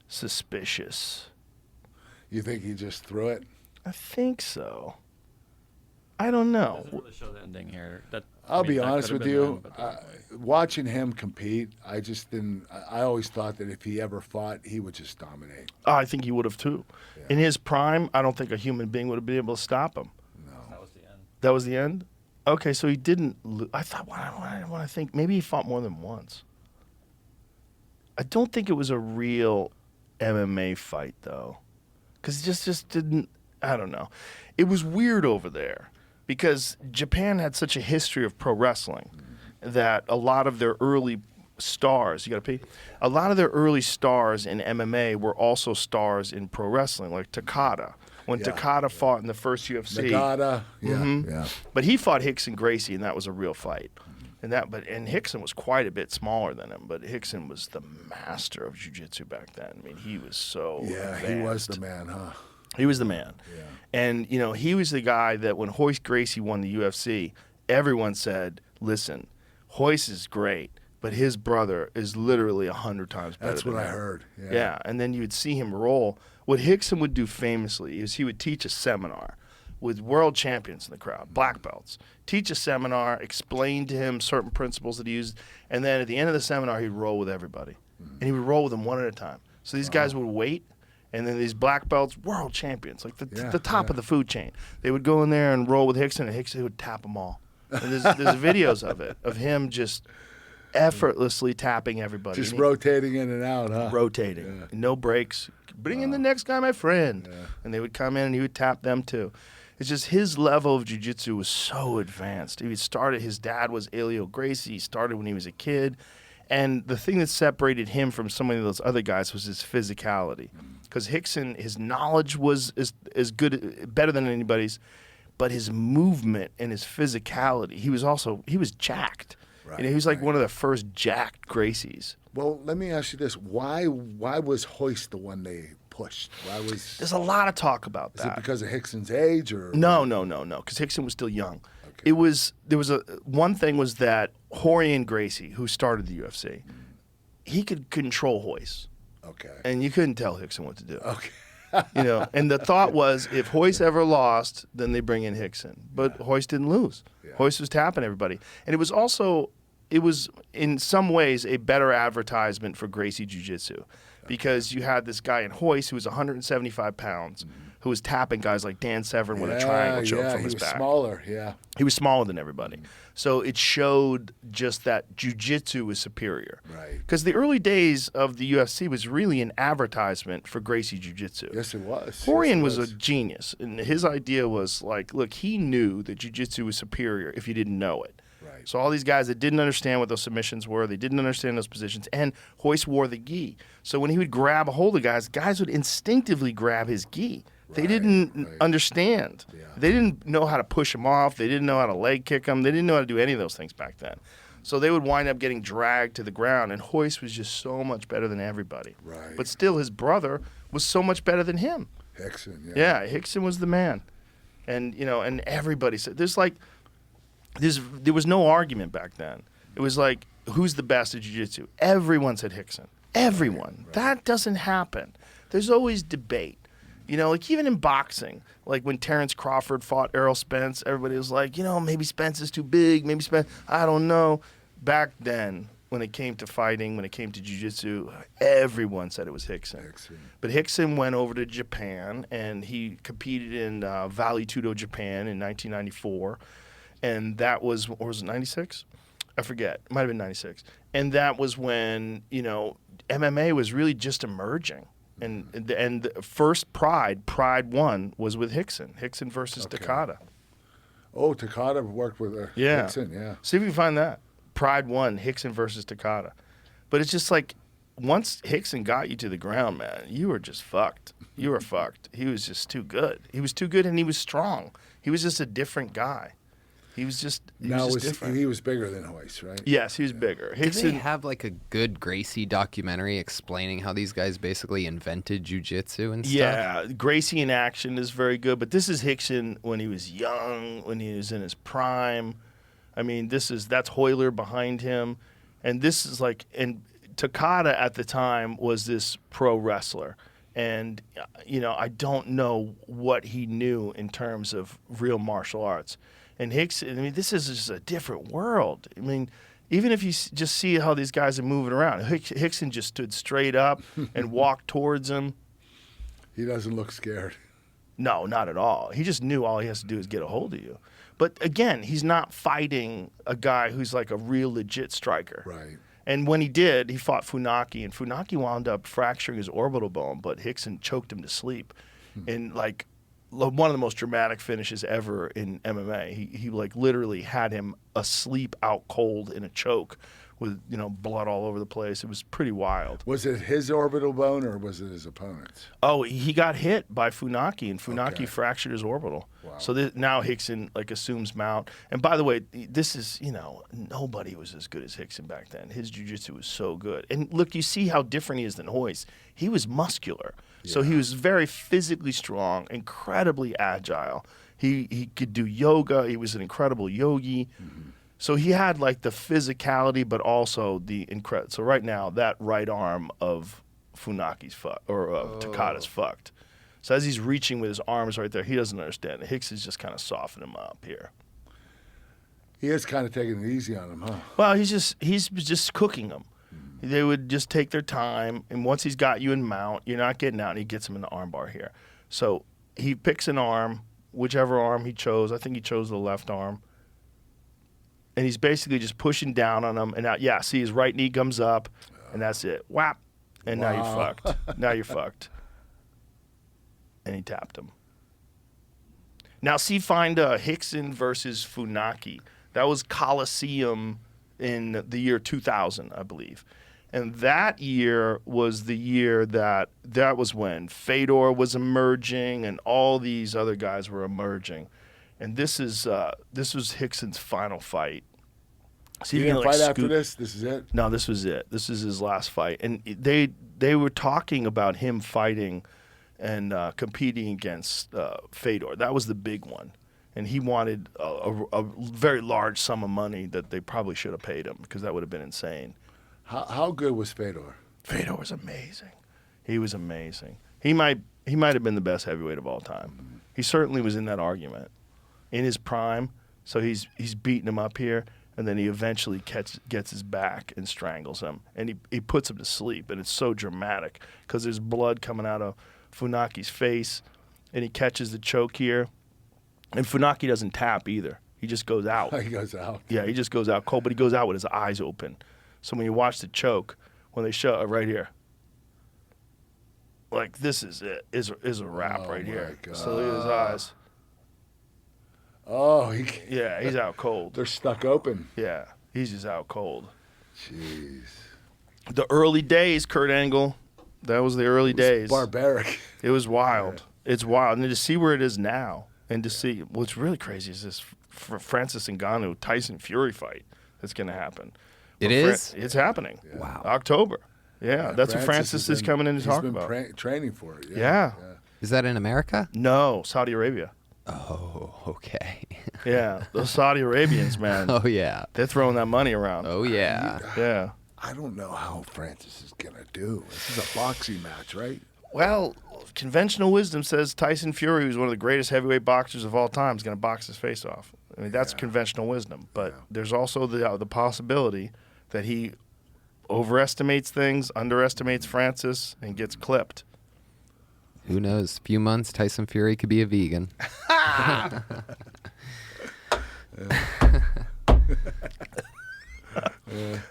suspicious. You think he just threw it? I think so. I don't know. Doesn't really show the ending here. I'll be that honest could with have you. been them, but- Watching him compete, I just didn't. I always thought that if he ever fought, he would just dominate. Oh, I think he would have too. Yeah. In his prime, I don't think a human being would have been able to stop him. That was the end. That was the end? Okay, so he didn't I thought, I want to think, maybe he fought more than once. I don't think it was a real MMA fight, though. Because it just didn't, I don't know. It was weird over there because Japan had such a history of pro wrestling that a lot of their early stars, you got to pee? A lot of their early stars in MMA were also stars in pro wrestling, like Takada. When Takada fought in the first UFC. Nagata, yeah. But he fought Hickson Gracie, and that was a real fight. And Hickson was quite a bit smaller than him, but Hickson was the master of jiu-jitsu back then. I mean, he was so advanced. He was the man, huh? He was the man. Yeah. And, you know, he was the guy that when Royce Gracie won the UFC, everyone said, listen, Royce is great, but his brother is literally 100 times better That's than what I him. heard. Yeah, and then you would see him roll. What Hickson would do famously is he would teach a seminar with world champions in the crowd, black belts, teach a seminar, explain to him certain principles that he used, and then at the end of the seminar, he'd roll with everybody. And he would roll with them one at a time. So these guys would wait, and then these black belts, world champions, like the top of the food chain, they would go in there and roll with Hickson, and Hickson would tap them all. And there's videos of it, of him just effortlessly tapping everybody. Just rotating in and out, huh? Rotating. Yeah. No breaks. Bring in the next guy, my friend. Yeah. And they would come in and he would tap them too. It's just his level of jiu-jitsu was so advanced. His dad was Elio Gracie. He started when he was a kid. And the thing that separated him from so many of those other guys was his physicality. Because Hickson, his knowledge was as good, better than anybody's, but his movement and his physicality, he was jacked. Right, He was like one of the first jacked Gracies. Well, let me ask you this: Why was Hoist the one they pushed? There's a lot of talk about Is that. it because of Hickson's age, or No, because Hickson was still young. Okay. One thing was that Rorion Gracie, who started the UFC, he could control Hoist. Okay. And you couldn't tell Hickson what to do. Okay. And the thought was if Hoist ever lost, then they bring in Hickson. But Hoist didn't lose. Yeah. Hoist was tapping everybody. And it was in some ways a better advertisement for Gracie Jiu-Jitsu because you had this guy in Hoist who was 175 pounds who was tapping guys like Dan Severn with a triangle choke from his back. He was smaller, yeah. He was smaller than everybody. So it showed just that jiu-jitsu was superior. Right. Because the early days of the UFC was really an advertisement for Gracie Jiu-Jitsu. Yes, it was. Rorion was a genius. And his idea was like, look, he knew that jiu-jitsu was superior if you didn't know it. Right. So all these guys that didn't understand what those submissions were, they didn't understand those positions, and Hoist wore the gi. So when he would grab a hold of guys would instinctively grab his gi. They didn't understand. Yeah. They didn't know how to push him off. They didn't know how to leg kick him. They didn't know how to do any of those things back then. So they would wind up getting dragged to the ground, and Hoist was just so much better than everybody. Right. But still, his brother was so much better than him. Hickson, Yeah, Hickson was the man. And, and everybody said, there was no argument back then. It was like, who's the best at jiu-jitsu? Everyone said Hickson. Everyone. Right. That doesn't happen. There's always debate. Like even in boxing, like when Terrence Crawford fought Errol Spence, everybody was like, maybe Spence is too big, maybe Spence, I don't know. Back then, when it came to fighting, when it came to jiu-jitsu, everyone said it was Hickson. But Hickson went over to Japan, and he competed in Vale Tudo, Japan in 1994. And that was, or was it 96? I forget. It might have been 96. And that was when, MMA was really just emerging. And the first Pride 1 was with Hickson versus Takada. Oh, Takada worked with Hickson, yeah. See if you can find that. Pride 1, Hickson versus Takada. But it's just like, once Hickson got you to the ground, man, you were just fucked. You were fucked. He was just too good. He was too good, and he was strong. He was just a different guy. He was just different. he was bigger than Hoist, right? Yes, he was bigger. Did they Hickson, have like a good Gracie documentary explaining how these guys basically invented jiu-jitsu and stuff? yeah, Gracie in action is very good, but this is Hickson when he was young, when he was in his prime. I mean, that's Hoyler behind him, and this is like, and Takada at the time was this pro wrestler, and I don't know what he knew in terms of real martial arts. And Hickson, I mean, this is just a different world. I mean, even if you just see how these guys are moving around, Hickson just stood straight up and walked towards him. He doesn't look scared. No, not at all. He just knew all he has to do is get a hold of you. But again, he's not fighting a guy who's like a real legit striker. Right. And when he did, he fought Funaki, and Funaki wound up fracturing his orbital bone, but Hickson choked him to sleep. And like one of the most dramatic finishes ever in MMA. He like literally had him asleep out cold in a choke with blood all over the place. It was pretty wild. Was it his orbital bone or was it his opponent's? Oh, he got hit by Funaki, and Funaki Okay. fractured his orbital. Wow. So now Hickson like assumes mount. And by the way, this is nobody was as good as Hickson back then. His jiu-jitsu was so good. And look, you see how different he is than Hoist. He was muscular, so he was very physically strong, incredibly agile. He could do yoga. He was an incredible yogi. Mm-hmm. So he had like the physicality, but also the incredible. So right now, that right arm of Funaki's Takada's fucked. So as he's reaching with his arms right there, he doesn't understand. Hicks is just kind of softening him up here. He is kind of taking it easy on him, huh? Well, he's just cooking them. They would just take their time, and once he's got you in mount, you're not getting out, and he gets him in the armbar here. So he picks an arm, whichever arm he chose. I think he chose the left arm. And he's basically just pushing down on him. And now, see, his right knee comes up, and that's it. Whap. And now you're fucked. Now you're fucked. And he tapped him. Now, find Hickson versus Funaki. That was Coliseum in the year 2000, I believe. And that year was the year that was when Fedor was emerging and all these other guys were emerging. And this was Hickson's final fight. He didn't fight after this? This is it? No, this was it. This is his last fight. And they were talking about him fighting and competing against Fedor. That was the big one. And he wanted a very large sum of money that they probably should have paid him because that would have been insane. How good was Fedor? Fedor was amazing. He was amazing. He might have been the best heavyweight of all time. He certainly was in that argument in his prime. So he's beating him up here, and then he eventually gets his back and strangles him, and he puts him to sleep. And it's so dramatic because there's blood coming out of Funaki's face, and he catches the choke here. And Funaki doesn't tap either. He just goes out. He goes out. Yeah, he just goes out cold, but he goes out with his eyes open. So when you watch the choke, when they show right here, like this is it, is a wrap right here. God. So look at his eyes. Oh, Yeah, he's out cold. They're stuck open. Yeah, he's just out cold. Jeez. The early days, Kurt Angle, that was the early days. Barbaric. It was wild. Yeah. It's wild. And to see where it is now, and to see what's really crazy is this Francis Ngannou Tyson Fury fight that's going to happen. It is? It's happening. Yeah. Wow. October. Yeah, that's what Francis is coming in to talk about. He's been training for it. Yeah. Is that in America? No, Saudi Arabia. Oh, okay. Yeah, those Saudi Arabians, man. Oh, yeah. They're throwing that money around. Oh, yeah. Yeah. I don't know how Francis is going to do. This is a boxing match, right? Well, conventional wisdom says Tyson Fury, who's one of the greatest heavyweight boxers of all time, is going to box his face off. I mean, that's conventional wisdom. But there's also the possibility that he overestimates things, underestimates Francis, and gets clipped. Who knows? A few months, Tyson Fury could be a vegan.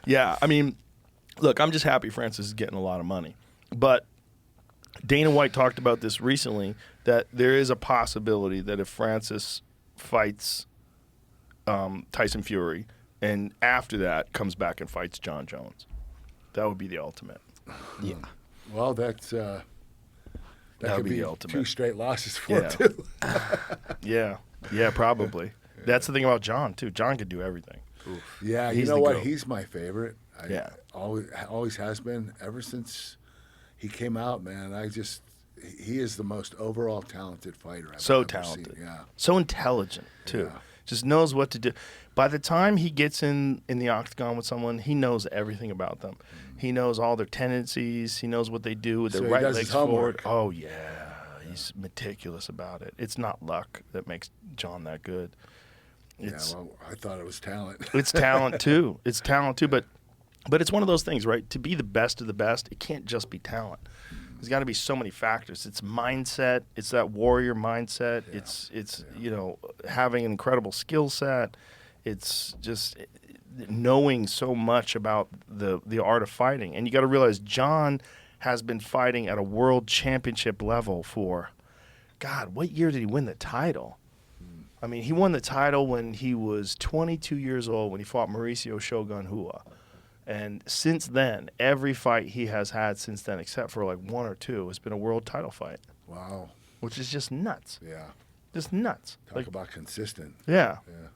Yeah, I mean, look, I'm just happy Francis is getting a lot of money. But Dana White talked about this recently, that there is a possibility that if Francis fights Tyson Fury and after that comes back and fights John Jones, that would be the ultimate. Yeah. Well, that That would could be be the ultimate. 2 straight losses for Yeah. it, too. Yeah, probably. That's the thing about John too. John could do everything. Yeah, He's you know the what? GOAT. He's my favorite. Yeah. Always has been ever since he came out, man. He is the most overall talented fighter I've So ever talented. seen. Yeah. So intelligent too. Yeah. Just knows what to do. By the time he gets in the octagon with someone, he knows everything about them. He knows all their tendencies. He knows what they do with So their he right does his legs forward. homework. Oh yeah, he's meticulous about it. It's not luck that makes John that good. It's Yeah, well, I thought it was talent. it's talent too. It's talent too, but it's one of those things, right? To be the best of the best, it can't just be talent. There's got to be so many factors. It's mindset. It's that warrior mindset. It's having an incredible skill set. It's just knowing so much about the art of fighting. And you got to realize John has been fighting at a world championship level for, God, what year did he win the title? I mean, he won the title when he was 22 years old when he fought Mauricio Shogun Hua. And since then, every fight he has had since then, except for like one or two, has been a world title fight, Wow. which is just nuts. Yeah. Just nuts. Talk about consistent. Yeah. Yeah.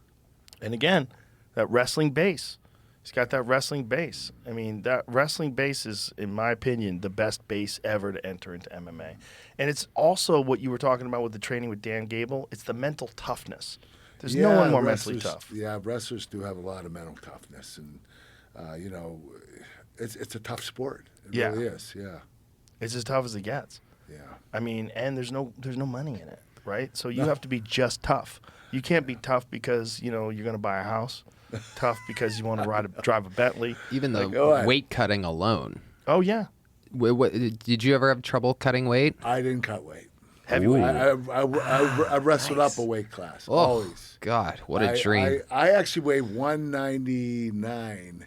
And again, that wrestling base. He's got that wrestling base. I mean, that wrestling base is, in my opinion, the best base ever to enter into MMA. And it's also what you were talking about with the training with Dan Gable. It's the mental toughness. There's no one more mentally tough. Yeah, wrestlers do have a lot of mental toughness, and it's a tough sport. It Yeah. really is. Yeah, It's as tough as it gets. yeah. I mean, and there's no money in it, right? So you have to be just tough. You can't be tough because you're going to buy a house. Tough because you want to drive a Bentley. Even the oh, weight cutting alone. Oh yeah, Did you ever have trouble cutting weight? I didn't cut weight. heavyweight. I wrestled up a weight class. Oh, Always. God, what a dream. I actually weighed 199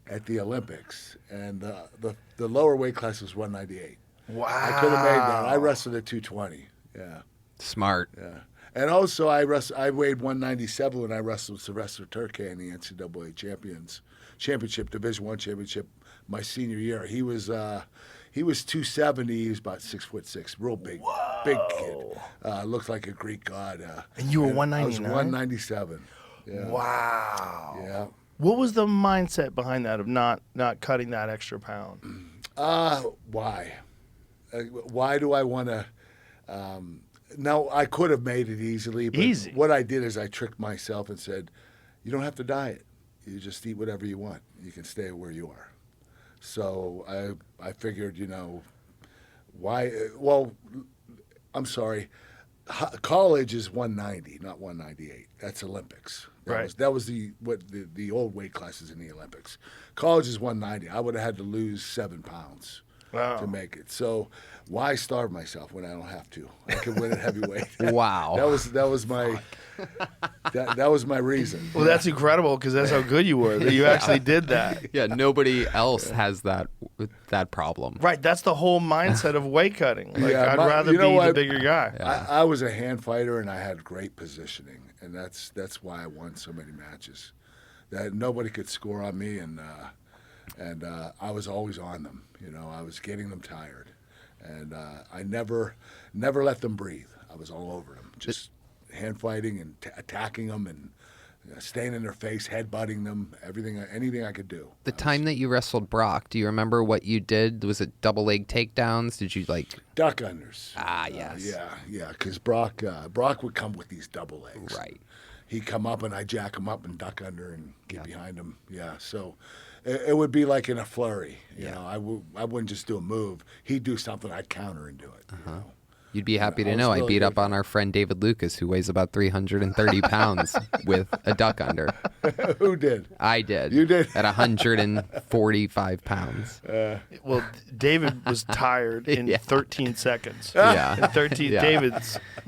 at the Olympics, and the lower weight class was 198. Wow. I could have made that. I wrestled at 220. Yeah. Smart. Yeah. And also, I weighed 197 when I wrestled Sylvester Turkey in the NCAA Championship, Division I championship, my senior year. He was 270. He was about 6'6", real big, big kid. Looked like a Greek god. And you were I was 199? 197. Yeah. Wow. Yeah. What was the mindset behind that of not cutting that extra pound? Why? Why do I want to? No, I could have made it easily. But Easy. What I did is I tricked myself and said, "You don't have to diet. You just eat whatever you want. You can stay where you are." So I figured, why? Well, I'm sorry. College is 190, not 198. That's Olympics. That was the old weight classes in the Olympics. College is 190. I would have had to lose 7 pounds to make it. So why starve myself when I don't have to? I could win at heavyweight. Wow. that was my that was my reason. Well, that's incredible because that's how good you were that you actually did that. Yeah, nobody else has that problem. Right. That's the whole mindset of weight cutting. Like, Yeah, I'd my- rather you know be the what? bigger guy. I was a hand fighter and I had great positioning, and that's why I won so many matches. That nobody could score on me, and I was always on them. I was getting them tired, and I never let them breathe. I was all over them, just hand fighting and attacking them and staying in their face, headbutting them, anything I could do. The time that you wrestled Brock, do you remember what you did? Was it double leg takedowns? Did you Duck unders? Yes. Yeah. Because Brock would come with these double legs. Right. He'd come up and I'd jack him up and duck under and get behind him. Yeah. So it would be like in a flurry. You know, I wouldn't just do a move. He'd do something, I'd counter and do it. You'd be happy to I was know I really beat good up on our friend David Lucas, who weighs about 330 pounds with a duck under. Who did? I did. You did? At 145 pounds. Well, David was tired in 13 seconds. Yeah. In 13, Yeah.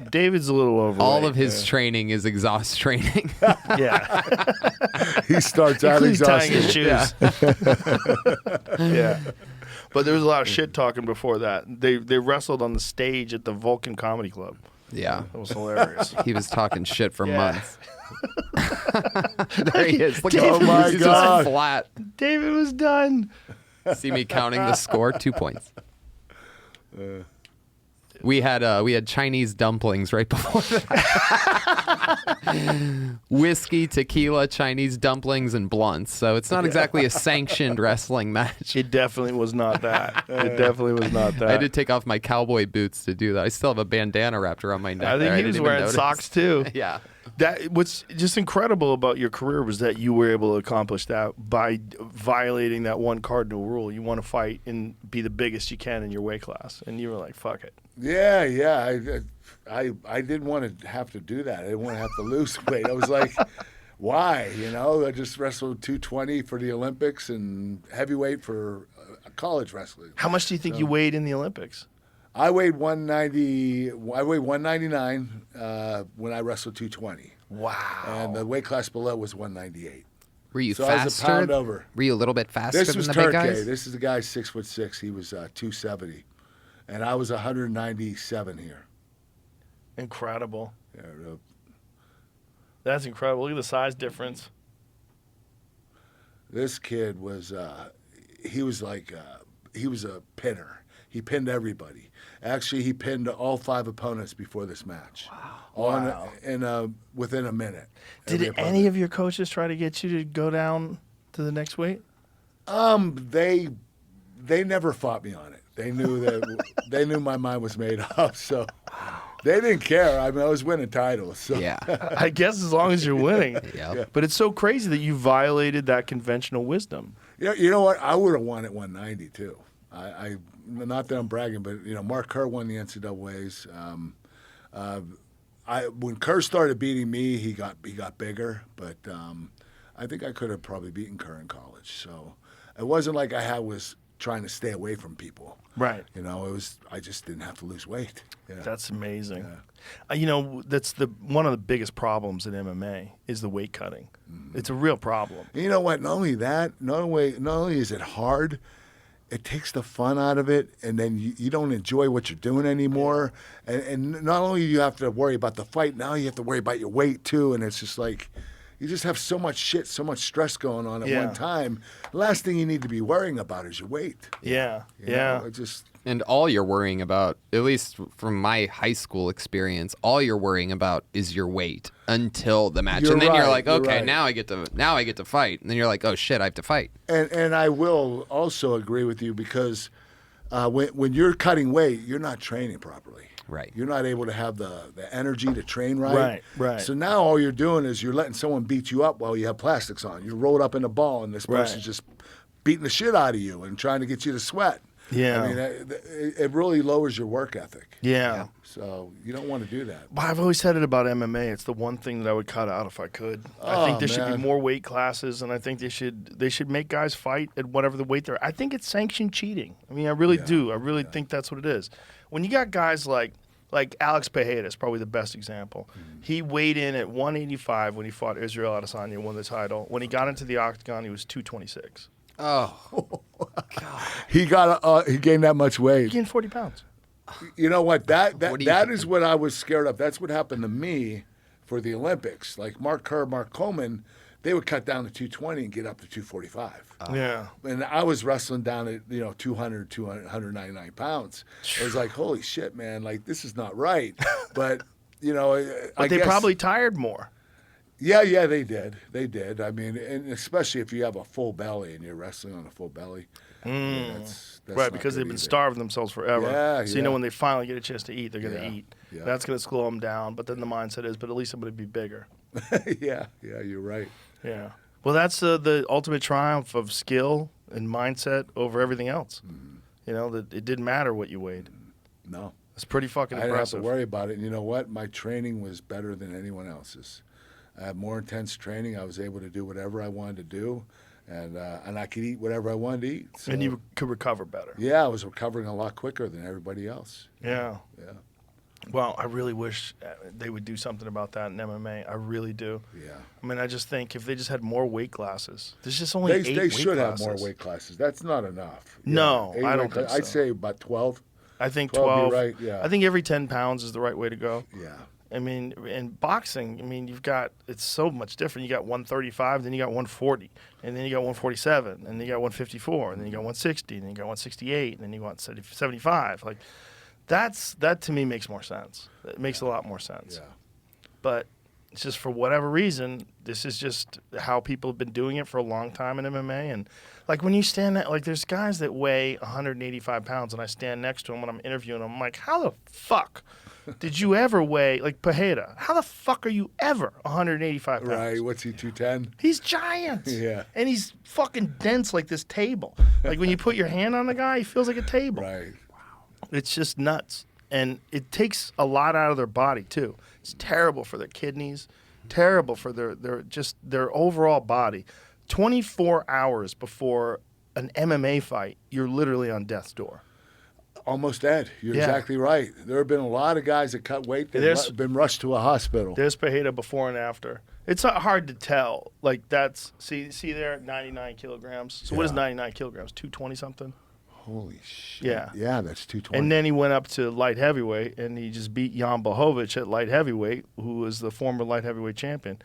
David's a little overweight. All of his training is exhaust training. Yeah. He starts out Including tying his exhausted. shoes. Yeah. But there was a lot of shit talking before that. They wrestled on the stage at the Vulcan Comedy Club. Yeah. That was hilarious. He was talking shit for Yeah. months. There he is. Look David at him. was He's done. just flat. David was done. See me counting the score, 2 points. We had Chinese dumplings right before that. Whiskey, tequila, Chinese dumplings, and blunts. So it's not exactly a sanctioned wrestling match. It definitely was not that. It definitely was not that. I had to take off my cowboy boots to do that. I still have a bandana wrapped around my neck. I think there. he was didn't even wearing notice. socks too. Yeah. That what's just incredible about your career was that you were able to accomplish that by violating that one cardinal rule. You want to fight and be the biggest you can in your weight class, and you were like, "Fuck it." Yeah. I didn't want to have to do that. I didn't want to have to lose weight. I was like, why? I just wrestled 220 for the Olympics and heavyweight for college wrestling. How much do you think you weighed in the Olympics? I weighed 190. I weighed 199 when I wrestled 220. Wow. And the weight class below was 198. Were you So I was a faster? pound over. Were you a little bit faster This than was the big Turkey. guys? This is the guy 6'6". He was 270, and I was 197 here. Incredible. Yeah, That's incredible. Look at the size difference. this kid was he was he was a pinner. He pinned everybody. Actually, he pinned all 5 opponents before this match. Wow. Within a minute. Did any of your coaches try to get you to go down to the next weight? They never fought me on it. They knew that they knew my mind was made up, so they didn't care. I mean, I was winning titles. So. Yeah. I guess as long as you're winning. Yep. But it's so crazy that you violated that conventional wisdom. You know what? I would have won at 190 too. I not that I'm bragging, but Mark Kerr won the NCAA's. When Kerr started beating me, he got bigger, but I think I could have probably beaten Kerr in college. So it wasn't like I was trying to stay away from people. Right. It was I just didn't have to lose weight. Yeah. That's amazing. That's one of the biggest problems in MMA is the weight cutting. Mm-hmm. It's a real problem. You know what? Not only that, not only is it hard, it takes the fun out of it, and then you don't enjoy what you're doing anymore. Yeah. And not only do you have to worry about the fight, now you have to worry about your weight too, and it's just like you just have so much shit, so much stress going on at one time. The last thing you need to be worrying about is your weight. Yeah, And all you're worrying about, at least from my high school experience, all you're worrying about is your weight until the match. You're and then right, you're like, you're okay, right. now I get to fight. And then you're like, oh shit, I have to fight. And I will also agree with you because when you're cutting weight, you're not training properly. Right. You're not able to have the energy to train right. Right. So now all you're doing is you're letting someone beat you up while you have plastics on. You're rolled up in a ball, and this person's just beating the shit out of you and trying to get you to sweat. Yeah. I mean, it really lowers your work ethic. Yeah. So you don't want to do that. But I've always said it about MMA. It's the one thing that I would cut out if I could. I think there should be more weight classes, and I think they should make guys fight at whatever the weight they're. I think it's sanctioned cheating. I mean, I really do. I really think that's what it is. When you got guys like Alex Pereira is probably the best example. Mm-hmm. He weighed in at 185 when he fought Israel Adesanya and won the title. When he got into the octagon, he was 226. Oh, He gained that much weight. He gained 40 pounds. You know what? That What do you is what I was scared of. That's what happened to me for the Olympics. Like Mark Kerr, Mark Coleman, they would cut down to 220 and get up to 245. Yeah. And I was wrestling down at 200, 199 pounds. I was like, holy shit, man! Like this is not right. But But they probably tired more. Yeah, they did. They did. I mean, and especially if you have a full belly and you're wrestling on a full belly. That's Right, not because good they've been either. starving themselves forever. Yeah, so when they finally get a chance to eat, they're going to eat. Yeah. That's going to slow them down. But then the mindset is, but at least I'm going to be bigger. yeah, you're right. Yeah. Well, that's the ultimate triumph of skill and mindset over everything else. Mm-hmm. That it didn't matter what you weighed. No. It's pretty fucking I didn't have impressive. to worry about it. And you know what? My training was better than anyone else's. I had more intense training. I was able to do whatever I wanted to do, and I could eat whatever I wanted to eat. So, And you could recover better. Yeah, I was recovering a lot quicker than everybody else. Yeah. Yeah. Well, I really wish they would do something about that in MMA. I really do. Yeah. I mean, I just think if they just had more weight classes. There's just only 8 They weight should classes. have more weight classes. That's not enough. No, Yeah, I 8 don't weight think I'd so. say about 12. I think 12, 12. you're right, yeah. I think every 10 pounds is the right way to go. Yeah. I mean, in boxing, it's so much different. You got 135, then you got 140, and then you got 147, and then you got 154, and then you got 160, and then you got 168, and then you got 75. Like, That to me makes more sense. It makes a lot more sense. Yeah. But it's just for whatever reason, this is just how people have been doing it for a long time in MMA. And like when you stand there, like there's guys that weigh 185 pounds, and I stand next to them when I'm interviewing them. I'm like, how the fuck did you ever weigh, like Pajeda? How the fuck are you ever 185 pounds? Right. What's he, 210? He's giant. Yeah. And he's fucking dense like this table. Like when you put your hand on the guy, he feels like a table. Right. It's just nuts. And it takes a lot out of their body, too. It's terrible for their kidneys, terrible for their overall body. 24 hours before an MMA fight, you're literally on death's door. Almost dead. You're Yeah. exactly right. There have been a lot of guys that cut weight that have been rushed to a hospital. There's Pajeda before and after. It's not hard to tell. Like that's see there, 99 kilograms. So what is 99 kilograms? 220 something. Holy shit. Yeah. Yeah, that's 220. And then he went up to light heavyweight, and he just beat Jan Blachowicz at light heavyweight, who was the former light heavyweight champion.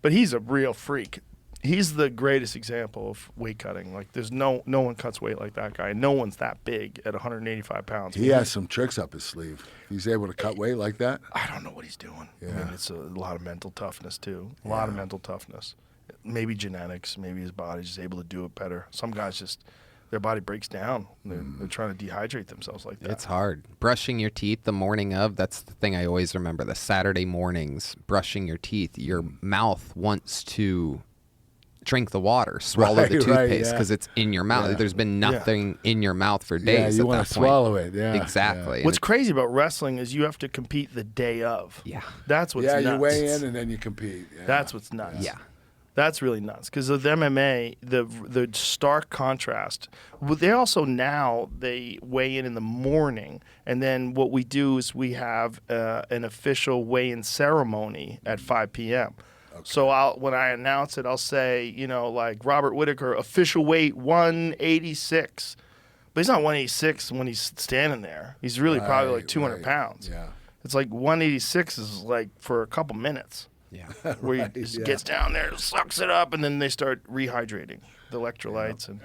But he's a real freak. He's the greatest example of weight cutting. Like, there's no one cuts weight like that guy. No one's that big at 185 pounds. He has some tricks up his sleeve. He's able to cut weight like that. I don't know what he's doing. I Yeah. mean, it's a lot of mental toughness, too. A lot of mental toughness. Maybe genetics. Maybe his body's just able to do it better. Some guys just, their body breaks down. They're trying to dehydrate themselves like that. It's hard. Brushing your teeth the morning of, that's the thing I always remember. The Saturday mornings, brushing your teeth, your mouth wants to drink the water, swallow Right, the right, toothpaste because it's in your mouth. Yeah. There's been nothing in your mouth for days. you at want that to point. swallow it. Yeah. Exactly. And What's crazy about wrestling is you have to compete the day of. Yeah. That's what's Yeah, nuts. you weigh in and then you compete. Yeah. That's what's nuts. Yeah. That's really nuts because with MMA, the stark contrast. They also now they weigh in the morning, and then what we do is we have an official weigh-in ceremony at 5 p.m. So when I announce it, I'll say, like Robert Whitaker, official weight 186, but he's not 186 when he's standing there. He's really probably like 200 right. pounds. Yeah. It's like 186 is like for a couple minutes. Yeah. Where he Right, just yeah. gets down there, sucks it up, and then they start rehydrating the electrolytes. And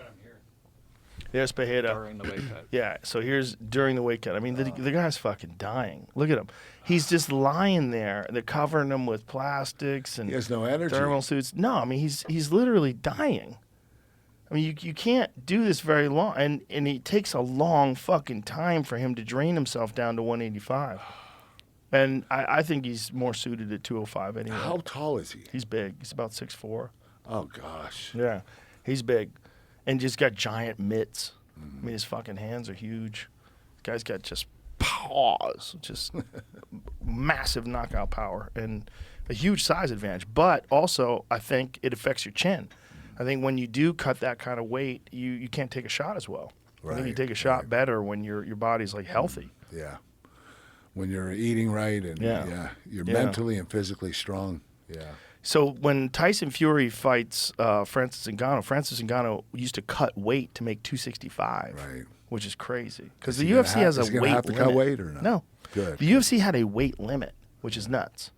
there's Pajeda. During the weight cut. Yeah, so here's during the weight cut. I mean, the guy's fucking dying. Look at him. He's just lying there. They're covering him with plastics and He has no energy. thermal suits. No, I mean, he's literally dying. I mean, you can't do this very long. And it takes a long fucking time for him to drain himself down to 185. And I think he's more suited at 205 anyway. How tall is he? He's big. He's about 6'4". Oh, gosh. Yeah, he's big, and just got giant mitts. I mean, his fucking hands are huge. This guy's got just paws, just massive knockout power, and a huge size advantage. But also, I think it affects your chin. I think when you do cut that kind of weight, you can't take a shot as well. I think you Right, take a shot better when your body's like healthy. Yeah. When you're eating right and Yeah. you're Yeah. mentally and physically strong. Yeah. So when Tyson Fury fights Francis Ngannou used to cut weight to make 265, Right. which is crazy because Is the he gonna UFC has is a he gonna weight have to limit. cut weight or not? No, Good. the UFC had a weight limit, which is nuts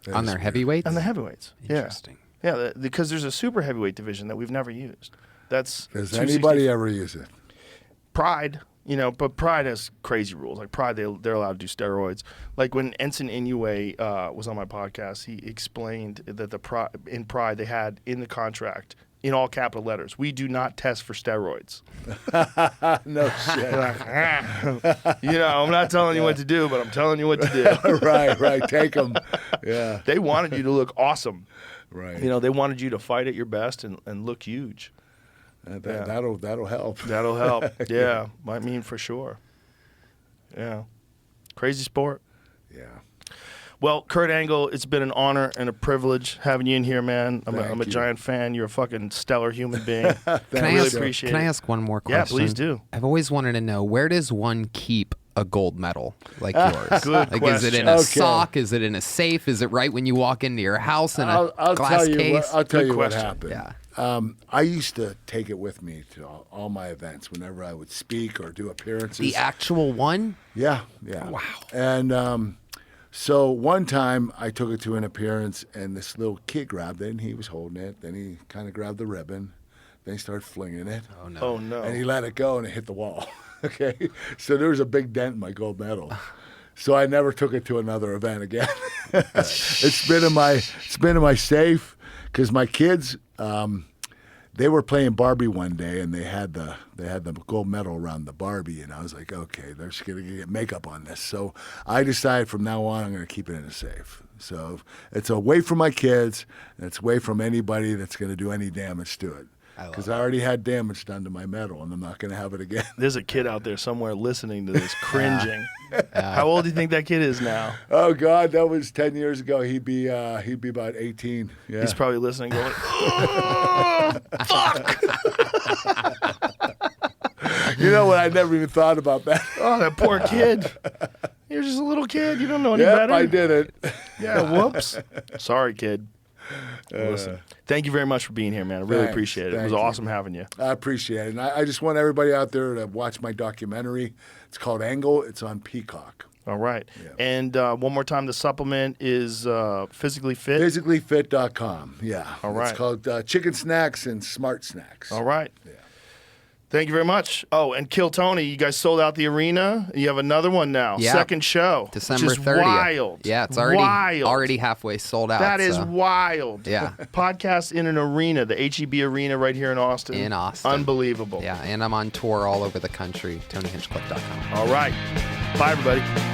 That On is their weird. heavyweights? on the heavyweights. Interesting. Yeah, because there's a super heavyweight division that we've never used. That's Does 260 anybody ever use it? Pride, but Pride has crazy rules. Like Pride, they're allowed to do steroids. Like when Ensign Inoue was on my podcast, he explained that in Pride they had in the contract in all capital letters, "We do not test for steroids." No shit. I'm not telling you what to do, but I'm telling you what to do. right. Take them. Yeah. They wanted you to look awesome. Right. They wanted you to fight at your best and look huge. That'll help. That'll help. Yeah, I mean for sure. Yeah, crazy sport. Yeah. Well, Kurt Angle, it's been an honor and a privilege having you in here, man. I'm a Thank you. giant fan. You're a fucking stellar human being. Can I really ask, appreciate Can I it. ask one more Yeah, question? please do. I've always wanted to know, where does one keep a gold medal like yours? Good like, is it in question. a Okay. sock? Is it in a safe? Is it right when you walk into your house in a I'll glass tell you case? I'll tell Good you what question. happened. Yeah. I used to take it with me to all my events whenever I would speak or do appearances. The actual one? Yeah. Wow. And so one time I took it to an appearance, and this little kid grabbed it, and he was holding it. Then he kind of grabbed the ribbon. Then he started flinging it. Oh, no. Oh no. And he let it go, and it hit the wall. Okay, so there was a big dent in my gold medal. So I never took it to another event again. It's been in my safe because my kids, they were playing Barbie one day and they had the gold medal around the Barbie, and I was like, okay, they're just gonna get makeup on this. So I decided from now on I'm gonna keep it in a safe. So it's away from my kids and it's away from anybody that's gonna do any damage to it. Because I already had damage done to my medal, and I'm not going to have it again. There's a kid out there somewhere listening to this, cringing. How old do you think that kid is now? Oh God, that was 10 years ago. He'd be about 18. Yeah. He's probably listening, going, "Oh, fuck!" You know what? I never even thought about that. Oh, that poor kid. You're just a little kid. You don't know any Yep, better. I did it. Yeah, whoops. Sorry, kid. Listen, thank you very much for being here, man. I really Thanks. appreciate it. It Thank was you. awesome having you. I appreciate it. And I just want everybody out there to watch my documentary. It's called Angle. It's on Peacock. All right. Yeah. And one more time, the supplement is Physically Fit. Physicallyfit.com. Yeah. All right. It's called Chicken Snacks and Smart Snacks. All right. Yeah. Thank you very much. Oh, and Kill Tony, you guys sold out the arena. You have another one now. Yeah. Second show. December which is 30th. wild. Yeah, it's wild. already halfway sold out. That is so. wild. Yeah. Podcast in an arena, the HEB Arena right here in Austin. In Austin. Unbelievable. Yeah, and I'm on tour all over the country, TonyHinchcliffe.com. All right. Bye, everybody.